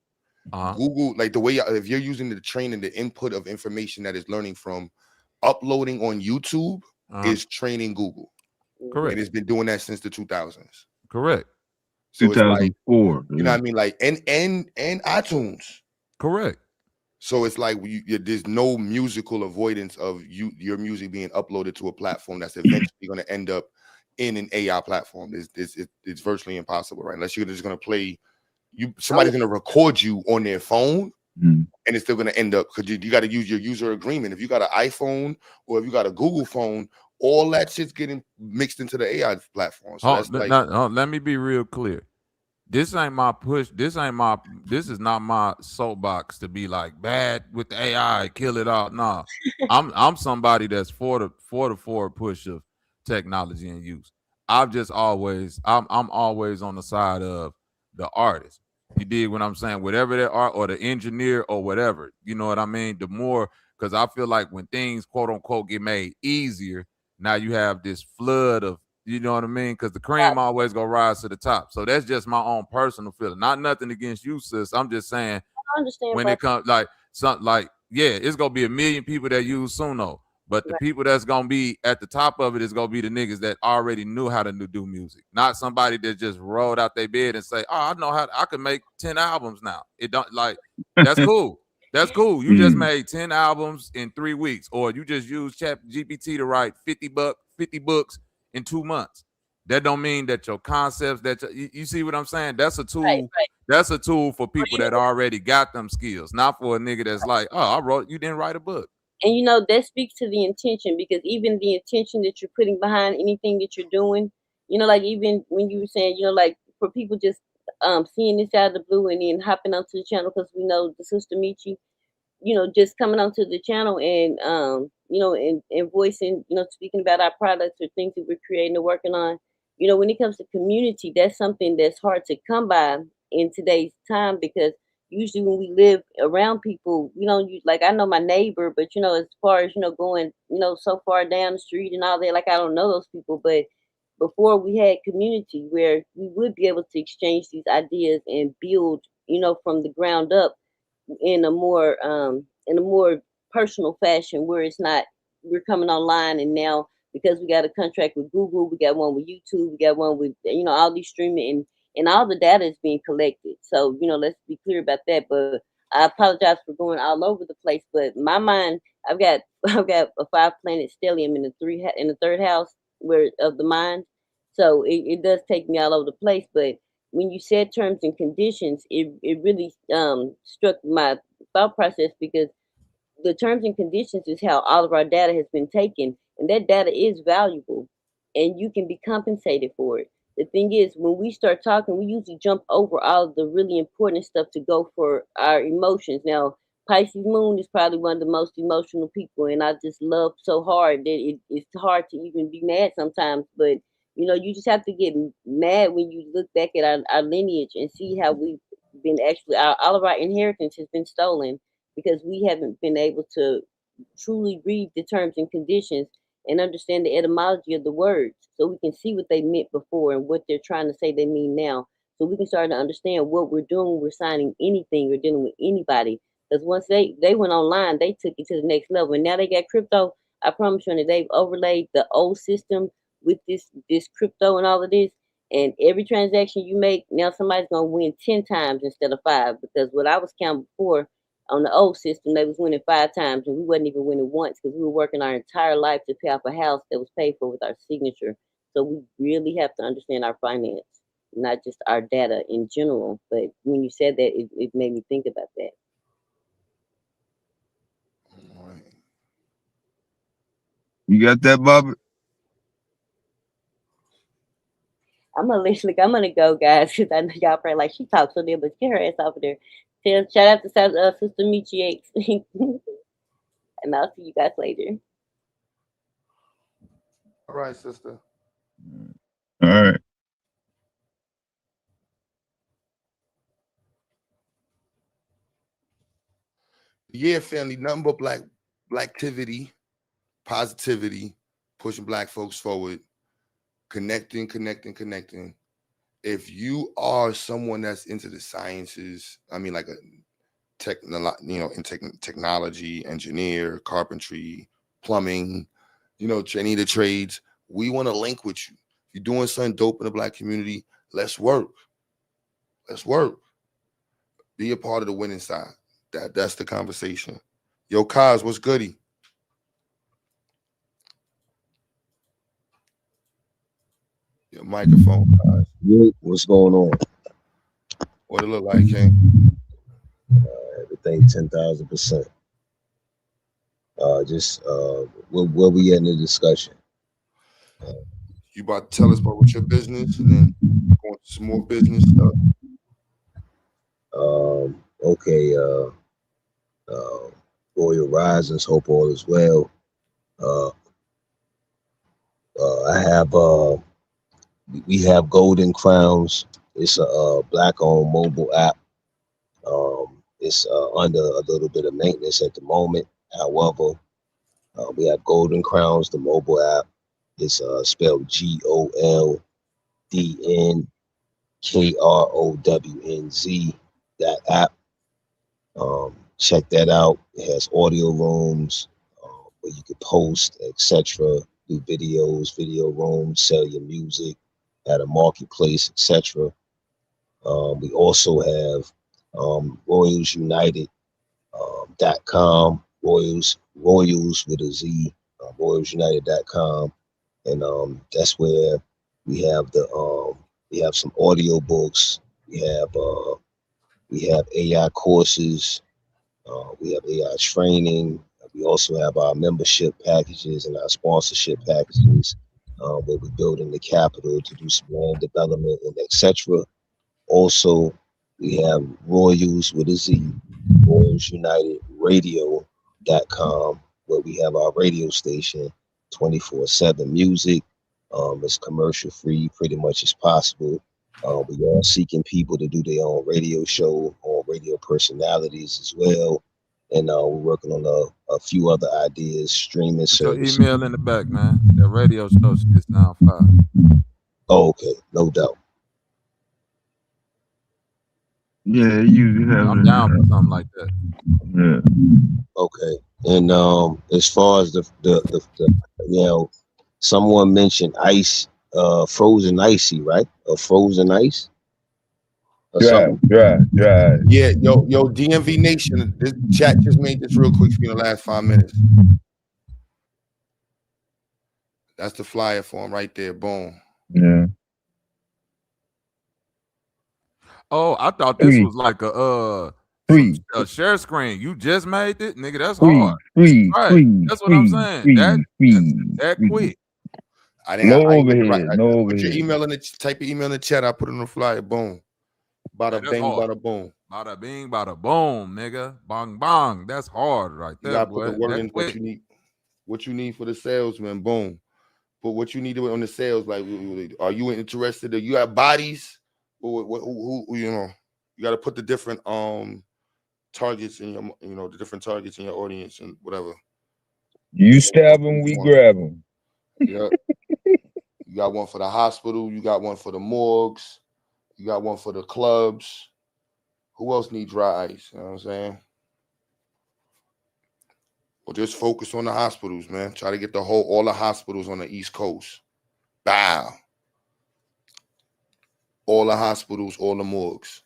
Google, like the way if you're using the training, the input of information that is learning from uploading on YouTube is training Google. Correct. And it's been doing that since the 2000s. Correct. So it's like, 2004. you know what I mean? Like, and iTunes. Correct. So it's like there's no musical avoidance of your music being uploaded to a platform that's eventually going to end up in an AI platform. It's virtually impossible, right? Unless you're just going to play somebody's going to record you on their phone, and it's still going to end up because you got to use your user agreement. If you got an iPhone or if you got a Google phone, all that shit's getting mixed into the AI platform. So that's like, let me be real clear. This ain't my push. This is not my soapbox to be like bad with the AI, kill it all. Nah, I'm somebody that's for the forward push of technology and use. I'm always on the side of the artist. You dig what I'm saying? Whatever their art or the engineer or whatever, you know what I mean? The more, because I feel like when things quote unquote get made easier, now you have this flood of, you know what I mean? Because the cream always gonna rise to the top. So that's just my own personal feeling. Not nothing against you, sis. I'm just saying I understand when it comes yeah, it's gonna be a million people that use Suno, but the people that's gonna be at the top of it is gonna be the niggas that already knew how to do music, not somebody that just rolled out their bed and say, "Oh, I know how I can make 10 albums now." It don't like that's cool. That's cool. You just made 10 albums in 3 weeks, or you just used Chat GPT to write 50 books in 2 months. That don't mean that your concepts you see what I'm saying? That's a tool. Right. That's a tool for people that already got them skills, not for a nigga that's like, "Oh, you didn't write a book." And that speaks to the intention, because even the intention that you're putting behind anything that you're doing, like even when you were saying, like for people just seeing this out of the blue and then hopping onto the channel because we know the sister Michi, just coming onto the channel and and voicing, speaking about our products or things that we're creating or working on. When it comes to community, that's something that's hard to come by in today's time, because usually when we live around people, like I know my neighbor, but as far as going, so far down the street and all that, like I don't know those people. But before we had community where we would be able to exchange these ideas and build, from the ground up in a more personal fashion, where it's not we're coming online and now because we got a contract with Google, we got one with YouTube, we got one with all these streaming, and all the data is being collected. So let's be clear about that. But I apologize for going all over the place. But my mind, I've got I've got a 5-planet stellium in the third house where of the mind. So it does take me all over the place. But when you said terms and conditions, it really struck my thought process, because the terms and conditions is how all of our data has been taken, and that data is valuable, and you can be compensated for it. The thing is, when we start talking, we usually jump over all of the really important stuff to go for our emotions. Now, Pisces Moon is probably one of the most emotional people, and I just love so hard that it's hard to even be mad sometimes. But you just have to get mad when you look back at our lineage and see how we've been actually all of our inheritance has been stolen, because we haven't been able to truly read the terms and conditions and understand the etymology of the words, so we can see what they meant before and what they're trying to say they mean now, so we can start to understand what we're doing when we're signing anything or dealing with anybody. Because once they went online, they took it to the next level, and now they got crypto. I promise you that they've overlaid the old system with this crypto and all of this, and every transaction you make now, somebody's gonna win 10 times instead of 5, because what I was counting before on the old system, they was winning 5 times, and we wasn't even winning once, because we were working our entire life to pay off a house that was paid for with our signature. So we really have to understand our finance, not just our data in general. But when you said that, it made me think about that. all right. You got that, Bobby? I'm gonna go, guys, because I know y'all probably like she talks so there, but get her ass over there. Shout out to Sister XyayX, and I'll see you guys later. All right, sister. All right. Yeah, family, nothing but black activity, positivity, pushing black folks forward, connecting. If you are someone that's into the sciences, I mean, like technology, engineer, carpentry, plumbing, any of the trades. We want to link with you. If you're doing something dope in the Black community, let's work. Let's work. Be a part of the winning side. That's the conversation. Yo, Kaz, what's goody? Your microphone, Kaz. Yo, what's going on? What it look like, King? Everything 10,000%. Just where we at in the discussion? You about to tell us about what your business, and then go into some more business stuff. Okay. Royal Risings. Hope all is well. I have we have Golden Crowns. It's a Black-owned mobile app. It's under a little bit of maintenance at the moment. However, we have Golden Crowns, the mobile app. It's spelled GOLDNKROWNZ. That app. Check that out. It has audio rooms where you could post, etc. Do videos, video rooms, sell your music at a marketplace, etc. We also have RoyalsUnited.com, Royals with a Z, RoyalsUnited.com, and that's where we have we have some audio books. We have AI courses. We have AI training. We also have our membership packages and our sponsorship packages, where we're building the capital to do some land development and etc. Also, we have Royals with a Z, RoyalsUnitedRadio.com, where we have our radio station, 24/7 music. It's commercial free, pretty much as possible. We are seeking people to do their own radio show or radio personalities as well. And we're working on a few other ideas, streaming Put your services. email in the back, man. That radio show shit sound fire. Oh, okay, no doubt. Yeah, you have I'm down for something like that. Yeah. Okay, and as far as the someone mentioned ice, frozen icy, right? Or frozen ice or something. Dry. Yeah, yo, DMV Nation. This chat just made this real quick for you in the last 5 minutes. That's the flyer for him right there. Boom. Yeah. Oh, I thought this was like a share screen. You just made it, nigga. That's hard. Right. That's what I'm saying. That quick. I No didn't overhead. put your email in the type your email in the chat. I put it on the flyer. Boom. Bada bing, bada boom. Bada bing, bada boom, nigga. Bong bong. That's hard right there. You gotta put the word that in quick. what you need for the salesman. Boom. But what you need to do on the sales, like, are you interested? Do you have bodies? Who you got to put the different targets in your, the different targets in your audience and whatever. You stab them, we grab them. Yeah. You got one for the hospital. You got one for the morgues. You got one for the clubs. Who else need dry ice? You know what I'm saying? Well, just focus on the hospitals, man. Try to get all the hospitals on the East Coast. Bow. All the hospitals, all the morgues.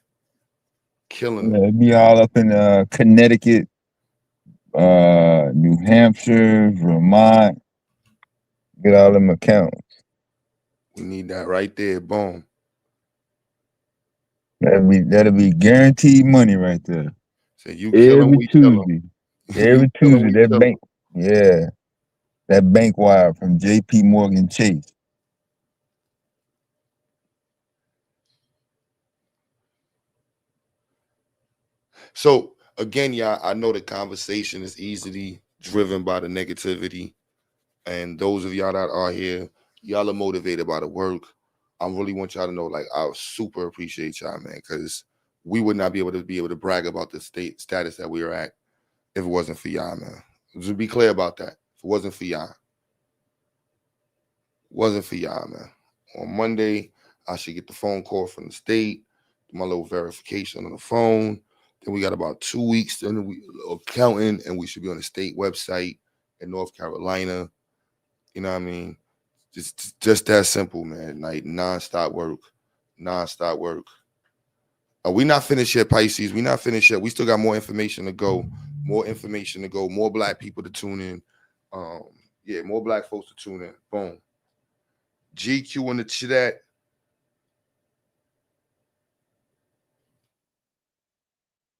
Killing it. It'd be all up in Connecticut, New Hampshire, Vermont. Get all them accounts. We need that right there. Boom. That'll be guaranteed money right there. So you kill them, we kill them. Every Tuesday, that bank, that bank wire from JP Morgan Chase. So again, y'all, I know the conversation is easily driven by the negativity, and those of y'all that are here, y'all are motivated by the work. I really want y'all to know, like, I super appreciate y'all, man, because we would not be able to brag about the status that we are at if it wasn't for y'all, man. Just be clear about that. If it wasn't for y'all, man. On Monday, I should get the phone call from the state, do my little verification on the phone. Then we got about 2 weeks. Then we counting, and we should be on the state website in North Carolina. You know what I mean? Just that simple, man. Like nonstop work, nonstop work. We not finished yet, Pisces. We not finished yet. We still got more information to go. More information to go. More black people to tune in. Yeah, more black folks to tune in. Boom. GQ in the chat.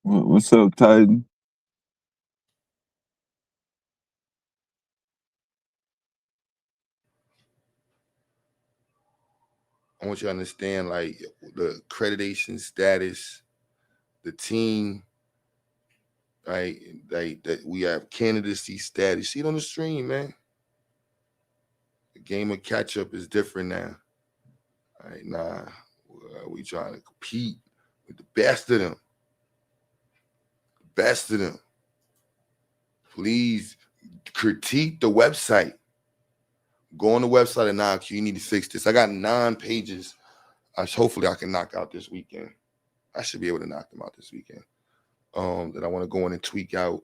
What's up, Titan? I want you to understand, like, the accreditation status, the team, right? Like that we have candidacy status. See it on the stream, man. The game of catch up is different now. All right, nah, we trying to compete with the best of them. Best of them. Please critique the website. Go on the website and knock. You need to fix this. I got 9 pages. Hopefully I can knock out this weekend. I should be able to knock them out this weekend. That I want to go in and tweak out,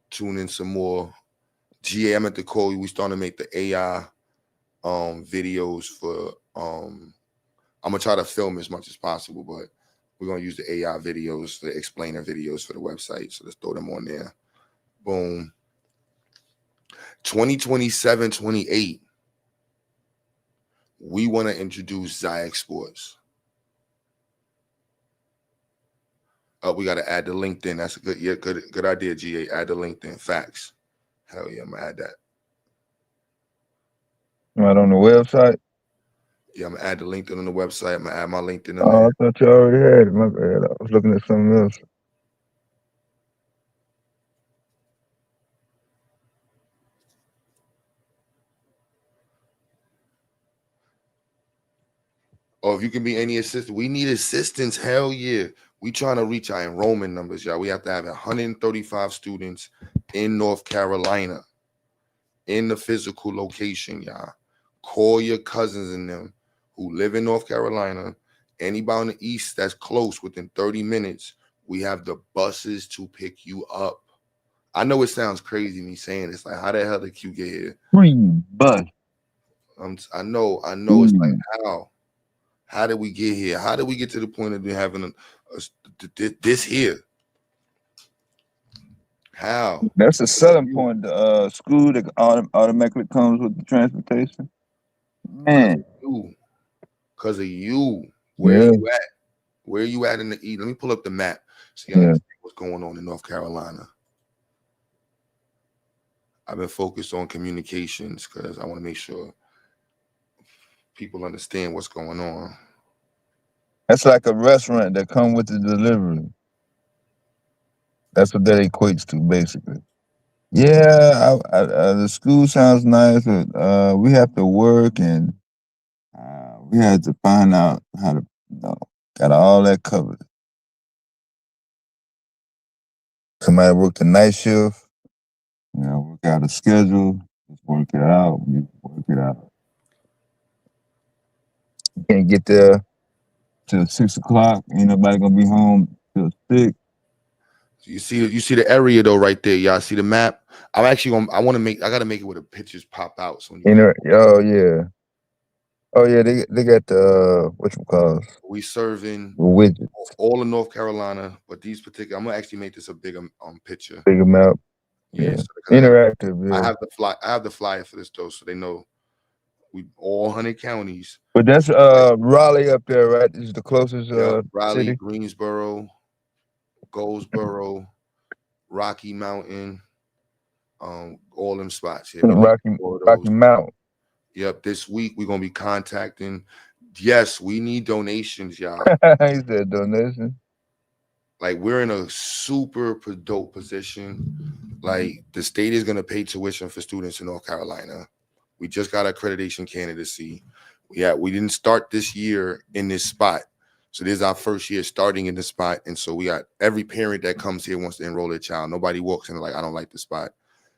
tune in some more. GA, I'm at the call. We starting to make the AI videos for I'm gonna try to film as much as possible, but we're gonna use the AI videos, the explainer videos for the website. So let's throw them on there. Boom. 2027, 28. We want to introduce XyayX Sports. We got to add the LinkedIn. That's a good idea, GA. Add the LinkedIn. Facts. Hell yeah, I'm gonna add that. Right on the website. Yeah, I'm gonna add the LinkedIn on the website. I'm gonna add my LinkedIn on Oh, there. I thought you already had it. My bad. I was looking at something else. Oh, if you can be any assistant, we need assistance. Hell yeah. We trying to reach our enrollment numbers, y'all. We have to have 135 students in North Carolina in the physical location, y'all. Call your cousins and them who live in North Carolina. Anybody on the east that's close within 30 minutes, we have the buses to pick you up. I know it sounds crazy me saying it's like, how the hell did you get here? Free bus. I know. It's like, how? How did we get here? How did we get to the point of having this here? How? That's a selling point. The school that automatically comes with the transportation. Man, Because of you. Where yeah, you at? Where you at in the E? Let me pull up the map so you yeah. understand what's going on in North Carolina. I've been focused on communications because I want to make sure people understand what's going on. That's like a restaurant that come with the delivery. That's what that equates to, basically. Yeah, the school sounds nice, but we have to work and we had to find out how to, got all that covered. Somebody work the night shift, work out a schedule, just work it out, work it out. You can't get there till 6 o'clock. Ain't nobody gonna be home till 6. You see the area though right there. Y'all see the map? I'm actually I gotta make it where the pictures pop out. So Oh yeah. Oh yeah, they got the whatchamacallit. we serving Widget. all of North Carolina, but these particular, I'm gonna actually make this a bigger picture. Bigger map. Yeah, Yeah. so Interactive, yeah. I have the flyer for this though, so they know we all 100 counties. But that's Raleigh up there, right? This is the closest Raleigh, city. Greensboro, Goldsboro, Rocky Mountain, all them spots here. Rocky Mountain. Yep, this week we're gonna be contacting. Yes, we need donations, y'all. He said donation. Like, we're in a super dope position. Like, the state is gonna pay tuition for students in North Carolina. We just got accreditation candidacy. We didn't start this year in this spot. So this is our first year starting in this spot. And so we got every parent that comes here wants to enroll their child. Nobody walks in like, I don't like the spot.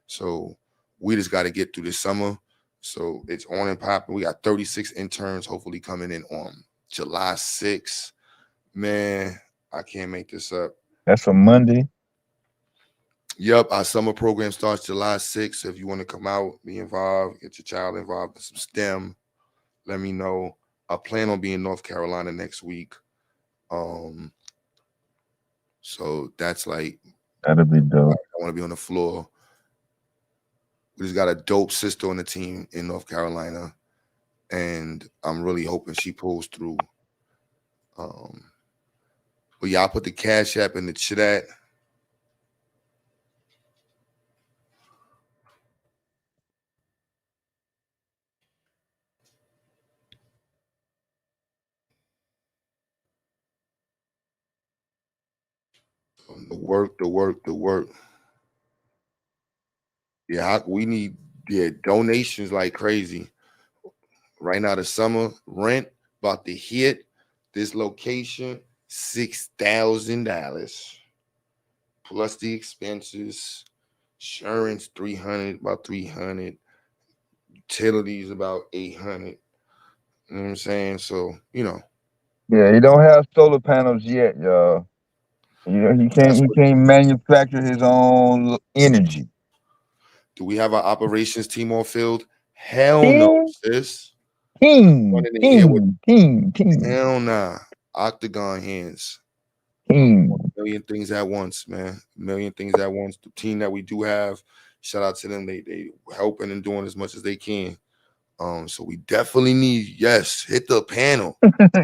So we just got to get through this summer. So it's on and popping. We got 36 interns hopefully coming in on July 6th. Man, I can't make this up. That's a Monday. Yep, our summer program starts July 6th. So if you want to come out, be involved, get your child involved in some STEM, let me know. I plan on being in North Carolina next week. So that's like, That'll be I dope. want to be on the floor. We just got a dope sister on the team in North Carolina, and I'm really hoping she pulls through. But yeah, I put the Cash App in the chat. The work. Yeah, we need donations like crazy. Right now, the summer rent about to hit this location $6,000 plus the expenses, insurance 300, about 300, utilities about 800. You know what I'm saying? So Yeah, he don't have solar panels yet, y'all. You know, he can't that's he what. can't manufacture his own energy. Do we have our operations team on field? Hell no, King, sis. king, Running in here with king, king, king, hell nah. Octagon hands. king. A million things at once, man. A million things at once. The team that we do have, shout out to them. They helping and doing as much as they can. So we definitely need, yes, hit the panel.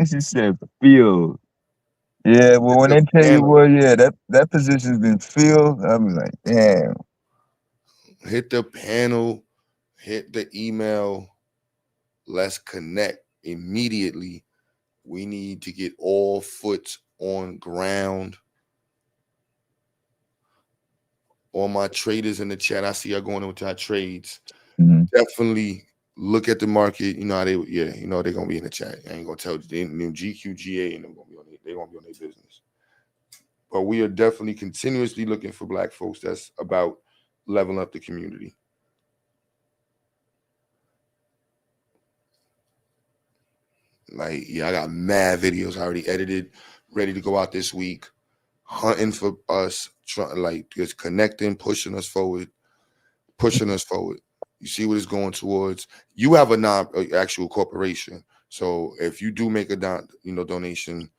She said field. Yeah, well, Hit when the they tell you, panel. well, yeah, that position's been filled, I'll be like, damn. Hit the panel. Hit the email. Let's connect immediately. We need to get all foot on ground. All my traders in the chat, I see y'all going into our trades. Mm-hmm. Definitely look at the market. You know how they're gonna be in the chat. I ain't gonna tell you them GQGA and them gonna be on they're gonna be on their business. But we are definitely continuously looking for Black folks that's about leveling up the community. Like, yeah, I got mad videos already edited, ready to go out this week, hunting for us, trying like just connecting, pushing us forward. You see what it's going towards. You have a actual corporation, so if you do make a donation,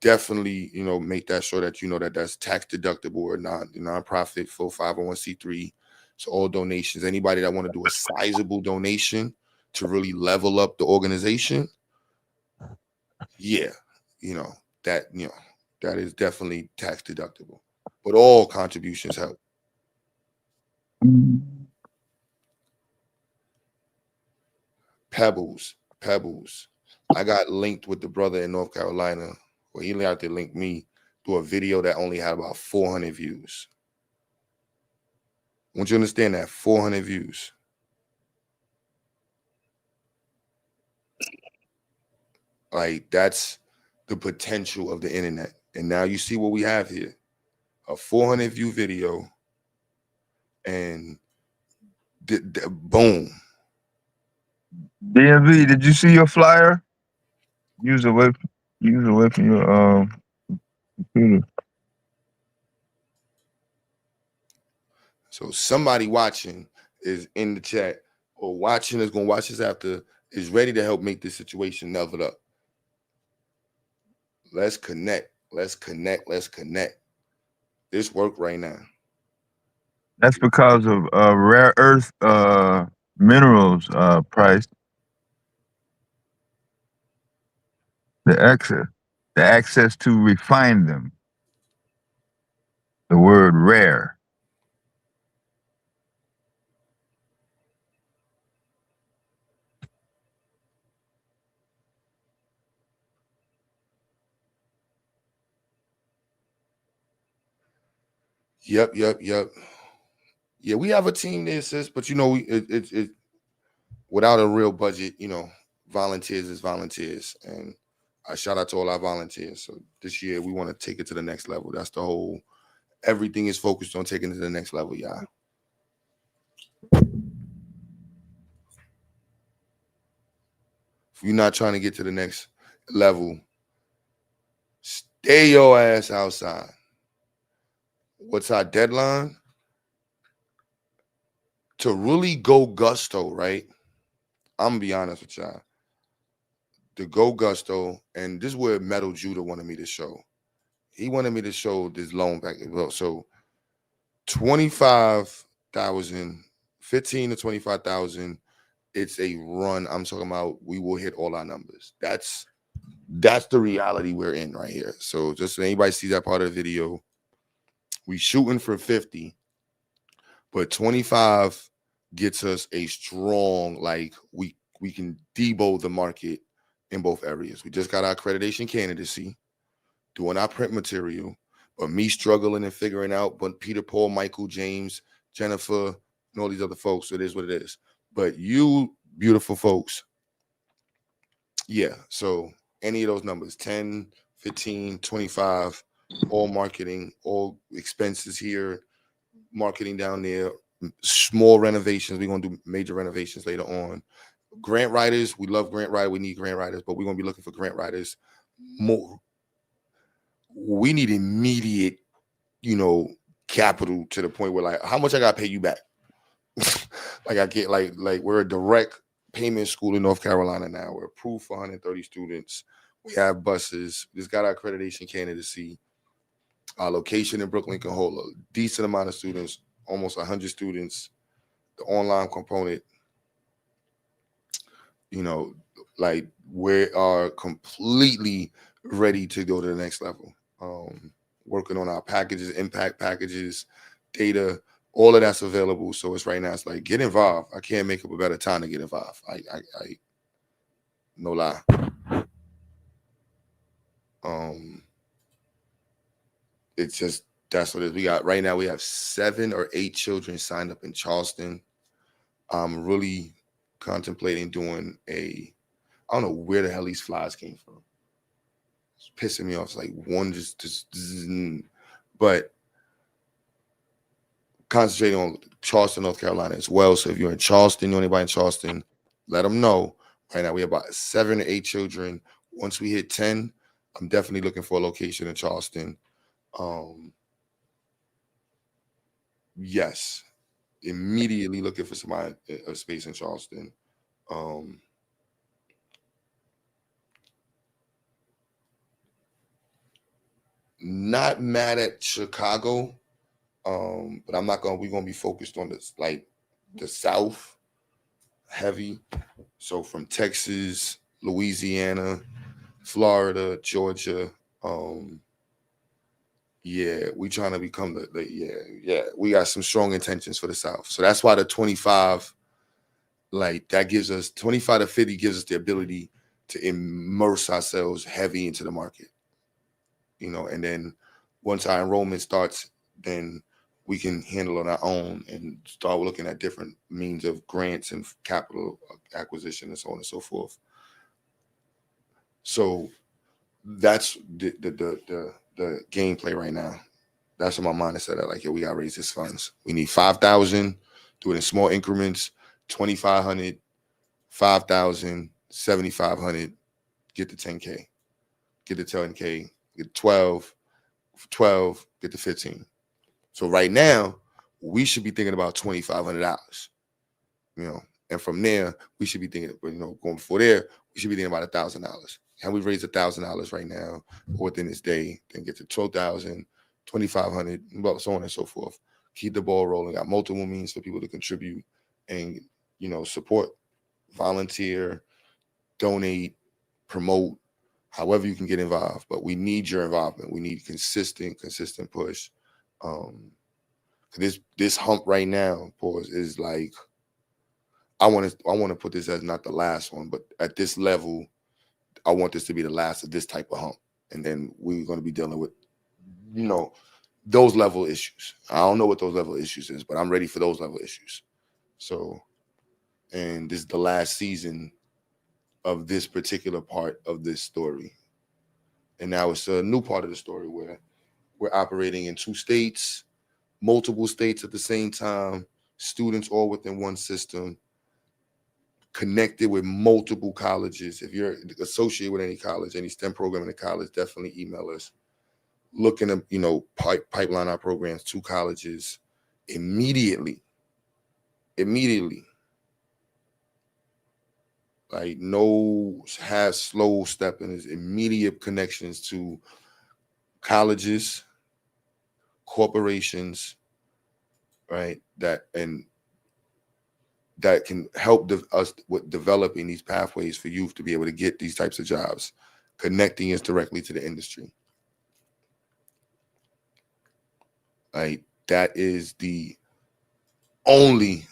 definitely make that sure that that's tax deductible or not. Nonprofit, full 501c3. So all donations, anybody that want to do a sizable donation to really level up the organization, yeah, you know that that is definitely tax deductible. But all contributions help. Pebbles. I got linked with the brother in North Carolina. Well, he had to link me to a video that only had about 400 views. I want you to understand that 400 views. Like, that's the potential of the internet. And now you see what we have here. A 400 view video and boom. DMV, did you see your flyer? Use away from your computer. So somebody watching is in the chat or watching is going to watch this after is ready to help make this situation level up. Let's connect. This work right now. That's because of rare earth minerals price. The access to refine them. The word rare. Yep. Yeah, we have a team there, sis, but it without a real budget, volunteers is volunteers. And I shout out to all our volunteers. So this year we want to take it to the next level. That's the whole, everything is focused on taking it to the next level, y'all. If you're not trying to get to the next level, stay your ass outside. what's our deadline? To really go gusto, right? I'm gonna be honest with y'all. To go gusto, and this is where Metal Judah wanted me to show. He wanted me to show this loan package. Well, so 25,000, 15 to 25,000. It's a run. I'm talking about we will hit all our numbers. That's the reality we're in right here. So just so anybody sees that part of the video, we shooting for 50, but 25 gets us a strong, like we can debo the market in both areas. We just got our accreditation candidacy, doing our print material, but me struggling and figuring out, but Peter, Paul, Michael, James, Jennifer, and all these other folks, it is what it is. But you beautiful folks, yeah, so any of those numbers, 10, 15, 25, all marketing, all expenses here, marketing down there, small renovations. We're going to do major renovations later on. Grant writers, we love grant writers. We need grant writers, but we're going to be looking for grant writers more. We need immediate, capital to the point where, like, how much I got to pay you back? Like I get like we're a direct payment school in North Carolina now. We're approved for 130 students. We have buses. We just got our accreditation candidacy. Our location in Brooklyn can hold a decent amount of students, almost 100 students. The online component, like we are completely ready to go to the next level. Working on our packages, impact packages, data, all of that's available. So it's right now, it's like, get involved. I can't make up a better time to get involved. I no lie. It's just, that's what it is. We got right now, we have 7 or 8 children signed up in Charleston. I'm really contemplating doing I don't know where the hell these flies came from. It's pissing me off. It's like one just but concentrating on Charleston, North Carolina as well. So if you're in Charleston, you know anybody in Charleston, let them know. Right now we have about 7 or 8 children. Once we hit 10, I'm definitely looking for a location in Charleston. Yes, immediately looking for somebody, a space in Charleston. Not mad at Chicago, but we're gonna be focused on this, like the South heavy. So from Texas, Louisiana, Florida, Georgia. Yeah, we trying to become we got some strong intentions for the South. So that's why the 25, like that gives us 25 to 50 gives us the ability to immerse ourselves heavy into the market. And then once our enrollment starts, then we can handle on our own and start looking at different means of grants and capital acquisition and so on and so forth. So that's the gameplay right now. That's what my mind is set at. Like, we got to raise these funds. We need 5,000, do it in small increments, 2,500, 5,000, 7,500, get to 10K, get to 10K, get 12, get to 15. So right now, we should be thinking about $2,500, and from there, we should be thinking, going before there, we should be thinking about $1,000. Can we raise $1,000 right now or within this day, then get to 12,000, 2,500, so on and so forth. Keep the ball rolling. Got multiple means for people to contribute and, support, volunteer, donate, promote, however you can get involved. But we need your involvement. We need consistent push. This hump right now, pause, is like, I want to put this as not the last one, but at this level, I want this to be the last of this type of hump. And then we're going to be dealing with, those level issues. I don't know what those level issues is, but I'm ready for those level issues. So, and this is the last season of this particular part of this story. And now it's a new part of the story where we're operating in 2 states, multiple states at the same time, students all within one system, connected with multiple colleges. If you're associated with any college, any STEM program in the college, definitely email us. looking to, pipeline our programs to colleges immediately. Like no has slow stepping, is immediate connections to colleges, corporations, right? That can help us with developing these pathways for youth to be able to get these types of jobs, connecting us directly to the industry. Right? That is the only,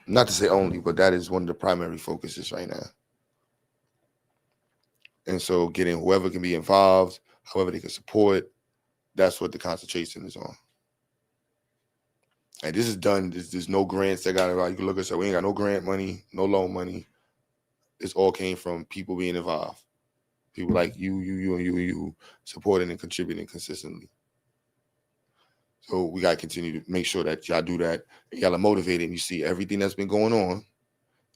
not to say only, but that is one of the primary focuses right now. And so getting whoever can be involved, however they can support, that's what the concentration is on. And this is done. There's no grants that got it. You can look at it. We ain't got no grant money, no loan money. This all came from people being involved. People like you supporting and contributing consistently. So we got to continue to make sure that y'all do that. Y'all are motivated and you see everything that's been going on.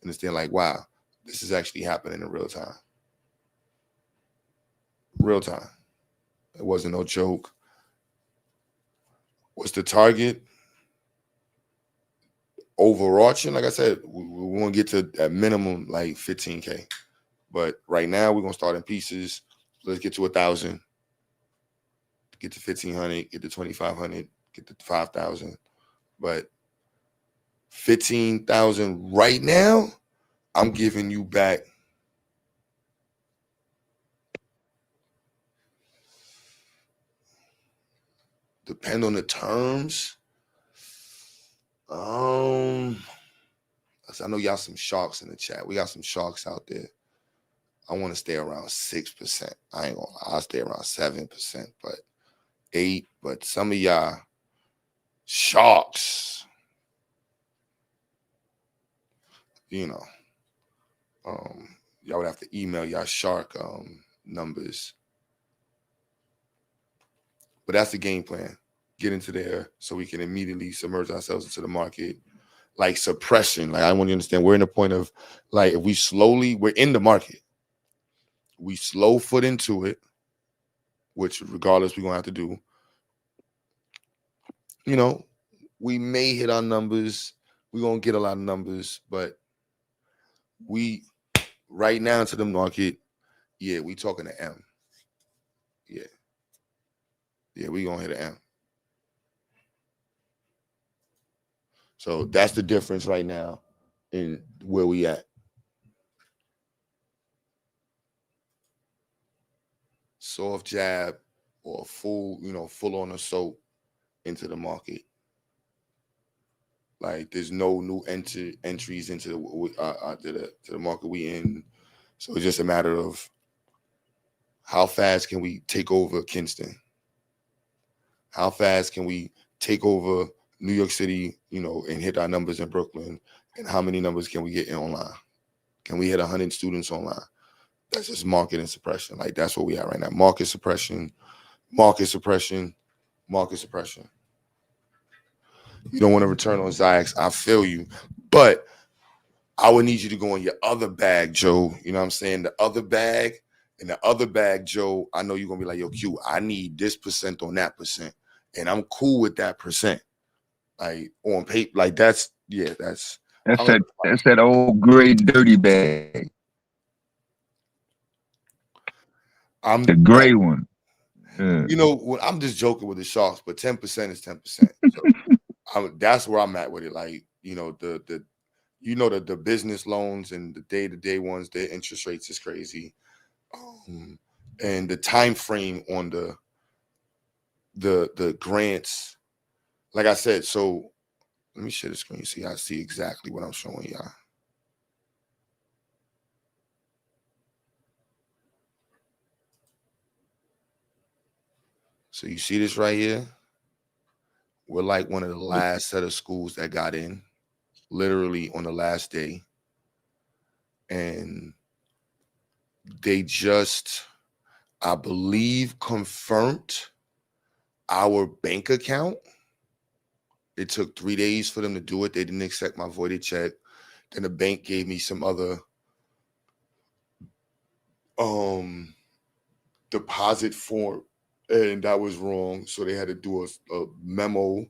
And it's then like, wow, this is actually happening in real time. Real time. It wasn't no joke. What's the target? Overarching, like I said, we want to get to at minimum like 15K. But right now we're gonna start in pieces. Let's get to 1,000, get to 1,500, get to 2,500, get to 5,000. But 15,000 right now, I'm giving you back. Depend on the terms. I know y'all some sharks in the chat. We got some sharks out there. I want to stay around 6%. I ain't gonna lie. I'll stay around 7%, but 8%. But some of y'all sharks, y'all would have to email y'all shark numbers. But that's the game plan. Get into there so we can immediately submerge ourselves into the market. Like suppression. Like I want you to understand, we're in the point of like if we're in the market. We slow foot into it, which regardless we're gonna have to do. We may hit our numbers. We're gonna get a lot of numbers, but we right now into the market, yeah, we talking to M. Yeah, we gonna hit an M. So that's the difference right now in where we at. Soft jab or full on assault into the market. Like there's no new entries into the market we in. So it's just a matter of how fast can we take over Kinston? How fast can we take over New York City, and hit our numbers in Brooklyn? And how many numbers can we get in online? Can we hit 100 students online? That's just market and suppression. Like that's what we at right now. Market suppression. You don't want to return on XyayX. I feel you. But I would need you to go in your other bag, Joe. You know what I'm saying? The other bag. In the other bag, Joe, I know you're going to be like, yo, Q, I need this percent on that percent. And I'm cool with that percent. Like on paper, like that's that old gray dirty bag. The gray one. I'm just joking with the sharks, but 10% is 10%. So that's where I'm at with it. Like, the business loans and the day-to-day ones, their interest rates is crazy. And the time frame on the grants, like I said, so let me share the screen so y'all see exactly what I'm showing y'all. So you see this right here? We're like one of the last set of schools that got in, literally on the last day. And they just, I believe, confirmed our bank account. It took 3 days for them to do it. They didn't accept my voided check. Then the bank gave me some other deposit form and that was wrong. So they had to do a memo,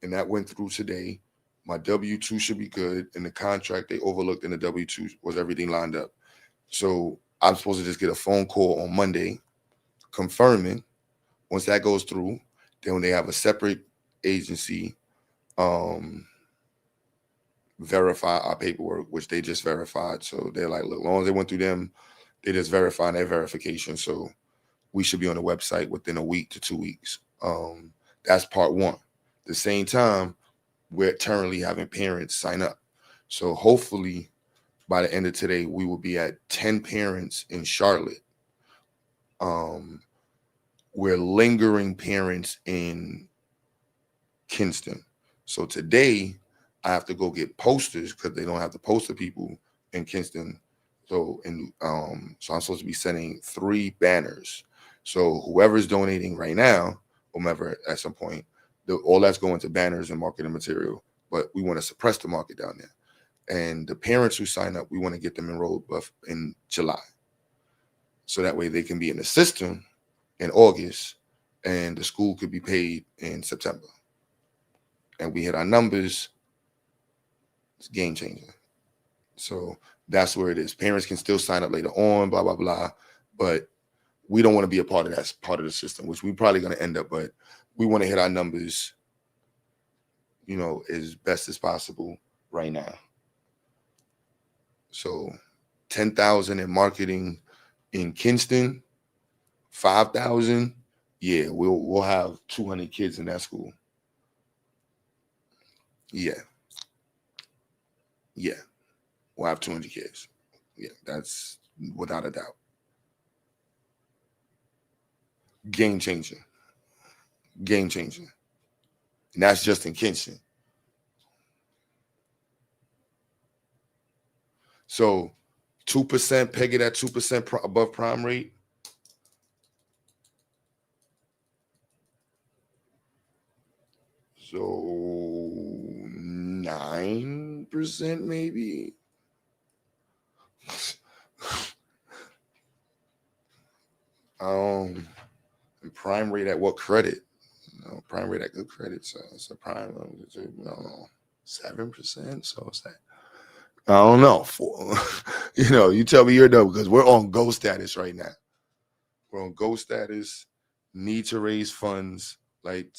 and that went through today. My W-2 should be good, and the contract they overlooked in the W-2 was everything lined up. So I'm supposed to just get a phone call on Monday confirming. Once that goes through, then when they have a separate agency verify our paperwork, which they just verified. So they're like, look, as long as they went through them, they just verify their verification. So we should be on the website within a week to 2 weeks. That's part one. At the same time, we're currently having parents sign up. So hopefully by the end of today, we will be at 10 parents in Charlotte. We're lingering parents in Kinston. So today I have to go get posters because they don't have the poster people in Kinston. So so I'm supposed to be sending 3 banners. So whoever's donating right now, whomever at some point, all that's going to banners and marketing material. But we want to suppress the market down there. And the parents who sign up, we want to get them enrolled in July. So that way they can be in the system in August and the school could be paid in September. And we hit our numbers, it's game changing. So that's where it is. Parents can still sign up later on, blah, blah, blah. But we don't want to be a part of that part of the system, which we're probably going to end up. But we want to hit our numbers, as best as possible right now. So 10,000 in marketing in Kinston, 5,000. Yeah, we'll have 200 kids in that school. Yeah. We'll have 200 kids. Yeah, that's without a doubt. Game changing. And that's just in Kinston. So 2%, peg it at 2% above prime rate. So 9% maybe. And prime rate at what credit? Prime rate at good credit. So it's a prime, 7%. So it's that. I don't know. You tell me your number because we're on go status right now. We're on go status. Need to raise funds. Like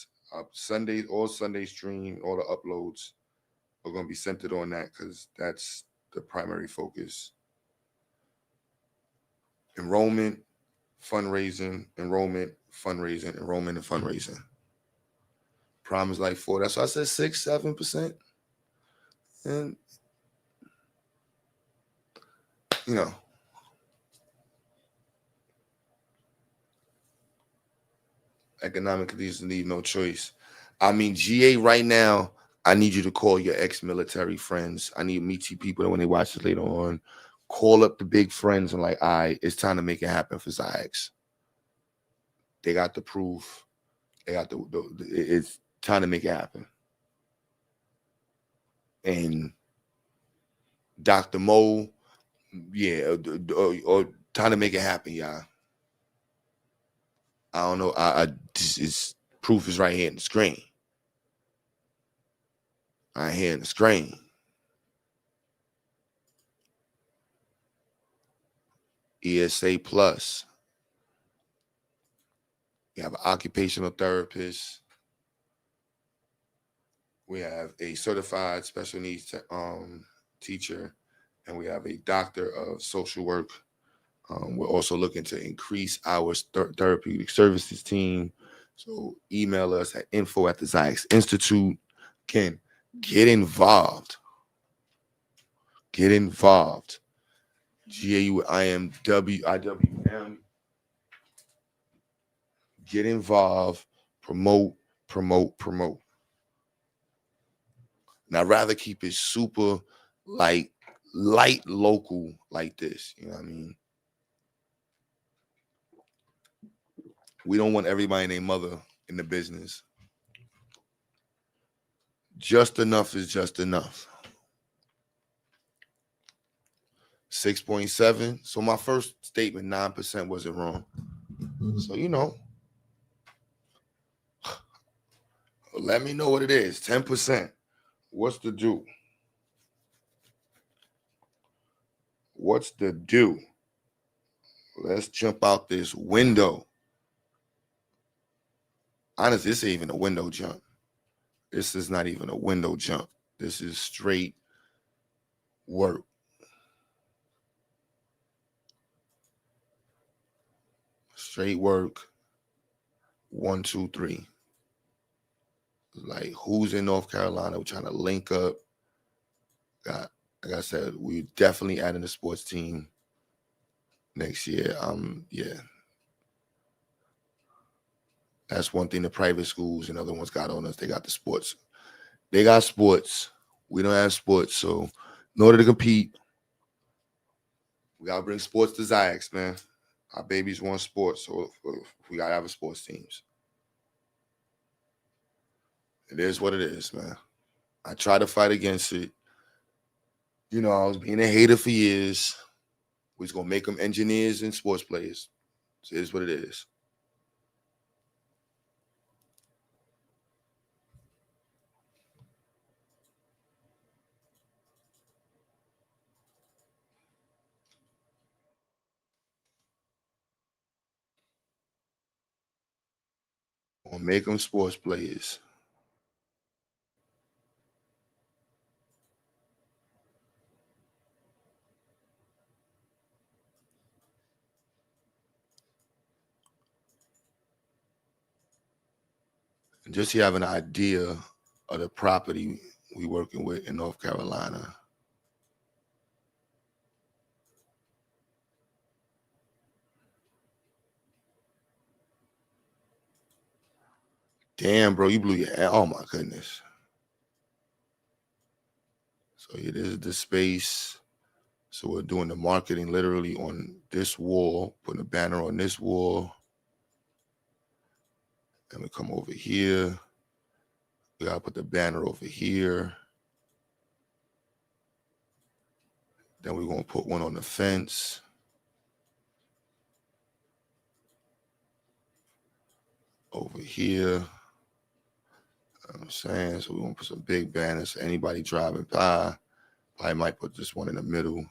Sundays, all Sunday stream, all the uploads are going to be centered on that because that's the primary focus. Enrollment, fundraising, enrollment, fundraising, enrollment, and fundraising. Prime is like 4. That's why I said 6-7%. And economic conditions leave no choice. I mean, GA right now, I need you to call your ex-military friends. I need to meet you people that when they watch this later on, call up the big friends and like, all right, it's time to make it happen for XyayX. They got the proof. They got it's time to make it happen. And Dr. Mo, yeah, or time to make it happen, y'all. I don't know. Proof is right here in the screen. Right here in the screen. ESA Plus. We have an occupational therapist. We have a certified special needs teacher, and we have a doctor of social work. We're also looking to increase our therapeutic services team. So email us at info@the XyayX Institute. Again, get involved. Get involved. GAUIMWIWM. Get involved. Promote. And I'd rather keep it super light local like this. You know what I mean? We don't want everybody and their mother in the business. Just enough is just enough. 6.7. So my first statement, 9% wasn't wrong. So, Let me know what it is. 10%. What's the do? What's the do? Let's jump out this window. Honestly, this ain't even a window jump. This is not even a window jump. This is straight work. Straight work. 1, 2, 3. Like, who's in North Carolina? We're trying to link up. Like I said, we definitely adding a sports team next year. Yeah. That's one thing the private schools and other ones got on us. They got the sports. They got sports. We don't have sports. So in order to compete, we gotta bring sports to XyayX, man. Our babies want sports, so we gotta have a sports teams. It is what it is, man. I try to fight against it. You know, I was being a hater for years. We was gonna make them engineers and sports players. So it is what it is. Gonna make them sports players. And just so you have an idea of the property we working with in North Carolina. Damn, bro, you blew your ass. Oh my goodness. So yeah, this is the space. So we're doing the marketing literally on this wall, putting a banner on this wall. And we come over here. We gotta put the banner over here. Then we're gonna put one on the fence. Over here. You know what I'm saying? So we're gonna put some big banners. So anybody driving by, I might put this one in the middle.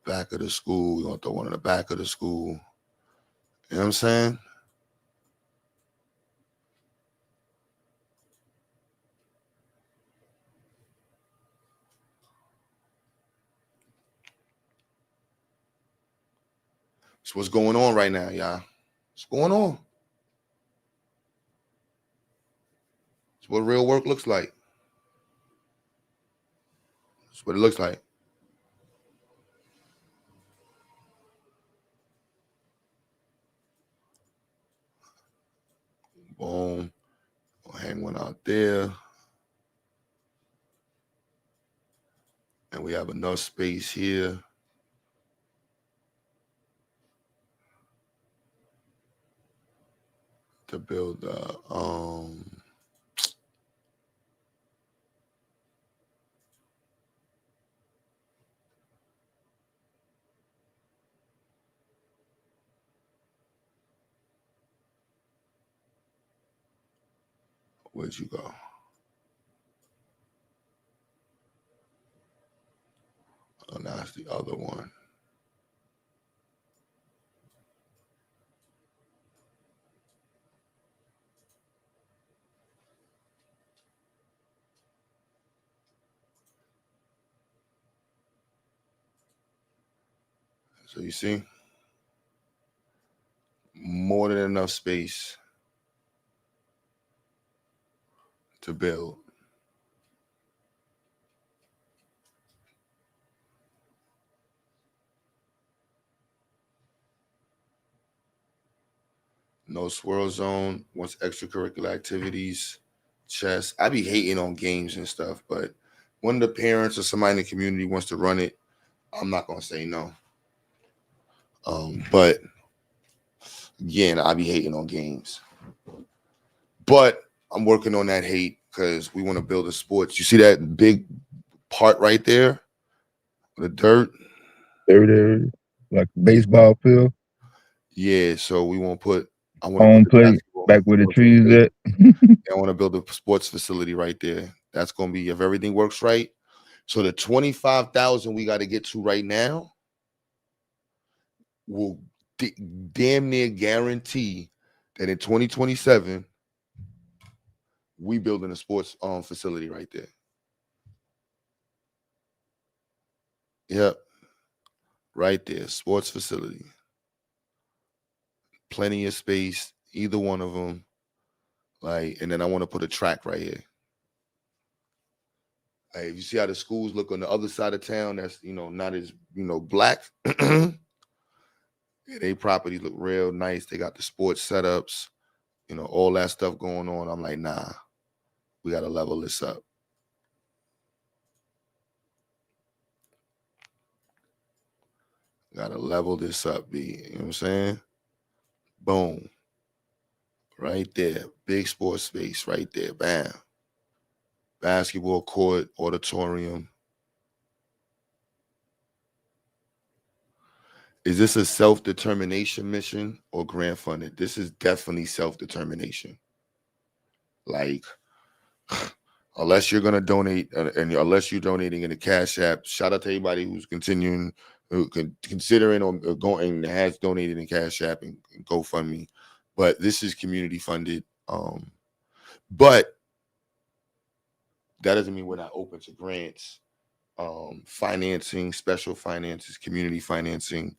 Back of the school. We're gonna throw one in the back of the school. You know what I'm saying? That's what's going on right now, y'all. What's going on? It's what real work looks like. That's what it looks like. Boom. I'll hang one out there. And we have enough space here to build where'd you go? Oh, that's the other one. So you see, more than enough space to build. No swirl zone. Wants extracurricular activities, chess. I be hating on games and stuff, but when the parents or somebody in the community wants to run it, I'm not gonna say no. But again, I be hating on games. But I'm working on that hate because we want to build a sports. You see that big part right there? The dirt? There it is. like baseball field, Yeah, so we won't put. I want to put home the plate, basketball. back where the What's the trees state? at. I want to build a sports facility right there. That's gonna be if everything works right. So the 25,000 we got to get to right now will damn near guarantee that in 2027 we building a sports facility right there. Yep, right there, sports facility. Plenty of space, either one of them. Like, and then I want to put a track right here. Like, if you see how the schools look on the other side of town, that's not as black. Yeah, they properties look real nice. They got the sports setups, all that stuff going on. I'm like, nah, we got to level this up. Got to level this up, B. You know what I'm saying? Boom. Right there. Big sports space right there. Bam. Basketball court, auditorium. Is this a self-determination mission or grant funded? This is definitely self-determination. Like, unless you're gonna donate, and unless you're donating in the Cash App, shout out to anybody who's considering or going and has donated in Cash App and GoFundMe. But this is community funded. But that doesn't mean we're not open to grants, financing, special finances, community financing.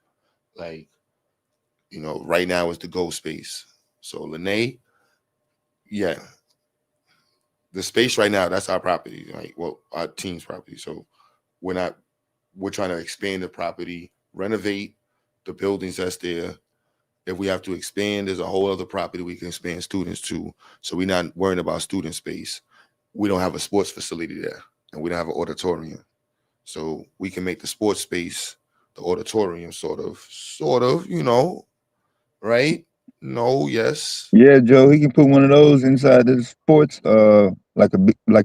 Like, right now is the go space. So Lene, yeah, the space right now, that's our property, like, well, our team's property. So we're trying to expand the property, renovate the buildings that's there. If we have to expand, there's a whole other property we can expand students to. So we're not worrying about student space. We don't have a sports facility there, and we don't have an auditorium. So we can make the sports space, the auditorium, sort of, right? No, yes. Yeah, Joe, he can put one of those inside the sports, like a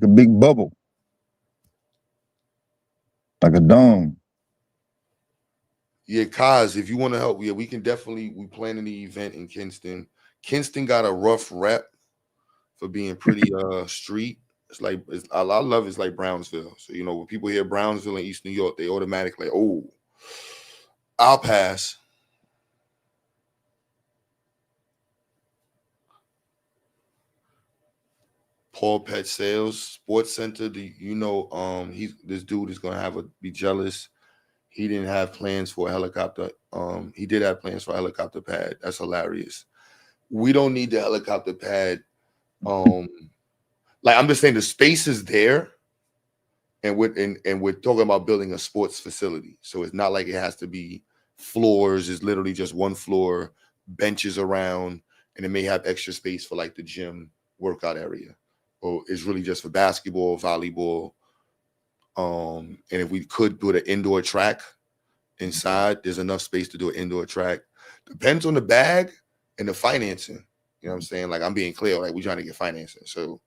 big bubble, like a dome. Yeah, Kaz, if you want to help, yeah, we can definitely. We planning the event in Kinston. Kinston got a rough rep for being pretty street. I love it's like Brownsville. So when people hear Brownsville in East New York, they automatically oh, I'll pass. Paul Pet Sales Sports Center. This dude is gonna be jealous. He didn't have plans for a helicopter. He did have plans for a helicopter pad. That's hilarious. We don't need the helicopter pad. Like, I'm just saying the space is there, and we're talking about building a sports facility. So it's not like it has to be floors. It's literally just one floor, benches around, and it may have extra space for like the gym workout area, or it's really just for basketball, volleyball. And if we could put an indoor track inside, there's enough space to do an indoor track. Depends on the bag and the financing. You know what I'm saying? Like, I'm being clear, like, we're trying to get financing. So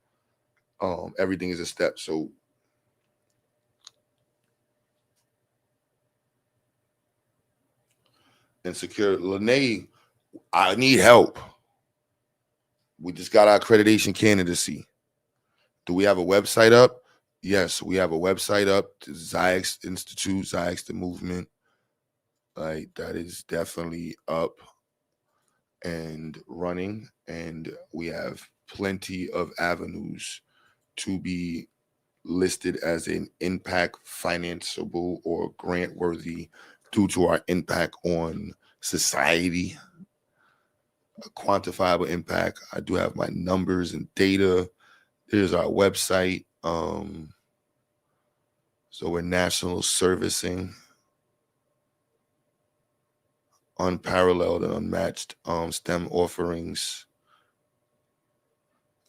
everything is a step. So and secure Lene, I need help. We just got our accreditation candidacy. Do we have a website up? Yes, we have a website up. The XyayX Institute, XyayX the movement. Like, that is definitely up and running, and we have plenty of avenues to be listed as an impact financeable or grant worthy due to our impact on society, a quantifiable impact. I do have my numbers and data. Here's our website. So we're national servicing, unparalleled and unmatched STEM offerings.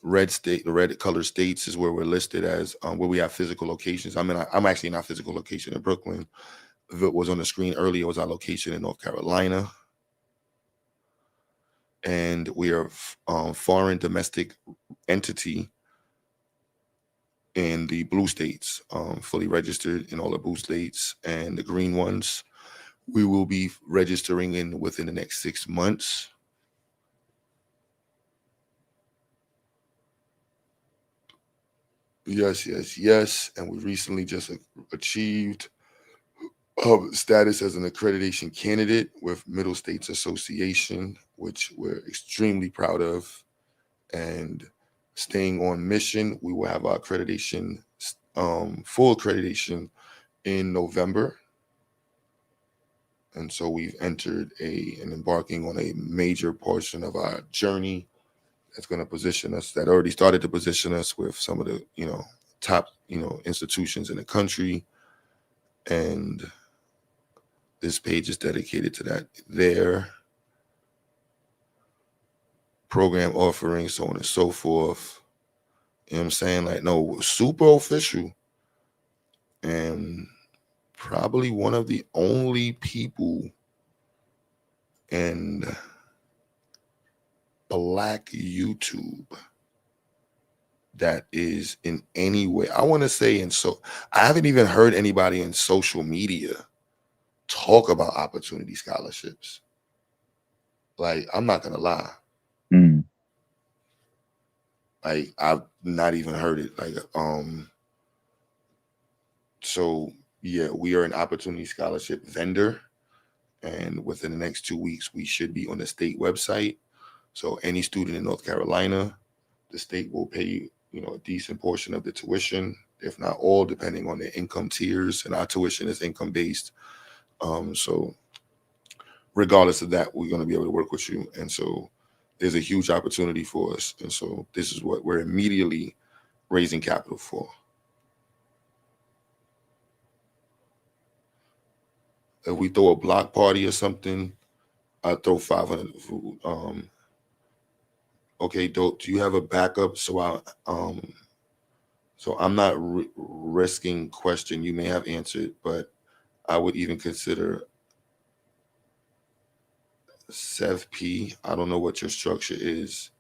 The red color states is where we're listed as where we have physical locations. I'm actually in our physical location in Brooklyn. If it was on the screen earlier, it was our location in North Carolina. And we are foreign domestic entity in the blue states, fully registered in all the blue states, and the green ones, We will be registering in within the next 6 months. Yes, yes, yes. And we recently just achieved status as an accreditation candidate with Middle States Association, which we're extremely proud of. And staying on mission, we will have our accreditation, full accreditation in November. And so we've entered and embarking on a major portion of our journey that's going to position us, that already started to position us with some of the, top, institutions in the country. And this page is dedicated to that. Their program offering, so on and so forth. You know what I'm saying? Like, no, super official. And probably one of the only people in Black YouTube that is in any way, I want to say, I haven't even heard anybody in social media talk about opportunity scholarships. Like, I'm not gonna lie. Mm. Like, I've not even heard it. Like, so yeah, we are an opportunity scholarship vendor, and within the next 2 weeks, we should be on the state website. So any student in North Carolina, the state will pay you, a decent portion of the tuition, if not all, depending on their income tiers. And our tuition is income based. So regardless of that, we're going to be able to work with you. And so there's a huge opportunity for us. And so this is what we're immediately raising capital for. If we throw a block party or something, I throw 500 food. Okay, dope. Do you have a backup? So I'm not risking question you may have answered, but I would even consider SevP. I don't know what your structure is.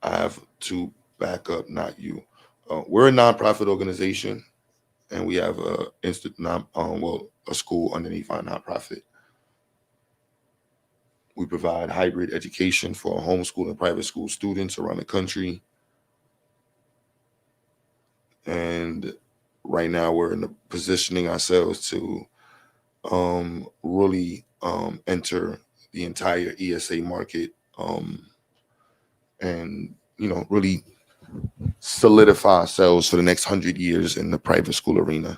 I have to back up, not you. We're a nonprofit organization, and we have a school underneath our nonprofit. We provide hybrid education for homeschool and private school students around the country. And right now we're in the positioning ourselves to really enter the entire ESA market, and really solidify ourselves for the next 100 years in the private school arena.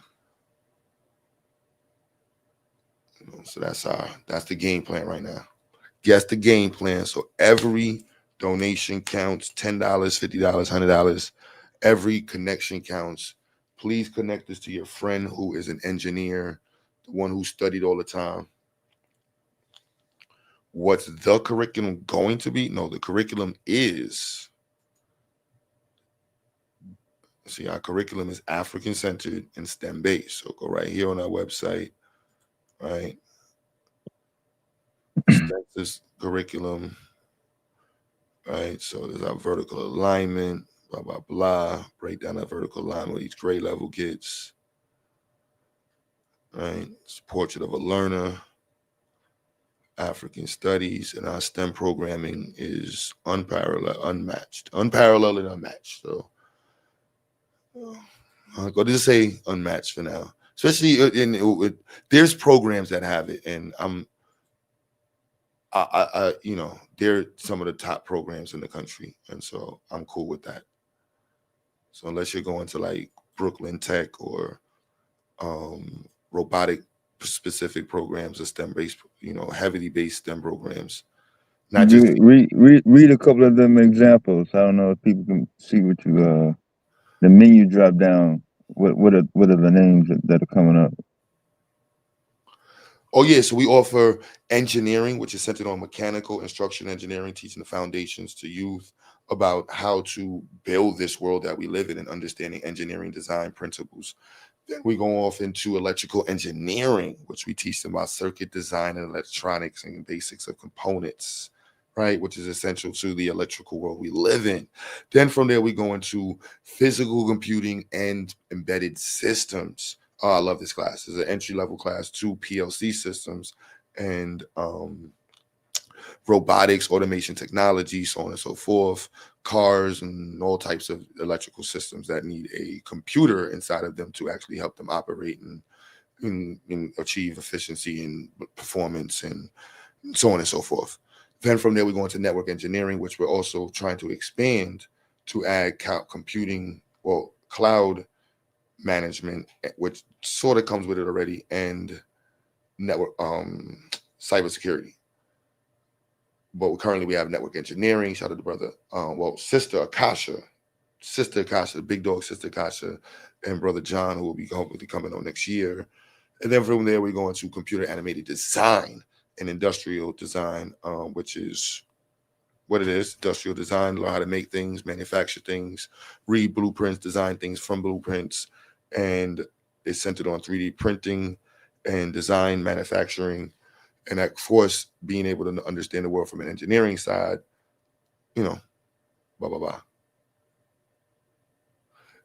So that's the game plan right now. Guess the game plan. So every donation counts. $10, $50, $100. Every connection counts. Please connect this to your friend who is an engineer, the one who studied all the time. What's the curriculum going to be? No, the curriculum is, see, our curriculum is African-centered and STEM-based. So go right here on our website, right? Census curriculum, right? So there's our vertical alignment, blah, blah, blah. Break down that vertical line what each grade level gets, right? It's a portrait of a learner, African studies, and our STEM programming is unparalleled and unmatched. So I'll go to say unmatched for now, especially there's programs that have it, and they're some of the top programs in the country, and so I'm cool with that. So unless you're going to like Brooklyn Tech or robotic specific programs or STEM based, heavily based STEM programs, not just read a couple of them examples. I don't know if people can see what you the menu drop down. What are the names that are coming up? Oh yeah, so we offer engineering, which is centered on mechanical instruction engineering, teaching the foundations to youth about how to build this world that we live in and understanding engineering design principles. Then we go off into electrical engineering, which we teach them about circuit design and electronics and basics of components, right? Which is essential to the electrical world we live in. Then from there, we go into physical computing and embedded systems, Oh, I love this class. It's an entry-level class to PLC systems and robotics, automation technology, so on and so forth, cars and all types of electrical systems that need a computer inside of them to actually help them operate and achieve efficiency and performance and so on and so forth. Then from there, we go into network engineering, which we're also trying to expand to add computing, well, cloud management, which sort of comes with it already, and network cybersecurity. But currently we have network engineering. Shout out to brother, sister Akasha, the big dog sister Akasha, and brother John, who will be hopefully coming on next year. And then from there, we go into computer animated design and industrial design, which is what it is: industrial design, learn how to make things, manufacture things, read blueprints, design things from blueprints, and it's centered on 3D printing and design, manufacturing, and of course, being able to understand the world from an engineering side, blah, blah, blah.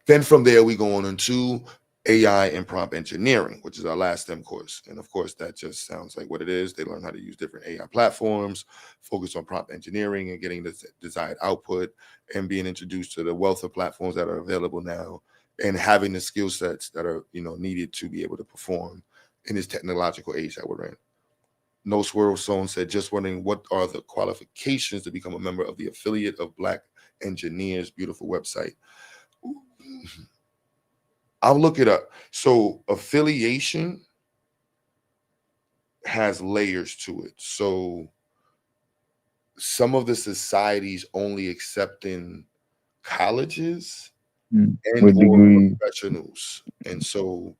Then from there, we go on into AI and prompt engineering, which is our last STEM course. And of course, that just sounds like what it is. They learn how to use different AI platforms, focus on prompt engineering and getting the desired output, and being introduced to the wealth of platforms that are available now, and having the skill sets that are needed to be able to perform in this technological age that we're in. No Swirl Zone said, just wondering what are the qualifications to become a member of the Affiliate of Black Engineers? Beautiful website. I'll look it up. So affiliation has layers to it. So some of the societies only accepting colleges and With or degree. professionals. And so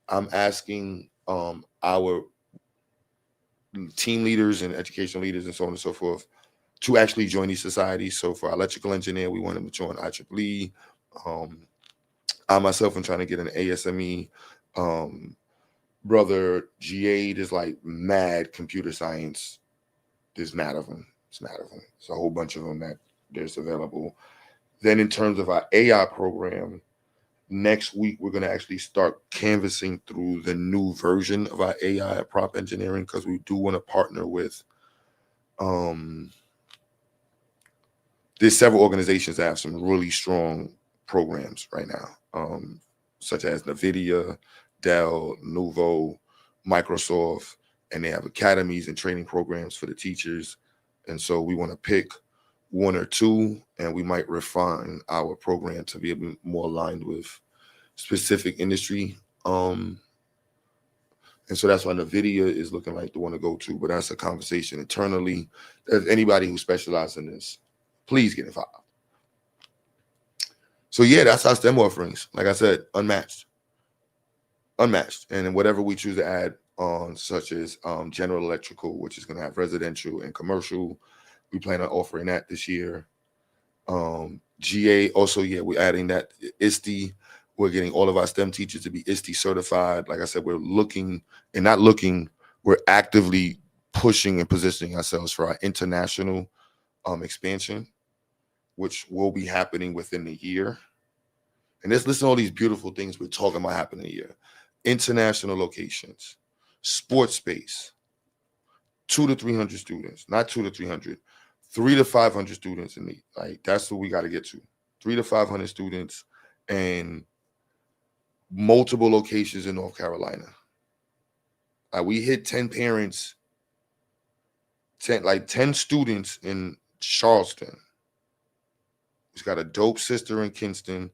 I'm asking our team leaders and educational leaders and so on and so forth to actually join these societies. So for our electrical engineer, we want them to join IEEE. I myself am trying to get an ASME. Brother GA is like mad computer science. There's mad of them. It's mad of them. There's a whole bunch of them that there's available. Then in terms of our AI program, next week we're going to actually start canvassing through the new version of our AI prompt engineering, because we do want to partner with there's several organizations that have some really strong programs right now, such as NVIDIA, Dell, Nuvo, Microsoft, and they have academies and training programs for the teachers. And so we want to pick one or two, and we might refine our program to be a bit more aligned with specific industry. And so that's why NVIDIA is looking like the one to go to, but that's a conversation internally. If anybody who specializes in this, please get involved. So yeah, that's our STEM offerings. Like I said, unmatched. And then whatever we choose to add on, such as general electrical, which is going to have residential and commercial, we plan on offering that this year. GA also, yeah, we're adding that ISTE. We're getting all of our STEM teachers to be ISTE certified. Like I said, we're actively pushing and positioning ourselves for our international expansion, which will be happening within the year. And let's listen to all these beautiful things we're talking about happening here. International locations, sports space, 200 to 300 students, not 200 to 300, 300 to 500 students in the, like, that's what we got to get to. 300 to 500 students and multiple locations in North Carolina. We hit 10 parents, 10 students in Charleston. He's got a dope sister in Kinston.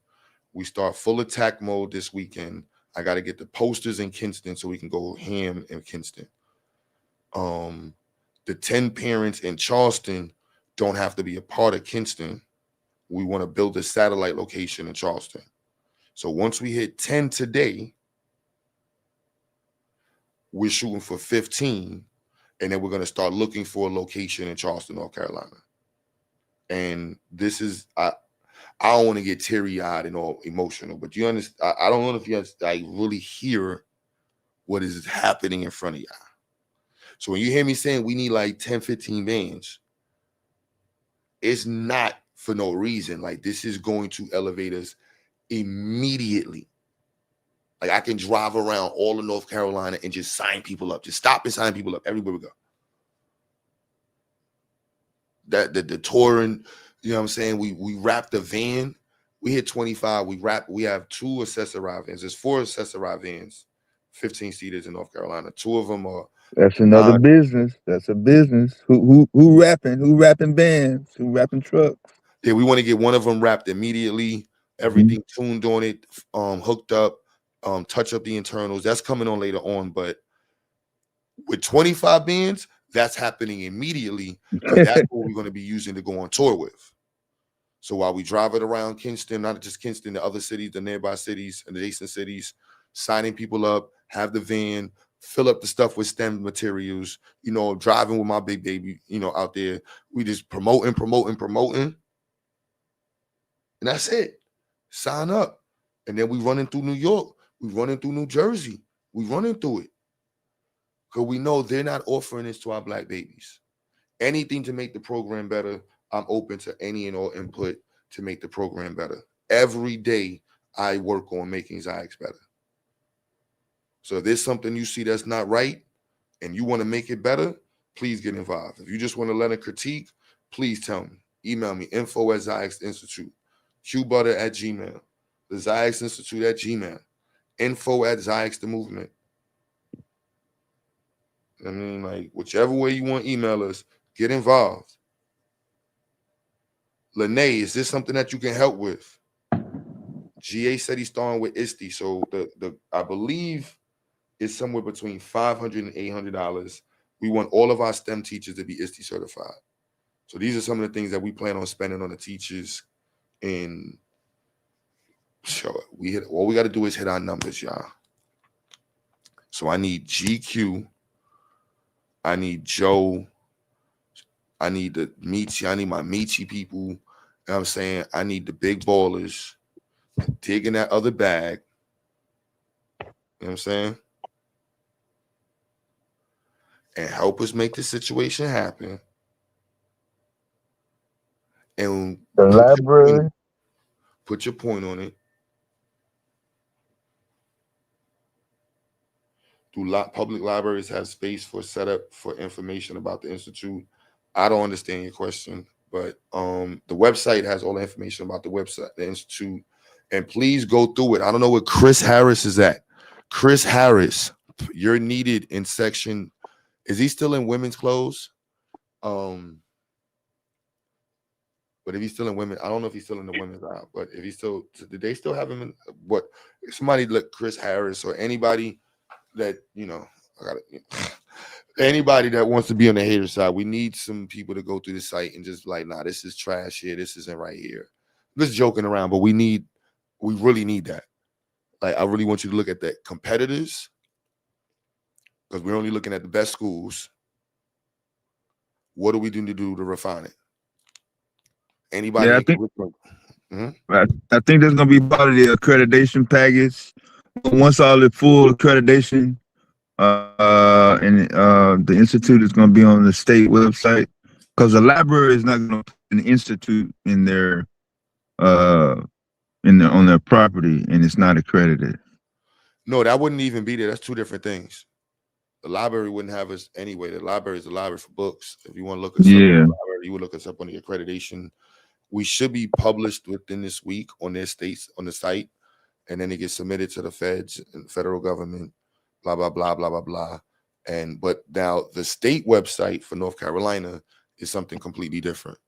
We start full attack mode this weekend. I got to get the posters in Kinston so we can go ham in Kinston. The 10 parents in Charleston don't have to be a part of Kinston. We want to build a satellite location in Charleston. So once we hit 10 today, we're shooting for 15, and then we're going to start looking for a location in Charleston, North Carolina. And this is, I don't want to get teary-eyed and all emotional, but you understand, I don't know if you guys really hear what is happening in front of y'all. So when you hear me saying we need like 10, 15 bands, it's not for no reason. Like, this is going to elevate us immediately. Like I can drive around all of North Carolina and just sign people up. Just stop and sign people up everywhere we go. That the touring, you know what I'm saying? We wrap the van. We hit 25. We have 2 accessorized vans. There's 4 accessorized vans, 15 seaters in North Carolina. 2 of them are That's another business. That's a business. Who rapping? Who rapping bands? Who rapping trucks? yeah, we want to get one of them wrapped immediately, everything tuned on it, hooked up, touch up the internals. That's coming on later on, but with 25 bands, that's happening immediately because that's what we're going to be using to go on tour with. So while we drive it around Kinston, not just Kinston, the other cities, the nearby cities and adjacent cities, signing people up, have the van, fill up the stuff with STEM materials, you know, driving with my big baby, you know, out there. We just promoting. And that's it. Sign up. And then we running through New York. We running through New Jersey. We running through it. Because we know they're not offering this to our black babies. Anything to make the program better, I'm open to any and all input to make the program better. Every day, I work on making XyayX better. So if there's something you see that's not right and you want to make it better, please get involved. If you just want to let a critique, please tell me. Email me, info@XyayX Institute, qbutter@gmail, the XyayX Institute @gmail, info@XyayX the movement. I mean, like, whichever way you want to email us, get involved. Lene, is this something that you can help with? GA said he's starting with ISTE. So the I believe it's somewhere between $500 and $800. We want all of our STEM teachers to be ISTE certified. So these are some of the things that we plan on spending on the teachers. And so all we got to do is hit our numbers, y'all. So I need GQ. I need Joe. I need the Michi. I need my Michi people. You know what I'm saying? I need the big ballers digging that other bag. You know what I'm saying? And help us make the situation happen. And The library. Put your point on it. Do public libraries have space for setup for information about the Institute? I don't understand your question, but the website has all the information about the website, the Institute. And please go through it. I don't know where Chris Harris is at. Chris Harris, you're needed in section. Is he still in women's clothes? But if he's still in women, I don't know if he's still in the women's aisle, but if he's still, did they still have him in what? Somebody look, Chris Harris or anybody that, you know, anybody that wants to be on the hater side, we need some people to go through the site and just like, nah, this is trash here. This isn't right here. I'm just joking around, but we really need that. Like, I really want you to look at the competitors because we're only looking at the best schools. What do we do to refine it? Anybody? Yeah, I think that's gonna be part of the accreditation package. Once all the full accreditation, and the institute is gonna be on the state website, because the library is not gonna put an institute in their on their property, and it's not accredited. No, that wouldn't even be there. That's 2 different things. The library wouldn't have us anyway. The library is the library for books. If you want to look us up on the library, you would look us up on the accreditation. We should be published within this week on their states on the site, and then it gets submitted to the feds and federal government, blah, blah, blah, blah, blah, blah. But now the state website for North Carolina is something completely different.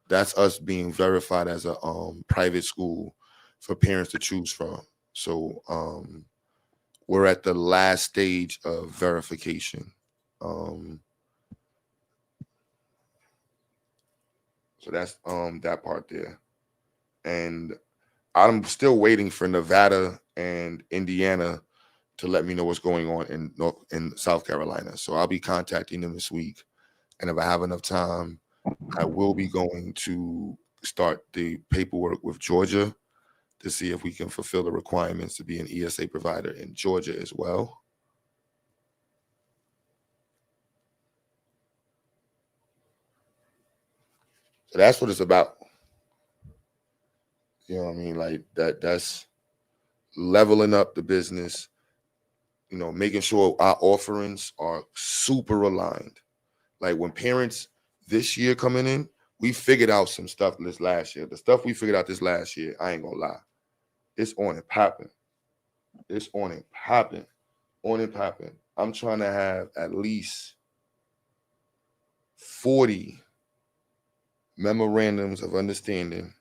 That's us being verified as a private school for parents to choose from. So we're at the last stage of verification. So that's that part there. And I'm still waiting for Nevada and Indiana to let me know what's going on in South Carolina. So I'll be contacting them this week. And if I have enough time, I will be going to start the paperwork with Georgia to see if we can fulfill the requirements to be an ESA provider in Georgia as well. So that's what it's about. You know what I mean? Like that's leveling up the business, making sure our offerings are super aligned. Like when parents this year coming in, we figured out some stuff this last year. The stuff we figured out this last year, I ain't gonna lie, it's on and popping. It's on and popping. On and popping. I'm trying to have at least 40 memorandums of understanding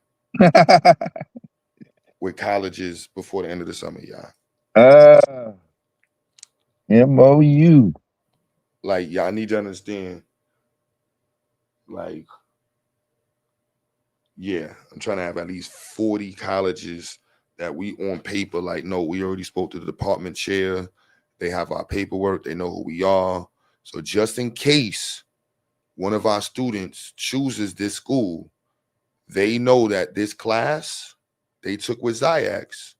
with colleges before the end of the summer, y'all. MOU. Like, y'all need to understand, like, yeah, I'm trying to have at least 40 colleges that we on paper, like, no, we already spoke to the department chair. They have our paperwork. They know who we are. So just in case one of our students chooses this school, they know that this class they took with XyayX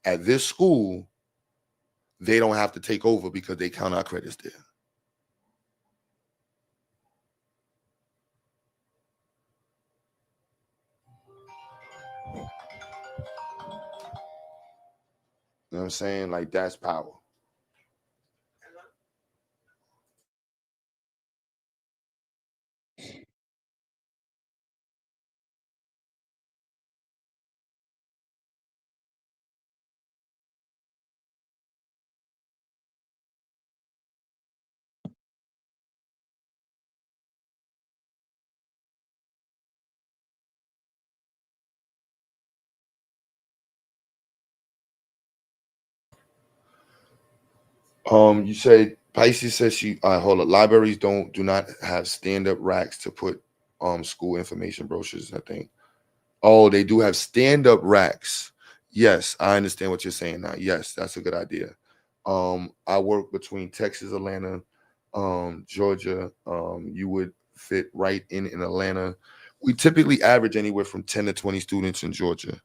at this school, they don't have to take over because they count our credits there. You know what I'm saying? Like, that's power. You said Pisces says she hold up. Libraries do not have stand-up racks to put school information brochures, I think. Oh, they do have stand-up racks. Yes, I understand what you're saying now. Yes, that's a good idea. I work between Texas, Atlanta, Georgia. You would fit right in Atlanta. We typically average anywhere from 10 to 20 students in Georgia.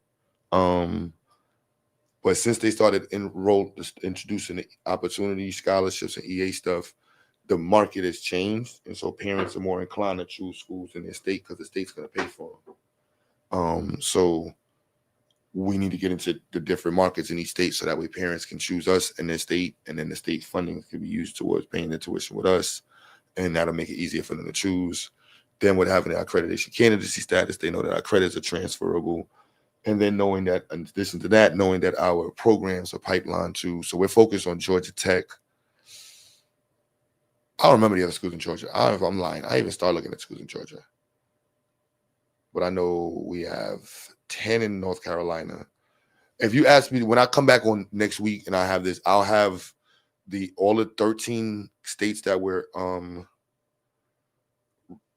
But since they started introducing the opportunity scholarships and EA stuff, the market has changed, and so parents are more inclined to choose schools in their state because the state's going to pay for them. So we need to get into the different markets in each state so that way parents can choose us in their state, and then the state funding can be used towards paying their tuition with us, and that'll make it easier for them to choose. Then with having the accreditation candidacy status, they know that our credits are transferable. And then knowing that, in addition to that, knowing that our programs are pipeline too. So we're focused on Georgia Tech. I don't remember the other schools in Georgia. I'm lying. I even started looking at schools in Georgia. But I know we have 10 in North Carolina. If you ask me, when I come back on next week and I have this, I'll have all the 13 states that we're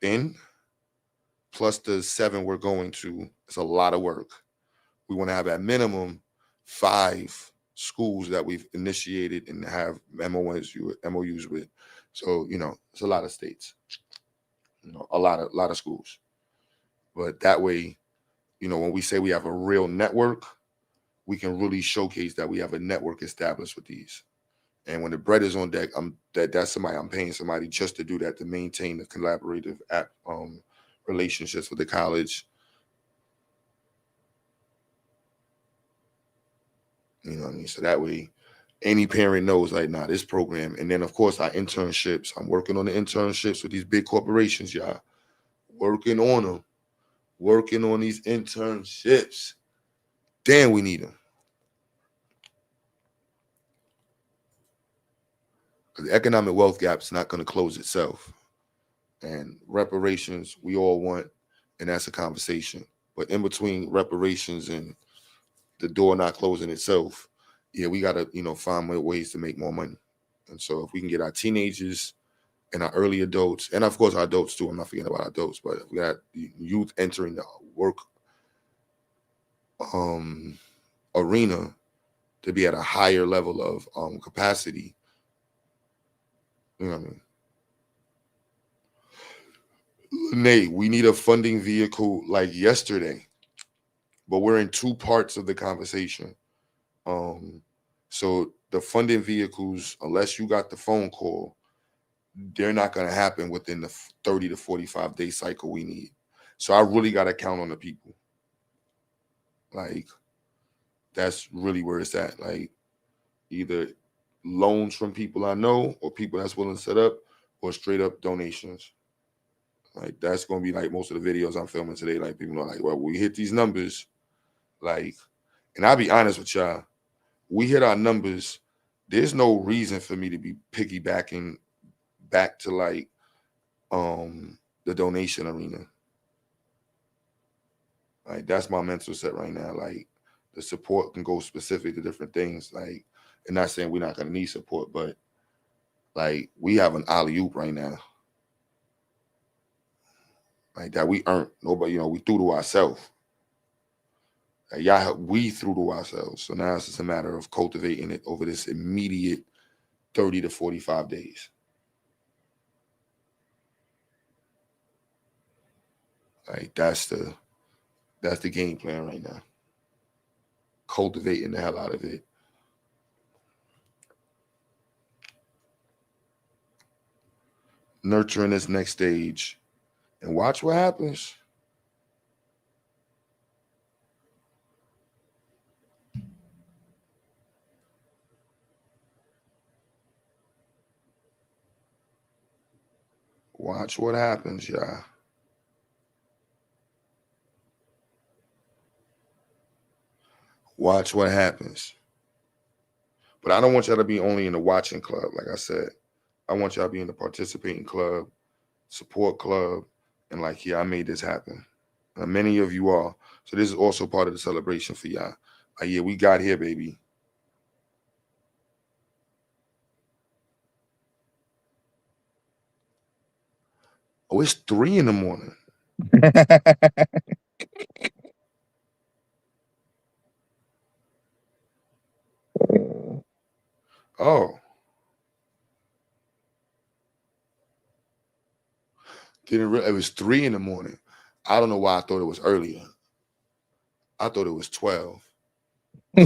in, plus the 7 we're going to. It's a lot of work. We want to have at minimum 5 schools that we've initiated and have MOUs with. So, it's a lot of states, a lot of schools. But that way, when we say we have a real network, we can really showcase that we have a network established with these. And when the bread is on deck, that's somebody I'm paying somebody just to do that, to maintain the collaborative relationships with the college. You know what I mean? So that way, any parent knows, like, nah, this program. And then, of course, our internships. I'm working on the internships with these big corporations, y'all. Working on them. Working on these internships. Damn, we need them. The economic wealth gap is not going to close itself. And reparations, we all want, and that's a conversation. But in between reparations and the door not closing itself, yeah, we got to, find ways to make more money. And so if we can get our teenagers and our early adults, and of course our adults too, I'm not forgetting about adults, but we got youth entering the work arena to be at a higher level of capacity. You know what I mean? Nate, we need a funding vehicle like yesterday, but we're in 2 parts of the conversation. So the funding vehicles, unless you got the phone call, they're not going to happen within the 30 to 45 day cycle we need. So I really got to count on the people. Like, That's really where it's at. Like either loans from people I know or people that's willing to set up, or straight up donations. Like that's gonna be like most of the videos I'm filming today. Like people are like, well, we hit these numbers, like, and I'll be honest with y'all, we hit our numbers. There's no reason for me to be piggybacking back to like the donation arena. Like that's my mental set right now. Like the support can go specific to different things. Like, and not saying we're not gonna need support, but like we have an alley oop right now. Like that we earned. Nobody, we threw to ourselves. Like, y'all, we threw to ourselves. So now it's just a matter of cultivating it over this immediate 30 to 45 days. Like that's the game plan right now. Cultivating the hell out of it. Nurturing this next stage. And watch what happens. Watch what happens, y'all. Watch what happens. But I don't want y'all to be only in the watching club, like I said. I want y'all to be in the participating club, support club, and like, yeah, I made this happen. Many of you are. So this is also part of the celebration for y'all. Yeah, we got here, baby. Oh, it's 3 a.m. Oh. It was 3 a.m. I don't know why I thought it was earlier. I thought it was 12. I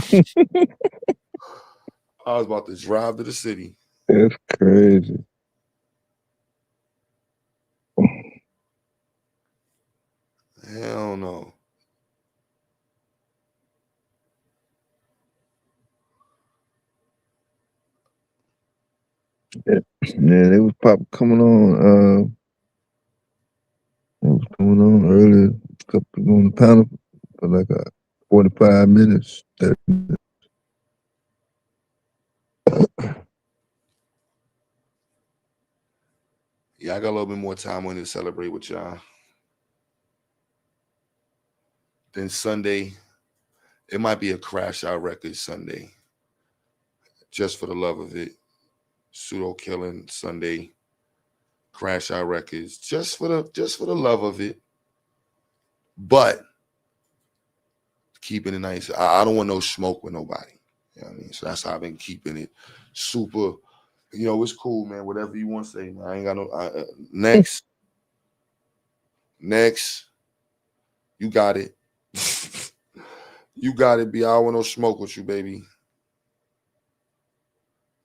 was about to drive to the city. That's crazy. Hell no. Yeah, they was coming on. It was coming on earlier. Couple on the panel for like 45 minutes. Yeah, I got a little bit more time when to celebrate with y'all. Then Sunday, it might be a Crash Out Records Sunday. Just for the love of it. Pseudo Killing Sunday. Crash Out Records. Just for the love of it. But keeping it nice. I don't want no smoke with nobody. You know what I mean? So that's how I've been keeping it super. It's cool, man. Whatever you want to say, man. I ain't got no. Next. You got it. You got it, B. I don't want no smoke with you, baby.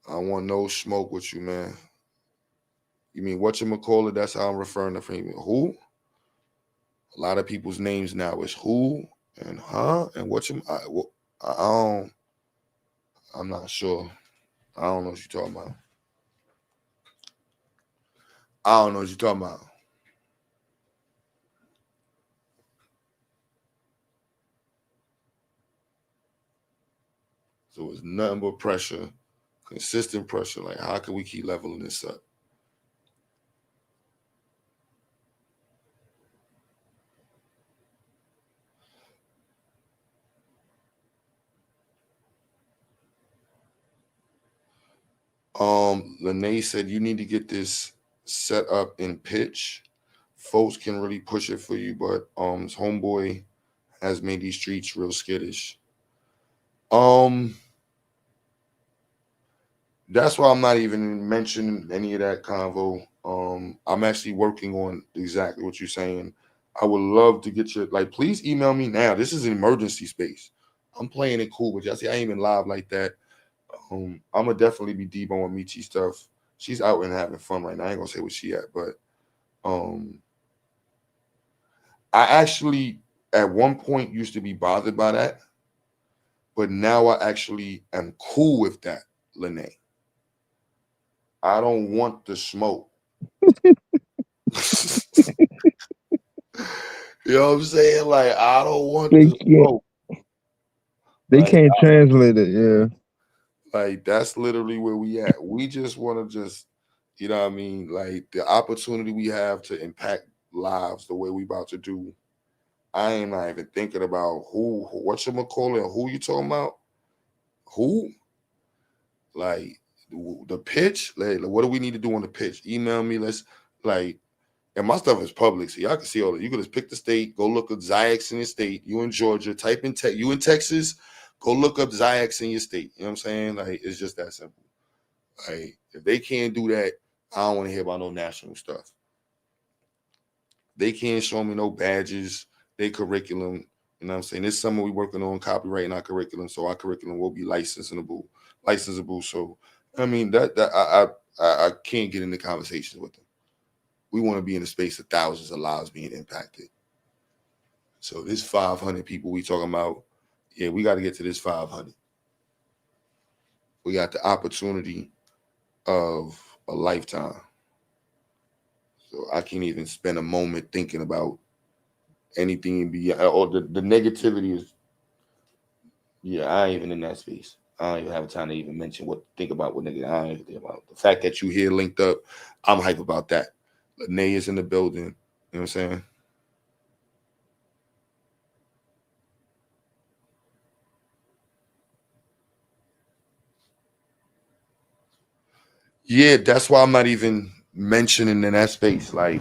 I don't want no smoke with you, man. You mean whatchamacallit? That's how I'm referring to him. Who? A lot of people's names now is who and huh and I'm not sure. I don't know what you're talking about. I don't know what you're talking about. So it's nothing but pressure, consistent pressure. Like, how can we keep leveling this up? Lene said you need to get this set up in pitch. Folks can really push it for you, but his homeboy has made these streets real skittish. That's why I'm not even mentioning any of that convo. I'm actually working on exactly what you're saying. I would love to get your please email me now. This is an emergency space. I'm playing it cool, but y'all see I ain't even live like that. I'm gonna definitely be Debo and Michi stuff. She's out and having fun right now. I ain't gonna say where she at, but I actually at one point used to be bothered by that. But now I actually am cool with that, Lene. I don't want the smoke. You know what I'm saying? Like, I don't want They the can't. smoke. They Like, can't translate it. Yeah. like that's literally where we at. We just want to just, you know what I mean? Like the opportunity we have to impact lives the way we about to do. I ain't not even thinking about what you call it, who you talking about, who, like the pitch. Like, what do we need to do on the pitch? Email me. Let's like, and my stuff is public, so y'all can see all of it. You can just pick the state, go look up XyayX in your state. You in Georgia, type in you in Texas, go look up XyayX in your state. You know what I'm saying? Like it's just that simple. Like if they can't do that, I don't want to hear about no national stuff. They can't show me no badges, they curriculum. You know what I'm saying? This summer we working on copyrighting our curriculum, so our curriculum will be licensable. So I mean that I can't get into conversations with them. We want to be in the space of thousands of lives being impacted. So this 500 people we talking about, yeah, we got to get to this 500. We got the opportunity of a lifetime. So I can't even spend a moment thinking about anything beyond or the negativity is, yeah, I ain't even in that space. I don't even have time to even mention think about what nigga I ain't even think about. The fact that you here linked up, I'm hype about that. Lene is in the building. You know what I'm saying? Yeah, that's why I'm not even mentioning in that space. Like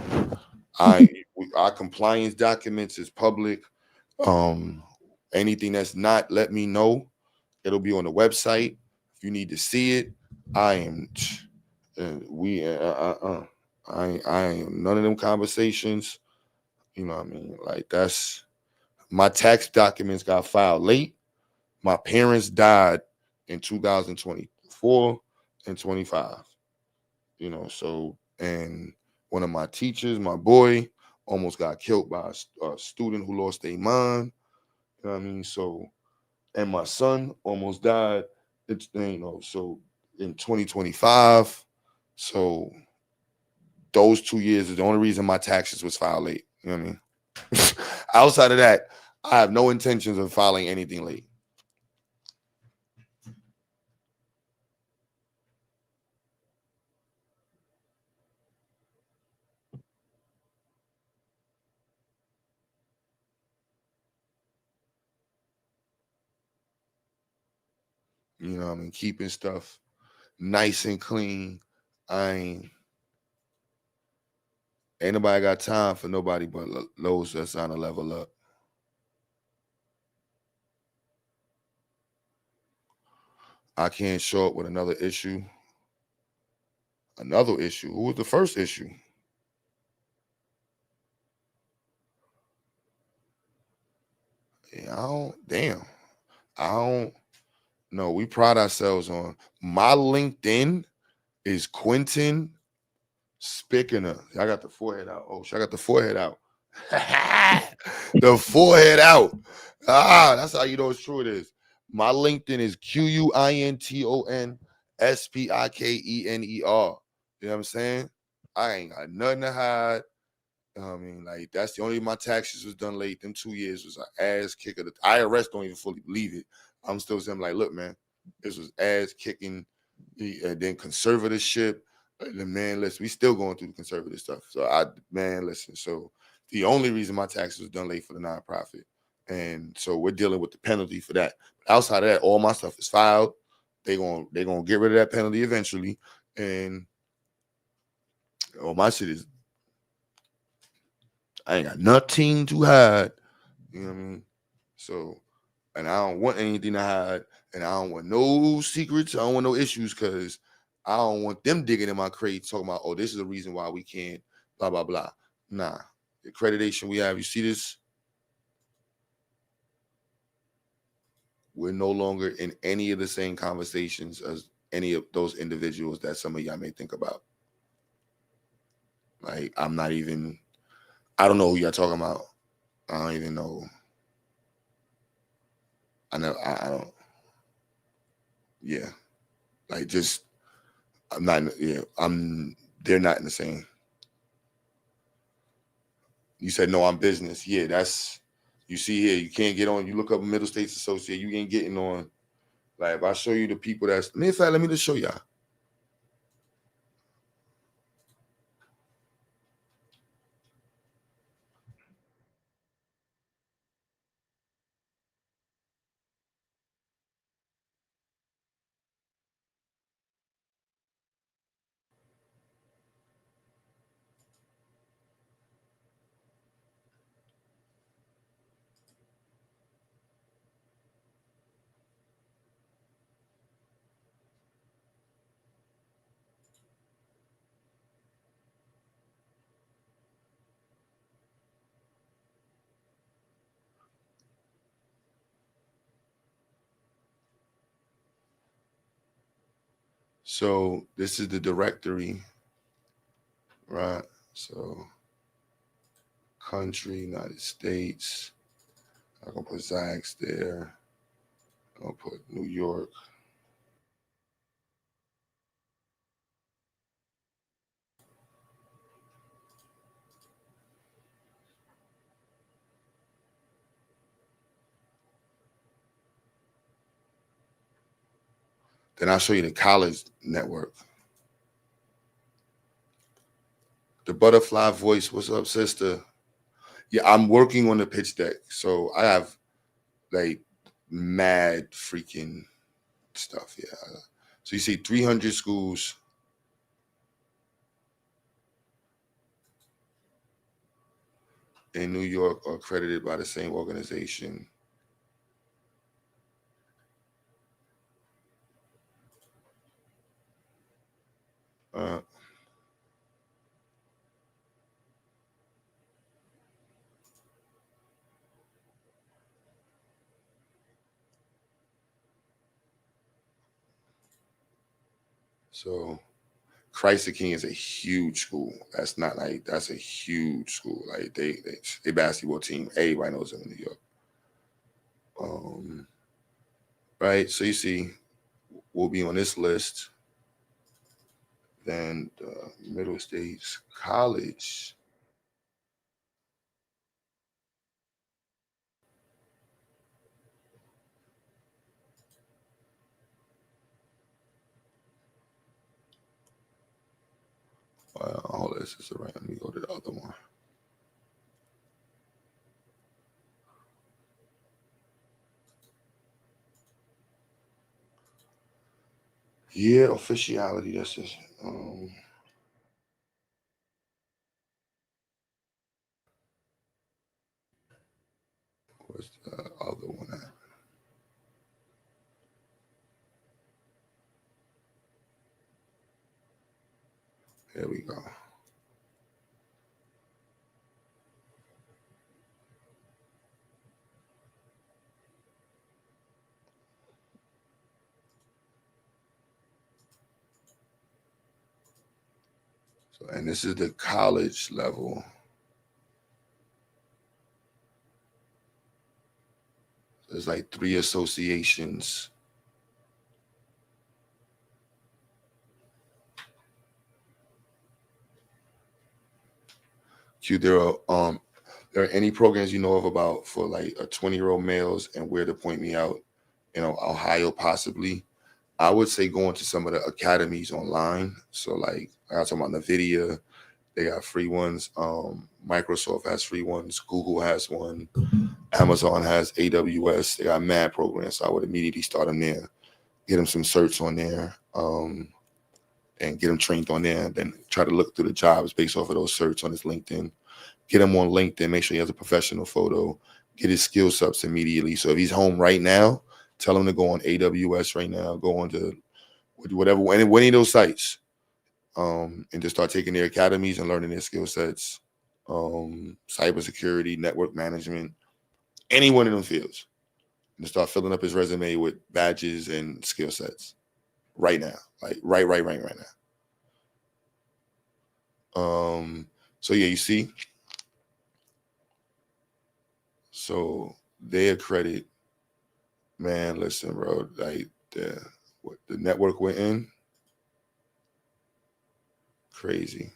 our compliance documents is public. Um, anything that's not, let me know. It'll be on the website. If you need to see it, I am. We I ain't none of them conversations. You know what I mean? Like that's my tax documents got filed late. My parents died in 2024 and 25. You know, so and one of my teachers, my boy, almost got killed by a student who lost their mind. You know what I mean? So and my son almost died. It's so in 2025. So those 2 years is the only reason my taxes was filed late. You know what I mean? Outside of that, I have no intentions of filing anything late. You know what I mean? Keeping stuff nice and clean. Ain't nobody got time for nobody but those that's trying to level up. I can't show up with another issue. Another issue. Who was the first issue? Yeah, I don't know. We pride ourselves on my LinkedIn is Quentin Spickner. I got the forehead out. Oh, I got the forehead out. The forehead out. Ah, that's how you know it's true. It is. My LinkedIn is QUINTON SPIKENER. You know what I'm saying? I ain't got nothing to hide. I mean, like that's the only my taxes was done late. Them 2 years was an ass kicker. The IRS don't even fully believe it. I'm still saying like, look, man, this was ass kicking. And then conservatorship. The man, listen, we still going through the conservative stuff. So listen. So the only reason my taxes was done late for the nonprofit, and so we're dealing with the penalty for that. But outside of that, all my stuff is filed. They're gonna get rid of that penalty eventually, and all my shit is. I ain't got nothing to hide. You know what I mean? So, and I don't want anything to hide, and I don't want no secrets. I don't want no issues because I don't want them digging in my crate talking about, oh, this is the reason why we can't, blah, blah, blah. Nah. The accreditation we have, you see this? We're no longer in any of the same conversations as any of those individuals that some of y'all may think about. Like, I don't know who y'all talking about. I don't even know. I don't. yeah, like just I'm not. Yeah, They're not in the same. You said no, I'm business. Yeah, that's you see here. You can't get on. You look up Middle States Associate. You ain't getting on. Like if I show you the people that's. In fact, let me just show y'all. So this is the directory, right? So country, United States. I'm gonna put XyayX there. I'm gonna put New York. Then I'll show you the college network. The butterfly voice. What's up, sister? Yeah, I'm working on the pitch deck. So I have like mad freaking stuff. Yeah. So you see 300 schools. In New York are accredited by the same organization. Uh, so Christ the King is a huge school. That's not like that's a huge school. Like they basketball team. Everybody knows them in New York. Right. So you see, we'll be on this list. Then the Middle States College. Hold on, this is right. Let me go to the other one. Yeah, officiality. That's just. Where's the other one at? Here we go. So, and this is the college level. There's like 3 associations. Q, there are any programs you know of about for like a 20-year-old males and where to point me out, Ohio possibly. I would say going to some of the academies online. So like I was talking about NVIDIA, they got free ones. Microsoft has free ones. Google has one. Amazon has AWS. They got mad programs. So I would immediately start them there, get them some certs on there, and get them trained on there. Then try to look through the jobs based off of those certs on his LinkedIn. Get him on LinkedIn. Make sure he has a professional photo. Get his skill sets immediately. So if he's home right now, tell him to go on AWS right now. Go on to whatever, any of those sites, and just start taking their academies and learning their skill sets, cybersecurity, network management, any one of them fields, and start filling up his resume with badges and skill sets right now, like right now. So yeah, you see, so they accredit. Man, listen, bro, like What, the network we're in? Crazy.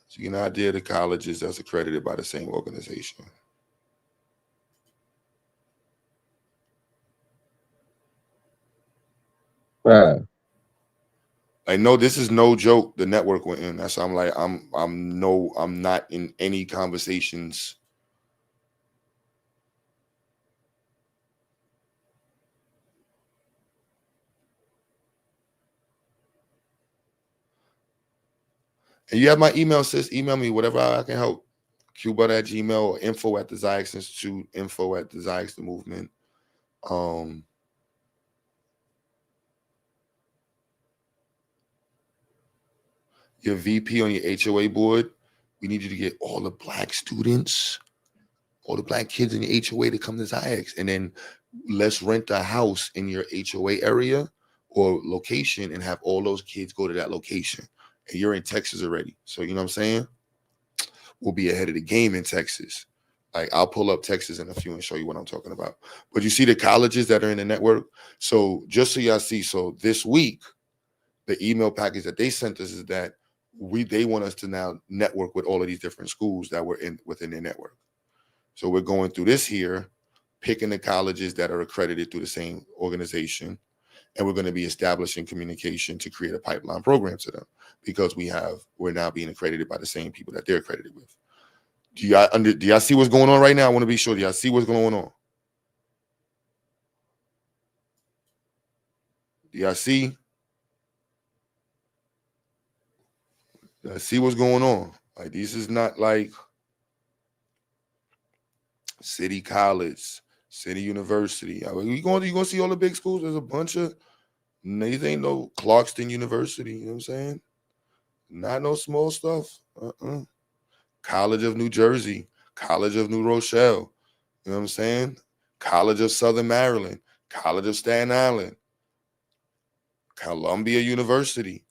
So you get an idea of the colleges that's accredited by the same organization. Right. I know this is no joke. The network went in. That's I'm like I'm not in any conversations. And you have my email, sis. Email me whatever I can help. Qbutter@gmail or info at the XyayX Institute, info at the XyayX the movement. Your VP on your HOA board, we need you to get all the black students, all the black kids in your HOA to come to XyayX. And then let's rent a house in your HOA area or location and have all those kids go to that location. And you're in Texas already. So you know what I'm saying? We'll be ahead of the game in Texas. Like I'll pull up Texas in a few and show you what I'm talking about. But you see the colleges that are in the network. So just so y'all see, so this week, the email package that they sent us is that they want us to now network with all of these different schools that were within their network. So we're going through this here, picking the colleges that are accredited through the same organization, and we're going to be establishing communication to create a pipeline program to them because we're now being accredited by the same people that they're accredited with. Do y'all see what's going on right now? I want to be sure. Do y'all see what's going on? Do y'all see? Do y'all see what's going on? Like this is not like City College, City University. I mean, you're going to see all the big schools. There's a bunch of, these ain't no Clarkston University. You know what I'm saying? Not no small stuff. College of New Jersey, College of New Rochelle. You know what I'm saying? College of Southern Maryland, College of Staten Island, Columbia University.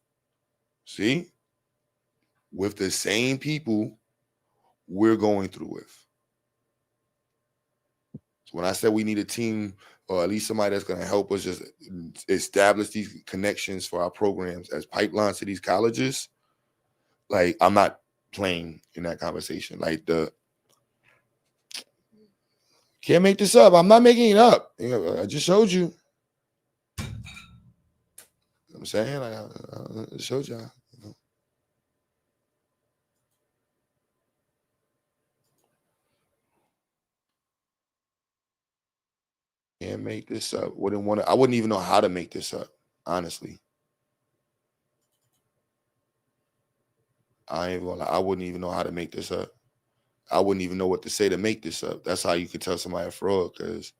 See? With the same people we're going through with. So when I said we need a team or at least somebody that's going to help us just establish these connections for our programs as pipelines to these colleges, like I'm not playing in that conversation. Like can't make this up. I'm not making it up. You know, I just showed you. I'm saying I showed y'all. You know. Can't make this up. I wouldn't even know how to make this up, honestly. I ain't gonna lie, I wouldn't even know how to make this up. I wouldn't even know what to say to make this up. That's how you could tell somebody a fraud, because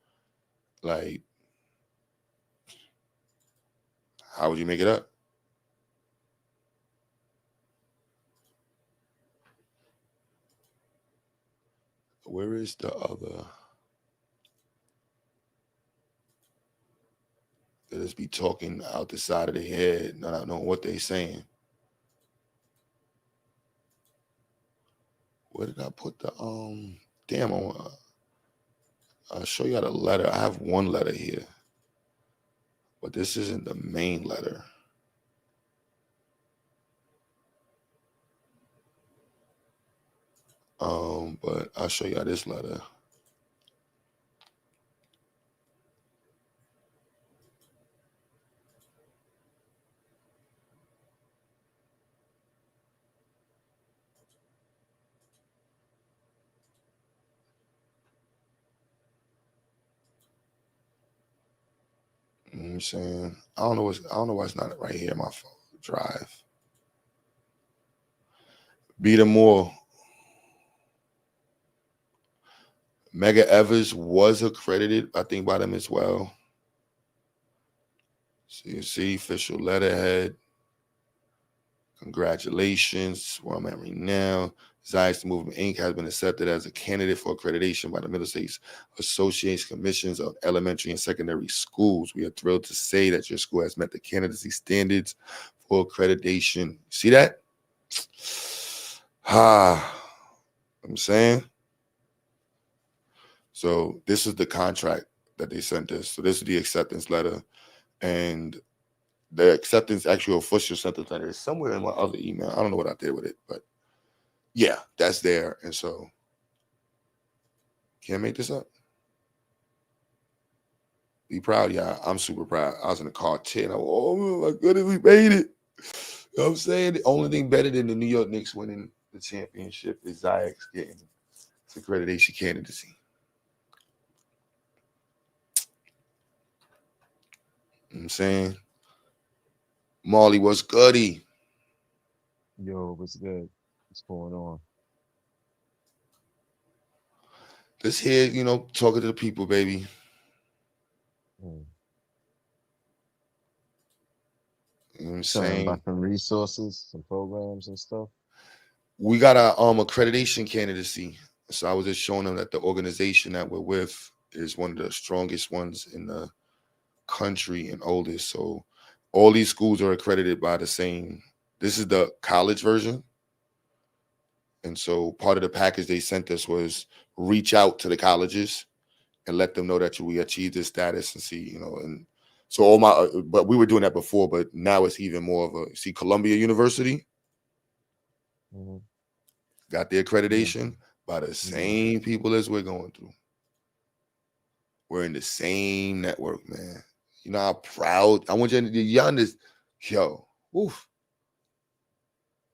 like, how would you make it up? Where is the other? They just be talking out the side of their head, not knowing what they're saying. Where did I put the damn, I'll show you the letter. I have one letter here, but this isn't the main letter. But I'll show you this letter. You know what I'm saying? I don't know why it's not right here in my phone drive. Be the more. Mega Evers was accredited, I think, by them as well. So you see, official letterhead. Congratulations. Where I'm at right now. XyayX Movement Inc. has been accepted as a candidate for accreditation by the Middle States Association Commissions of Elementary and Secondary Schools. We are thrilled to say that your school has met the candidacy standards for accreditation. See that? I'm saying. So this is the contract that they sent us. So this is the acceptance letter, and the acceptance actual official acceptance letter is somewhere in my other email. I don't know what I did with it, but yeah, that's there. And so can't make this up. Be proud, y'all. I'm super proud. I was in the car 10. Oh my goodness, we made it. You know what I'm saying? The only thing better than the New York Knicks winning the championship is XyayX getting its accreditation candidacy. You know what I'm saying? Marley, what's goody? Yo, what's good? What's going on? This here, you know, talking to the people, baby. Mm. You know what I'm Telling saying? about some resources, some programs and stuff. We got our accreditation candidacy. So I was just showing them that the organization that we're with is one of the strongest ones in the country and oldest. So all these schools are accredited by the same. This is the college version. And so part of the package they sent us was reach out to the colleges and let them know that we achieved this status and see, you know, and so all my, but we were doing that before, but now it's even more of a, see, Columbia University Mm-hmm. got the accreditation by the same people as we're going through. We're in the same network, man. You know how proud I want you to y'all this, yo. Oof.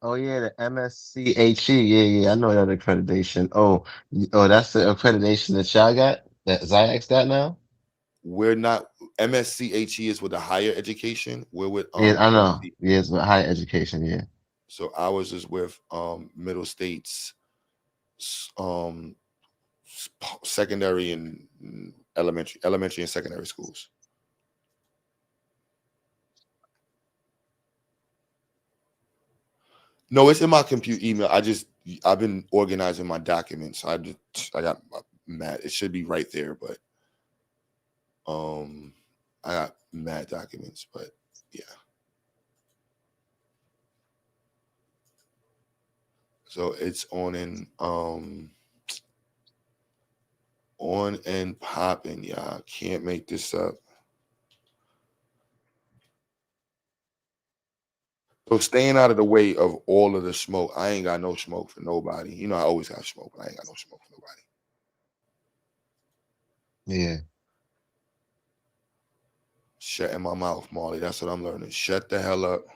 Oh yeah, the MSCHE. Yeah. I know that accreditation. Oh, that's the accreditation that y'all got. That XyayX got now. We're not MSCHE is with the higher education. We're with Yeah, I know. MSC. Yeah, it's with higher education. Yeah. So ours is with Middle States um secondary and elementary and secondary schools. No, it's in my computer email. I've been organizing my documents. I got mad. It should be right there, but I got mad documents, but yeah. So it's on and popping, y'all. Can't make this up. So staying out of the way of all of the smoke. I ain't got no smoke for nobody. You know, I always have smoke, but I ain't got no smoke for nobody. Yeah. Shutting my mouth, Marley. That's what I'm learning. Shut the hell up.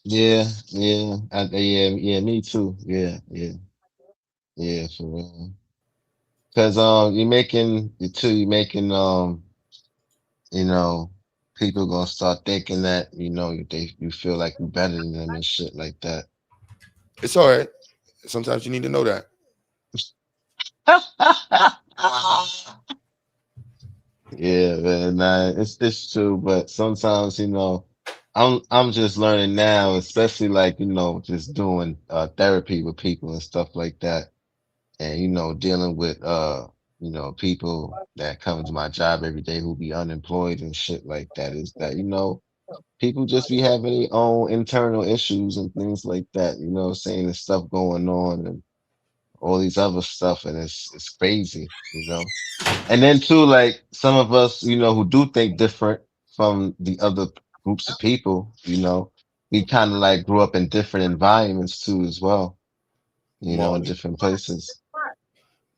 Yeah. Yeah. Yeah. Me too. Yeah. Yeah. For real. Because you're making you know, people gonna start thinking that, you feel like you're better than them and shit like that. It's all right. Sometimes you need to know that. Yeah, man, nah, it's true, but sometimes, I'm just learning now, especially like, just doing therapy with people and stuff like that. And, dealing with people that come into my job every day who be unemployed and shit like that, is that, people just be having their own internal issues and things like that, saying there's stuff going on and all these other stuff, and it's crazy. And then too, like some of us, who do think different from the other groups of people, we kind of like grew up in different environments too, as well, in Marley. different places.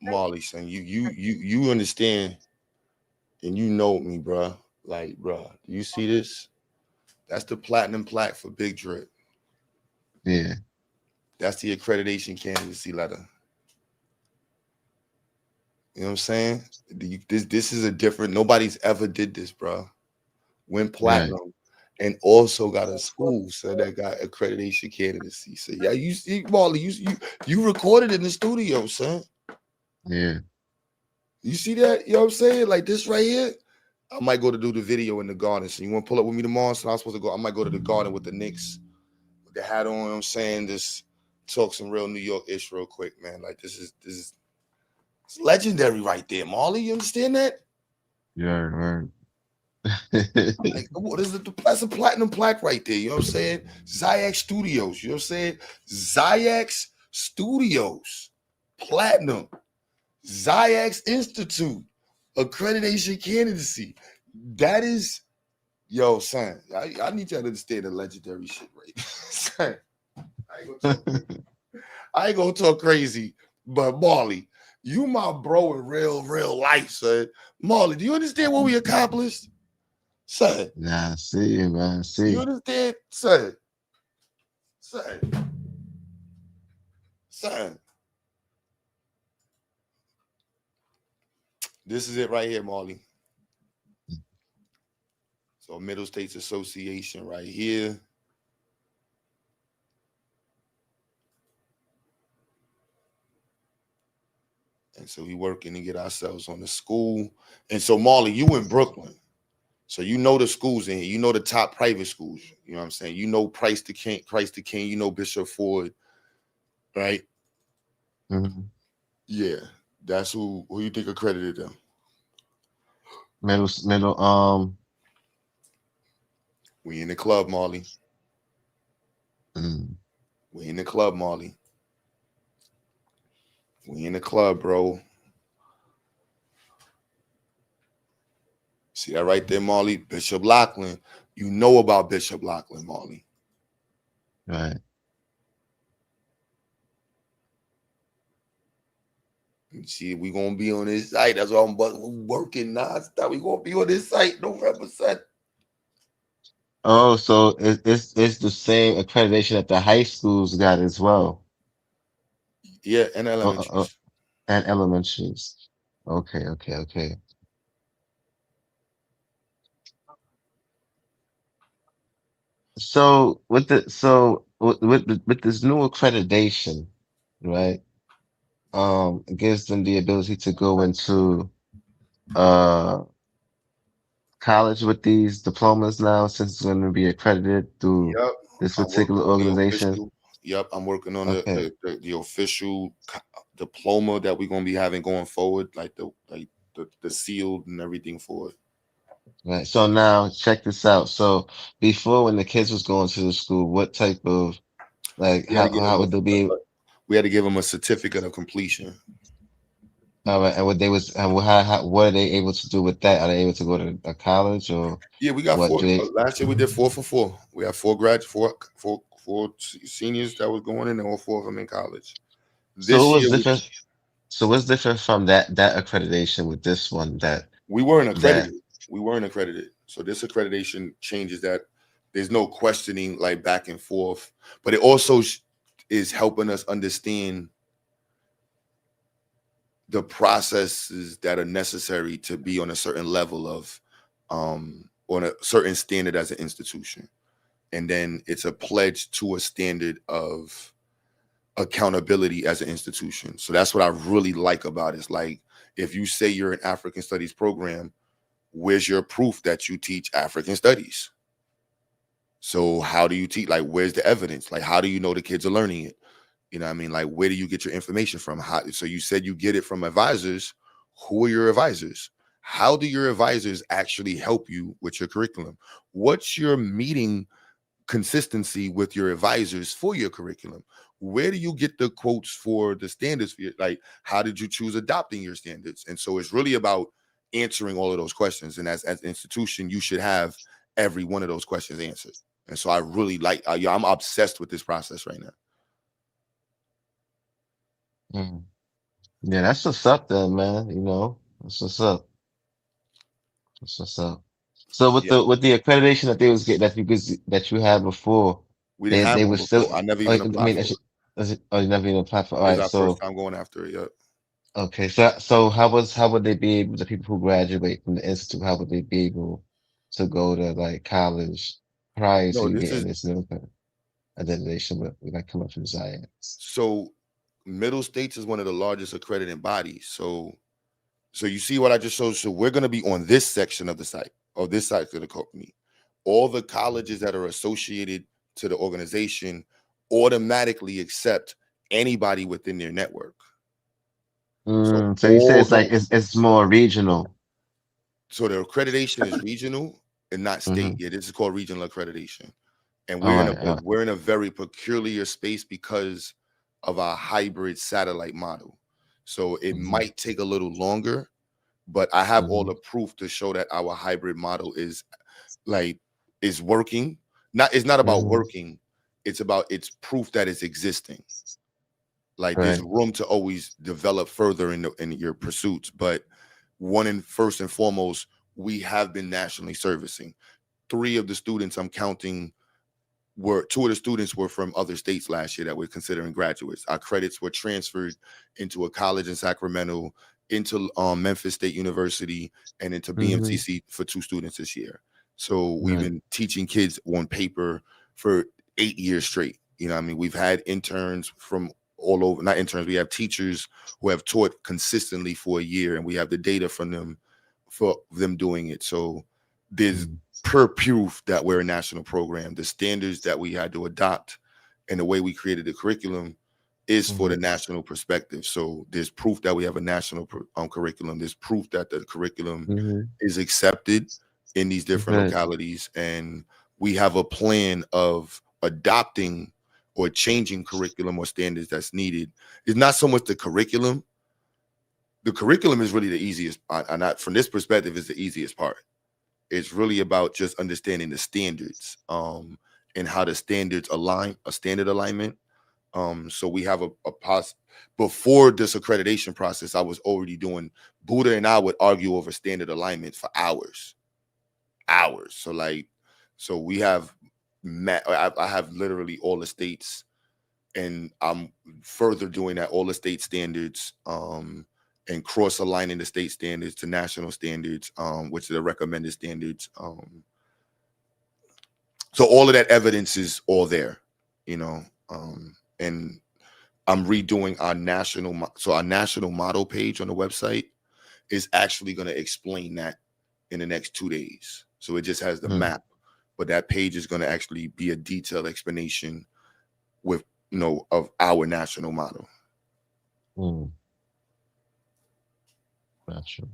Marley, son. You understand and you know me, bruh. Like, bruh, do you see this? That's the platinum plaque for Big Drip. Yeah, That's the accreditation candidacy letter. You know what I'm saying? This is a different. Nobody's ever did this, bro. Went right. platinum, and also got a school so that got accreditation candidacy. So yeah, you see, Marley, you recorded in the studio, son. Yeah, You see that? You know what I'm saying? Like this right here. I might go to do the video in the garden. So you want to pull up with me tomorrow? So I'm supposed to go. I might go to the garden with the Knicks, with the hat on. You know what I'm saying, this talk some real New York ish real quick, man. Like this is it's legendary right there, Marley. You understand that? Yeah, right. Like, what is it? That's a platinum plaque right there. You know what I'm saying? XyayX Studios. You know what I'm saying? XyayX Studios, platinum. XyayX Institute, accreditation candidacy. That is, yo, son. I need y'all to understand the legendary shit, right? Son, I ain't gonna talk crazy, but Marley, you my bro in real life, son. Marley, do you understand what we accomplished, son? Nah, I see, man. I You see. understand, son? Son, son. This is it right here, Marley. So Middle States Association right here. And so we working to get ourselves on the school. And so Marley, you in Brooklyn. So you know the schools in here. You know the top private schools. You know what I'm saying? You know Christ the King, you know Bishop Ford, right? Mhm. Yeah. That's who you think accredited them. Middle, We in the club, Marley. mm, We in the club, Marley. We in the club, bro. See that right there, Marley? Bishop Lachlan. You know about Bishop Lachlan, Marley. right. See, we gonna be on this site. That's why I'm working nonstop. We gonna be on this site November 2nd. Oh, so it's the same accreditation that the high schools got as well, Yeah, and uh, uh, uh, elementaries. and elementaries. Okay, okay, okay. So with this new accreditation, right? It gives them the ability to go into uh college with these diplomas now, since it's going to be accredited through Yep. this I'm working particular on the organization. official. Yep, I'm working on Okay, the official diploma that we're gonna be having going forward, like the sealed and everything for it. right. So now check this out. So before, when the kids was going to the school, what type of, like, We had to get them how would they be? we had to give them a certificate of completion. All right, and what they was, and what are they able to do with that? Are they able to go to a college, or Yeah, we got what four. do they? Last year we did 4 for 4. We had four seniors that was going in, and all 4 of them in college. So This what was year different? So what's different from that accreditation with this one, we weren't that accredited. We weren't accredited. So this accreditation changes that. There's no questioning like back and forth, but it also is helping us understand the processes that are necessary to be on a certain level of on a certain standard as an institution. And then it's a pledge to a standard of accountability as an institution. So that's what I really like about it. It's like, if you say you're an African studies program, where's your proof that you teach African studies? So how do you teach? Like, where's the evidence? Like, how do you know the kids are learning it? You know what I mean? Like, where do you get your information from? So you said you get it from advisors. Who are your advisors? How do your advisors actually help you with your curriculum? What's your meeting consistency with your advisors for your curriculum? Where do you get the quotes for the standards for your, like, how did you choose adopting your standards? And so it's really about answering all of those questions. And as an institution, you should have every one of those questions answered. And so I really like, yeah, I'm obsessed with this process right now. mm. Yeah, that's what's up then, man. That's what's up. That's what's up. So with Yeah, the accreditation that they was get that you had before, we didn't they have one was still. before. I never Oh, even I applied mean, for it. oh, you never even applied for. All This is right, our first so time going after it. Yeah. okay, so how would they be able, the people who graduate from the institute, how would they be able to go to like college prior to No, you this is getting this new accreditation? But we like come up from Zion. so Middle States is one of the largest accrediting bodies. So you see what I just showed. So we're going to be on this section of the site, or this side of the company. All the colleges that are associated to the organization automatically accept anybody within their network. So So you say all it's like the it's more regional. so the accreditation is regional and not state. Hmm. Yeah, this is called regional accreditation. And All right. All right. we're in a very peculiar space because of our hybrid satellite model. So it Hmm. might take a little longer, but I have all Hmm. the proof to show that our hybrid model like is working. Not It's not about Hmm. working, it's about it's proof that it's existing. Like there's Right. room to always develop further in your pursuits, but one and first and foremost, we have been nationally servicing. Three of the students I'm counting were two of the students were from other states last year that we're considering graduates. Our credits were transferred into a college in Sacramento, into Memphis State University, and into Hmm. BMTC for two students this year. So we've Right. been teaching kids on paper for 8 years straight. You know what I mean? We've had interns from all over, not interns, we have teachers who have taught consistently for a year, and we have the data from them for them doing it. So there's Mm. per proof that we're a national program. The standards that we had to adopt and the way we created the curriculum is for the Mhm, national perspective. So there's proof that we have a national curriculum. There's proof that the curriculum mhm. is accepted in these different Right. localities, and we have a plan of adopting or changing curriculum or standards that's needed. It's not so much the curriculum. The curriculum is really the easiest, and from this perspective, is the easiest part. It's really about just understanding the standards, and how the standards align, a standard alignment. So we have before this accreditation process, I was already doing, Buddha and I would argue over standard alignment for hours, hours. So we have I have literally all the states, and I'm further doing that, all the state standards, and cross aligning the state standards to national standards, which are the recommended standards. So all of that evidence is all there, you know, and I'm redoing our so our national model page on the website is actually going to explain that in the next 2 days. So it just has the Mm, map, but that page is going to actually be a detailed explanation with, of our national model. mm. Gotcha.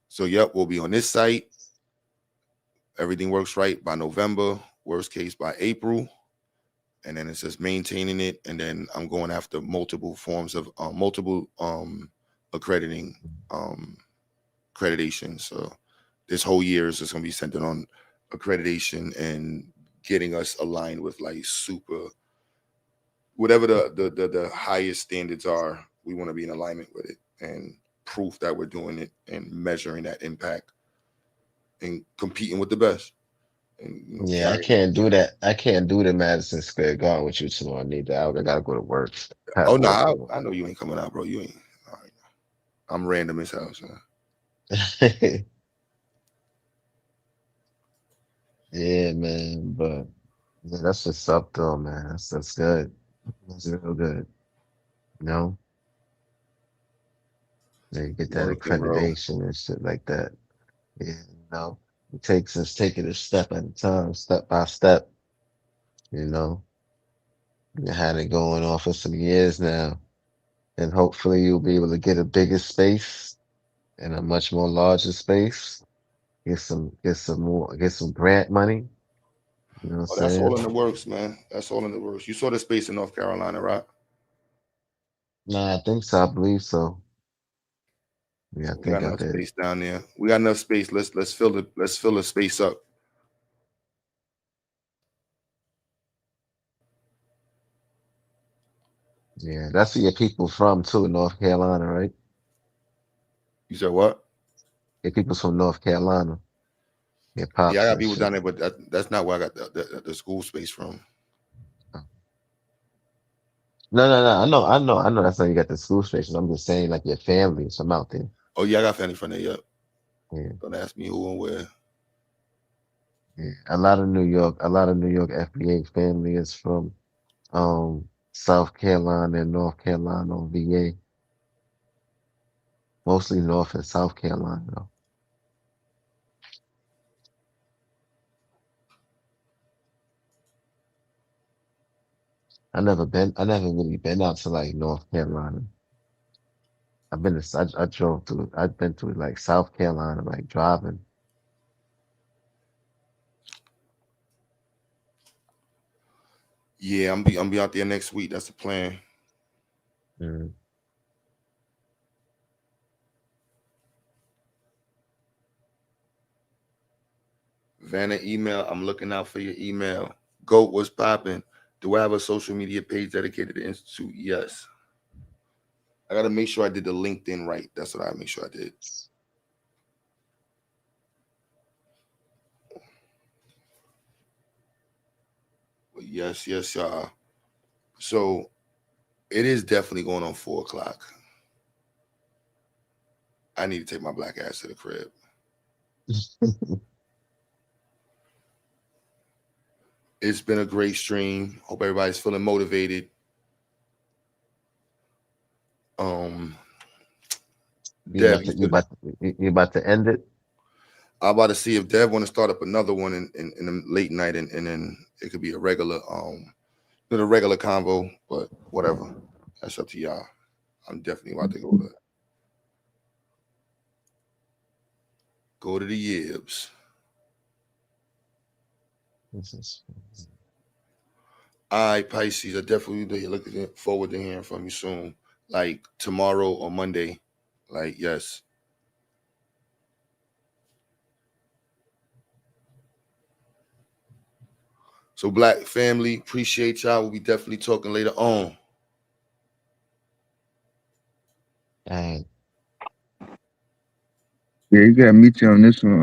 So yep, we'll be on this site. Everything works right by November, worst case by April. And then it says maintaining it. And then I'm going after multiple forms of multiple accrediting accreditation. So this whole year is just going to be centered on accreditation and getting us aligned with like super, whatever the highest standards are. We want to be in alignment with it, and proof that we're doing it and measuring that impact and competing with the best, and Yeah, I carrying. can't do that. I can't do the Madison Square Garden with you tomorrow. I need that. I gotta go to work. Oh Have no, work tomorrow. I know you ain't coming out, bro. You ain't. All right. I'm random as hell. So. Yeah, man. But yeah, that's what's up though, man. That's good. That's real good. You know, yeah, you get that Working, bro. accreditation and shit like that. Yeah, you know, it takes us taking a step at a time, step by step. You know, you had it going on for some years now, and hopefully you'll be able to get a bigger space and a much more larger space. Get some grant money. You know what I'm Oh, that's all saying? in the works, man. That's all in the works. You saw the space in North Carolina, right? Nah, I think so. I believe so. Yeah, I So we got think I enough did. space down there. We got enough space. Let's fill the space up. Yeah, that's where your people from too, North Carolina, right? You said what? Your people's from North Carolina. Your Yeah, I pops got and people down shit. there, but that's not where I got the school space from. Oh. No. I know. That's how you got the school station. I'm just saying, like your family is from out there. Oh yeah, I got family from there. Yep. Yeah, Don't ask me who and where. yeah. A lot of New York FBA family is from South Carolina and North Carolina or VA. Mostly North and South Carolina though. I never really been out to like North Carolina. I drove through, I've been to like South Carolina, like driving. Yeah, I'm be out there next week. That's the plan. Mm. Vanna email. I'm looking out for your email. Goat, what's popping? Do I have a social media page dedicated to Institute? Yes. I gotta make sure I did the LinkedIn right. That's what I make sure I did. But yes, yes, y'all. So it is definitely going on 4 o'clock. I need to take my black ass to the crib. It's been a great stream. Hope everybody's feeling motivated. Um, Dev, You about to end it? I'm about to see if Dev want to start up another one in the late night, and then it could be a regular a regular convo, but whatever. That's up to y'all. I'm definitely about to go to the Yibs. All right, Pisces. I definitely looking forward to hearing from you soon. Like tomorrow or Monday. Like, yes. So, Black family, appreciate y'all. We'll be definitely talking later on. Dang. Yeah, you gotta meet you on this one.